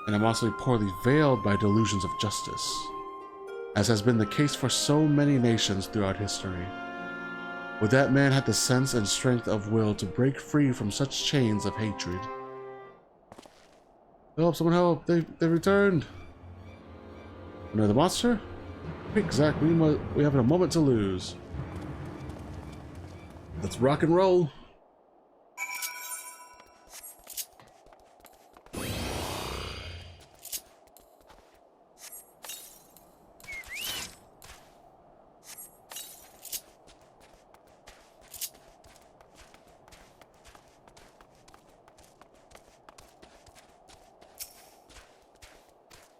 Animosity poorly veiled by delusions of justice, as has been the case for so many nations throughout history. Would that man have the sense and strength of will to break free from such chains of hatred? Help, someone help, they returned! Another monster? Quick, Zach, we have a moment to lose. Let's rock and roll!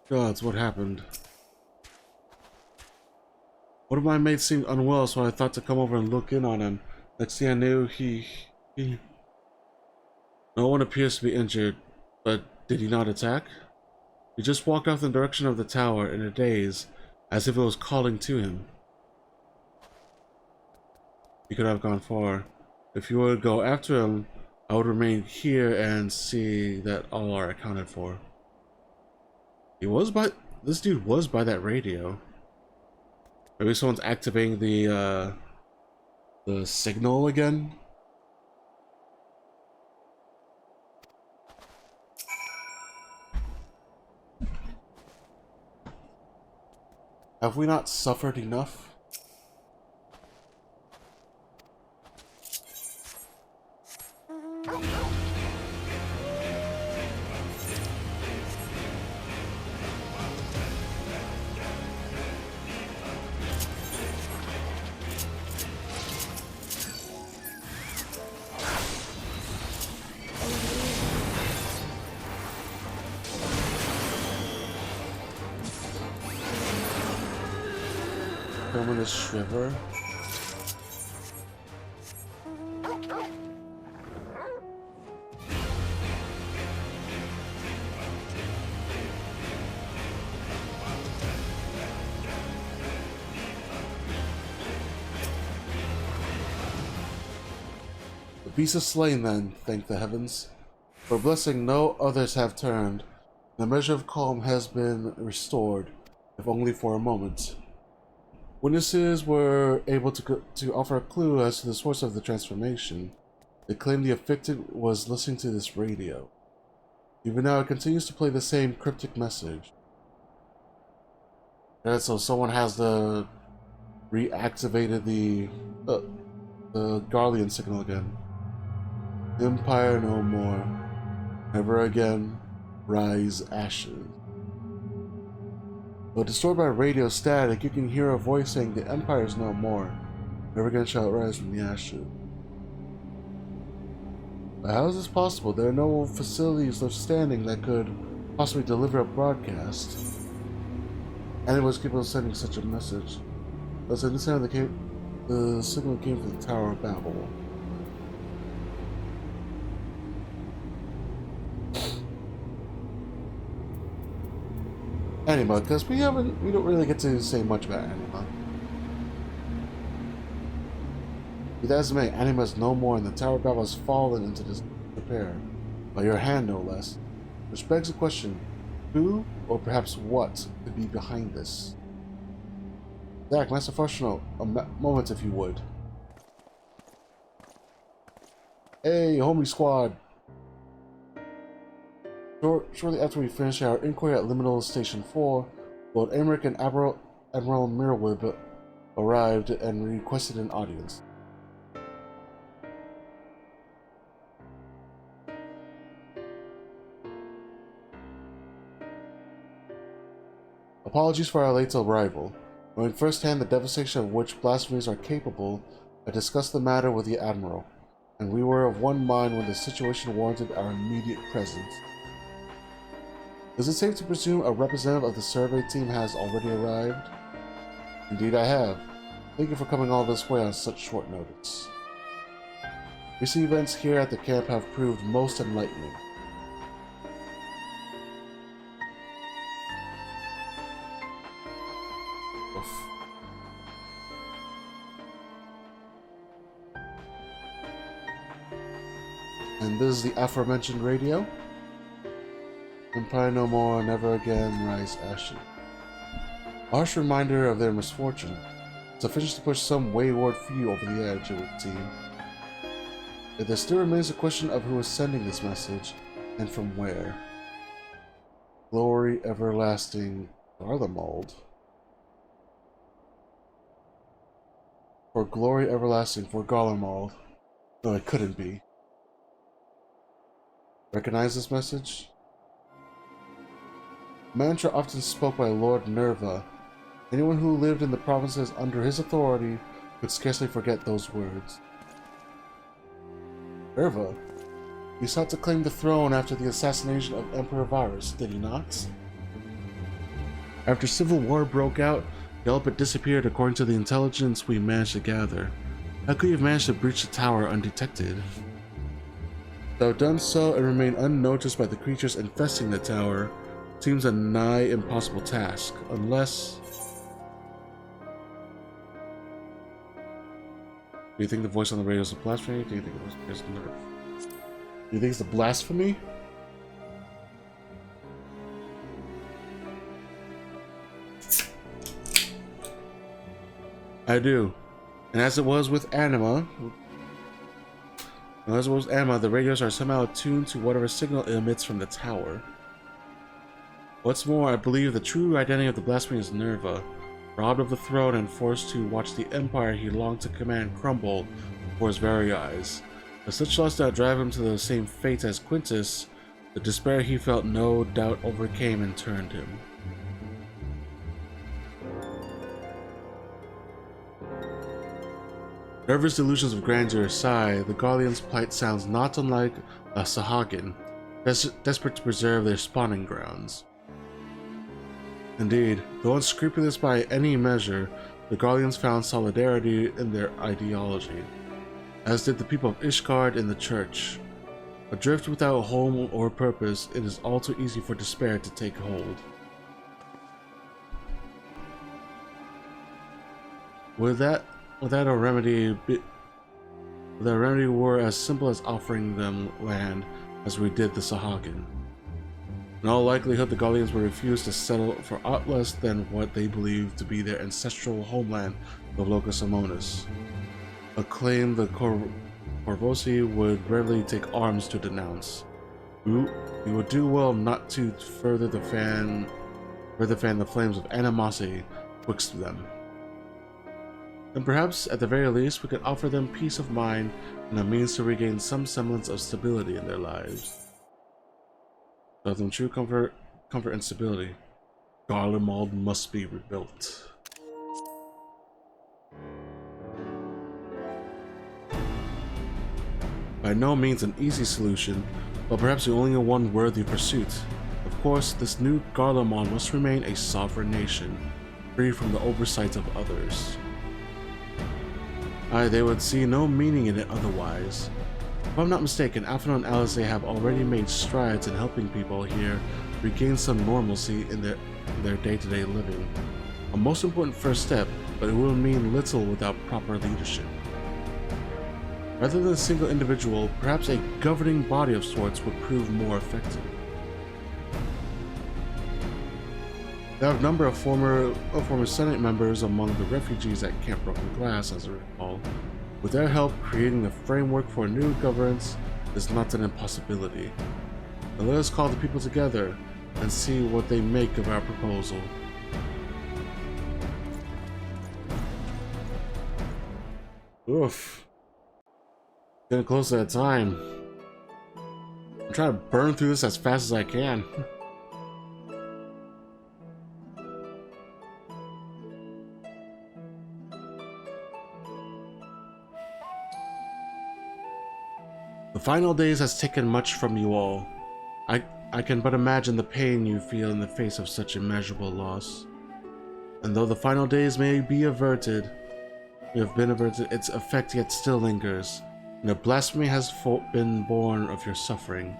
Gods, what happened? One of my mates seemed unwell, so I thought to come over and look in on him. Next thing I knew, no one appears to be injured, but did he not attack? He just walked off in the direction of the tower in a daze, as if it was calling to him. He could have gone far. If you would go after him, I would remain here and see that all are accounted for. This dude was by that radio. Maybe someone's activating the signal again. Have we not suffered enough? Terminus Shiver. beast is slain then, thank the heavens. For blessing no others have turned. The measure of calm has been restored, if only for a moment. Witnesses were able to offer a clue as to the source of the transformation. They claimed the afflicted was listening to this radio. Even now, it continues to play the same cryptic message. And so someone has reactivated the Guardian signal again. Empire no more. Never again. Rise ashes. Though destroyed by radio static, you can hear a voice saying the Empire is no more. Never again shall it rise from the ashes. But how is this possible? There are no facilities left standing that could possibly deliver a broadcast. Anyone was capable of sending such a message. Thus, I understand the signal came from the Tower of Babel. Anima, because we don't really get to say much about Anima. With as many, Anima is no more, and the Tower of Babel has fallen into this repair, by your hand no less. Which begs the question, who, or perhaps what, could be behind this? Zach, Master Functional, a moment if you would. Hey, homie squad! Shortly after we finished our inquiry at Liminal Station 4, Lord Emmerich and Admiral Mirwib arrived and requested an audience. Apologies for our late arrival. Knowing firsthand the devastation of which blasphemies are capable, I discussed the matter with the Admiral, and we were of one mind when the situation warranted our immediate presence. Is it safe to presume a representative of the survey team has already arrived? Indeed I have. Thank you for coming all this way on such short notice. Recent events here at the camp have proved most enlightening. Oof. And this is the aforementioned radio. Empire no more, never again, rise ashes. A harsh reminder of their misfortune, sufficient to push some wayward few over the edge, it would seem. Yet there still remains the question of who is sending this message, and from where. Glory everlasting, Garlemald. For glory everlasting for Garlemald. No, it couldn't be. Recognize this message? Mantra often spoke by Lord Nerva. Anyone who lived in the provinces under his authority could scarcely forget those words. Nerva? He sought to claim the throne after the assassination of Emperor Varus, did he not? After civil war broke out, Gelbert disappeared according to the intelligence we managed to gather. How could he have managed to breach the tower undetected? Though done so and remained unnoticed by the creatures infesting the tower, seems a nigh impossible task, unless... Do you think the voice on the radio is a blasphemy? Do you think it was just nerf? Do you think it's a blasphemy? I do. And as it was with Anima, the radios are somehow attuned to whatever signal it emits from the tower. What's more, I believe the true identity of the blasphemy is Nerva, robbed of the throne and forced to watch the empire he longed to command crumble before his very eyes. As such loss that drive him to the same fate as Quintus, the despair he felt no doubt overcame and turned him. Nerva's delusions of grandeur aside, the Guardian's plight sounds not unlike a Sahagin, desperate to preserve their spawning grounds. Indeed, though unscrupulous by any measure, the Guardians found solidarity in their ideology, as did the people of Ishgard in the Church. Adrift without home or purpose, it is all too easy for despair to take hold. Would that a remedy The remedy were as simple as offering them land as we did the Sahagin. In all likelihood, the Gallians would refuse to settle for aught less than what they believed to be their ancestral homeland of Locus Amonis, a claim the Corvosi would rarely take arms to denounce. We would do well not to further fan the flames of animosity twixt them. And perhaps, at the very least, we could offer them peace of mind and a means to regain some semblance of stability in their lives. So them true comfort and stability. Garlemald must be rebuilt. By no means an easy solution, but perhaps the only one worthy of pursuit. Of course, this new Garlemald must remain a sovereign nation, free from the oversight of others. They would see no meaning in it otherwise. If I'm not mistaken, Alpha and Alizé have already made strides in helping people here regain some normalcy in their day-to-day living. A most important first step, but it will mean little without proper leadership. Rather than a single individual, perhaps a governing body of sorts would prove more effective. There are a number of former Senate members among the refugees at Camp Broken Glass, as I recall. With their help, creating the framework for a new governance is not an impossibility. Now let us call the people together and see what they make of our proposal. Oof. Getting close to that time. I'm trying to burn through this as fast as I can. The final days has taken much from you all. I can but imagine the pain you feel in the face of such immeasurable loss. And though the final days may be averted, its effect yet still lingers, and a blasphemy has been born of your suffering.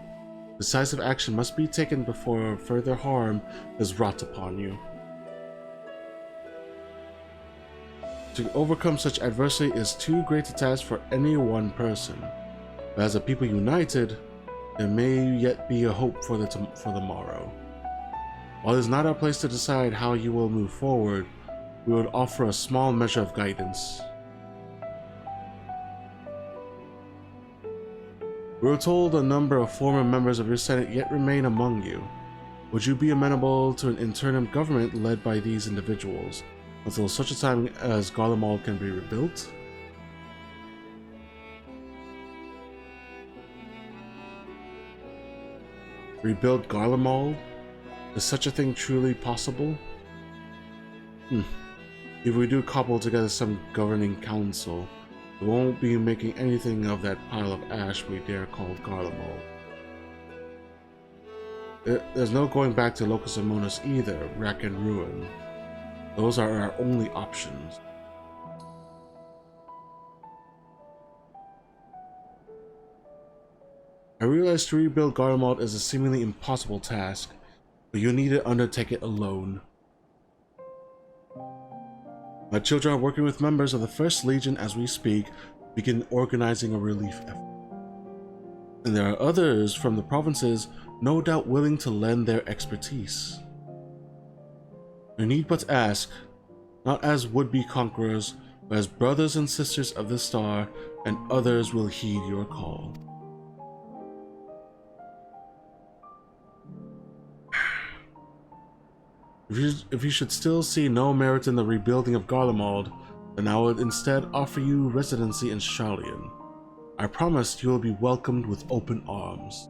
Decisive action must be taken before further harm is wrought upon you. To overcome such adversity is too great a task for any one person. But as a people united, there may yet be a hope for the morrow. While it is not our place to decide how you will move forward, we would offer a small measure of guidance. We were told a number of former members of your Senate yet remain among you. Would you be amenable to an interim government led by these individuals, until such a time as Garlemald can be rebuilt? Rebuild Garlemald? Is such a thing truly possible? If we do cobble together some governing council, we won't be making anything of that pile of ash we dare call Garlemald. There's no going back to Locus Amonis either, rack and ruin. Those are our only options. I realize to rebuild Garlemald is a seemingly impossible task, but you need to undertake it alone. My children are working with members of the 1st Legion as we speak, begin organizing a relief effort. And there are others from the provinces no doubt willing to lend their expertise. You need but ask, not as would-be conquerors, but as brothers and sisters of the Star, and others will heed your call. If you should still see no merit in the rebuilding of Garlemald, then I would instead offer you residency in Sharlayan. I promise you will be welcomed with open arms.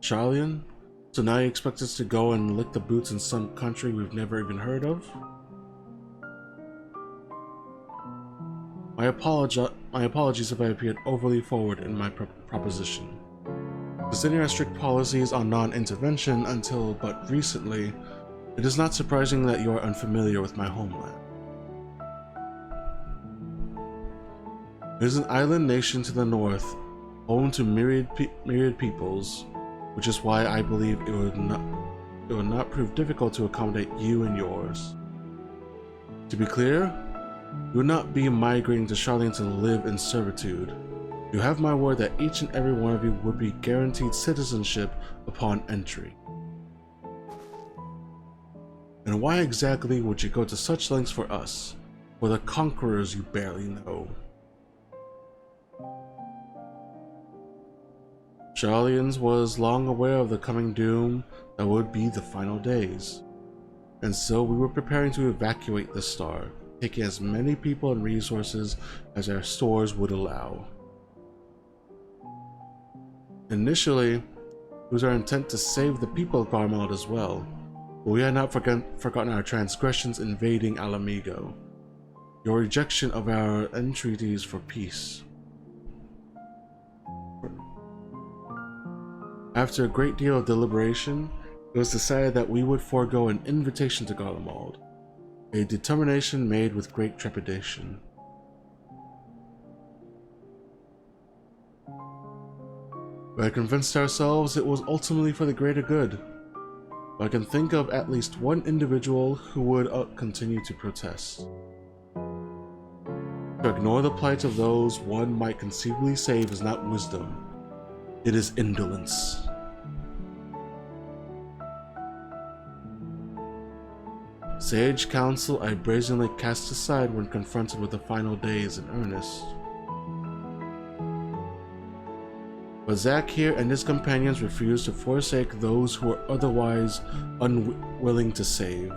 Sharlayan? So now you expect us to go and lick the boots in some country we've never even heard of? My apologies if I appeared overly forward in my proposition. Considering our strict policies on non-intervention until but recently, it is not surprising that you are unfamiliar with my homeland. It is an island nation to the north, home to myriad peoples, which is why I believe it would not prove difficult to accommodate you and yours. To be clear, you will not be migrating to Charlene to live in servitude. You have my word that each and every one of you would be guaranteed citizenship upon entry. And why exactly would you go to such lengths for us, for the conquerors you barely know? Charlians was long aware of the coming doom that would be the final days, and so we were preparing to evacuate the star, taking as many people and resources as our stores would allow. Initially, it was our intent to save the people of Garmald as well, but we had not forgotten our transgressions invading Alamigo, your rejection of our entreaties for peace. After a great deal of deliberation, it was decided that we would forego an invitation to Garlemald, a determination made with great trepidation. We had convinced ourselves it was ultimately for the greater good, but I can think of at least one individual who would continue to protest. To ignore the plight of those one might conceivably save is not wisdom, it is indolence. Sage counsel I brazenly cast aside when confronted with the final days in earnest. But Zack here and his companions refused to forsake those who were otherwise unwilling to save.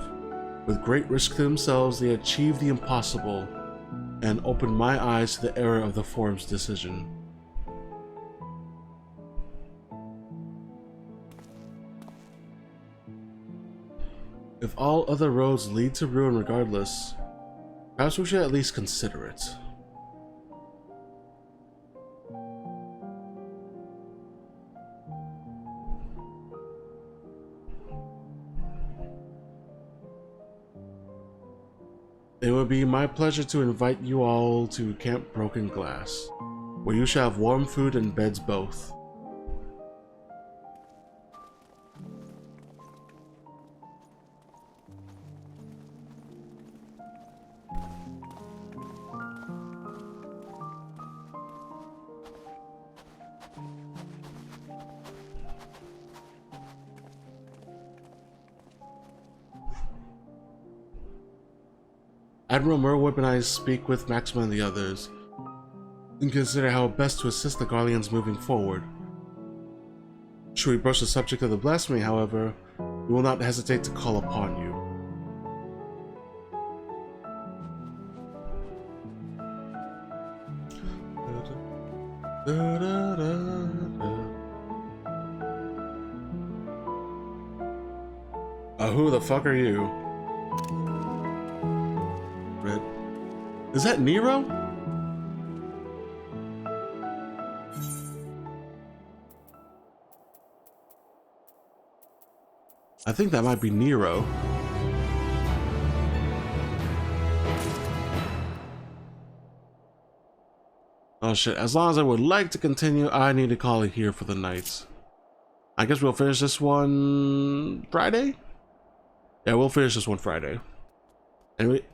With great risk to themselves, they achieved the impossible and opened my eyes to the error of the Forum's decision. If all other roads lead to ruin regardless, perhaps we should at least consider it. It would be my pleasure to invite you all to Camp Broken Glass, where you shall have warm food and beds both. Admiral Merwhip and I speak with Maxima and the others, and consider how best to assist the Garleans moving forward. Should we broach the subject of the blasphemy, however, we will not hesitate to call upon you. Who the fuck are you? Is that Nero? I think that might be Nero. Oh shit, as long as I would like to continue, I need to call it here for the night. I guess we'll finish this one Friday? Yeah, we'll finish this one Friday.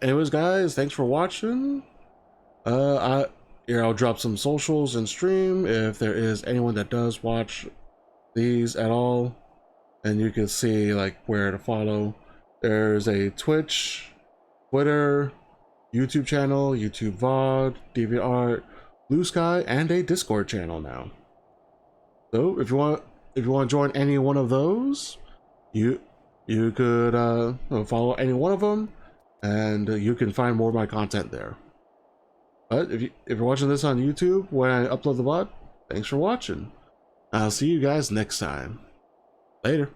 Anyways, guys, thanks for watching. I'll drop some socials and stream if there is anyone that does watch these at all, and you can see like where to follow. There's a Twitch, Twitter, YouTube channel, YouTube VOD, DeviantArt, Blue Sky, and a Discord channel now. So if you want to join any one of those, you could follow any one of them. And you can find more of my content there. But if you're watching this on YouTube when I upload the VOD, thanks for watching. I'll see you guys next time. Later.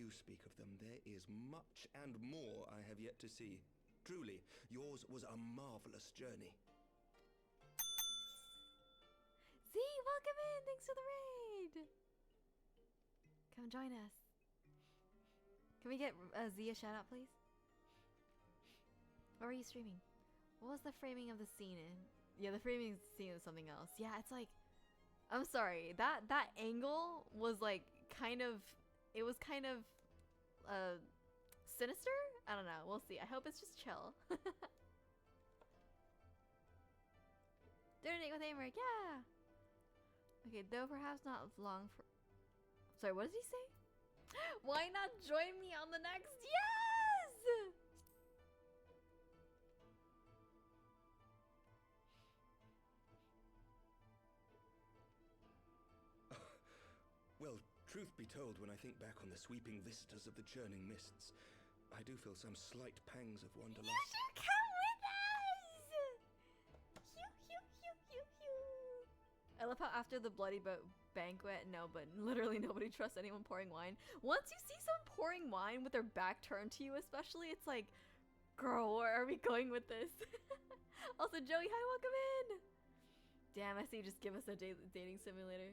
you speak of them, there is much and more I have yet to see. Truly, yours was a marvelous journey. Z, welcome in! Thanks for the raid! Come join us. Can we get Z a shout out, please? What were you streaming? What was the framing of the scene in? Yeah, the framing of the scene is something else. Yeah, it's like... I'm sorry, that angle was like kind of... It was kind of... sinister? I don't know, we'll see. I hope it's just chill. Donate with Aimeric, yeah! Okay, though perhaps not long for... Sorry, what does he say? Why not join me on the next... Yes! Well, truth be told, when I think back on the sweeping vistas of the churning mists, I do feel some slight pangs of wanderlust. You should come with us! Hew, hew, hew, hew, hew. I love how after the bloody boat banquet, no, but literally nobody trusts anyone pouring wine. Once you see someone pouring wine with their back turned to you especially, it's like, girl, where are we going with this? Also, Joey, hi, welcome in! Damn, I see you just give us a dating simulator.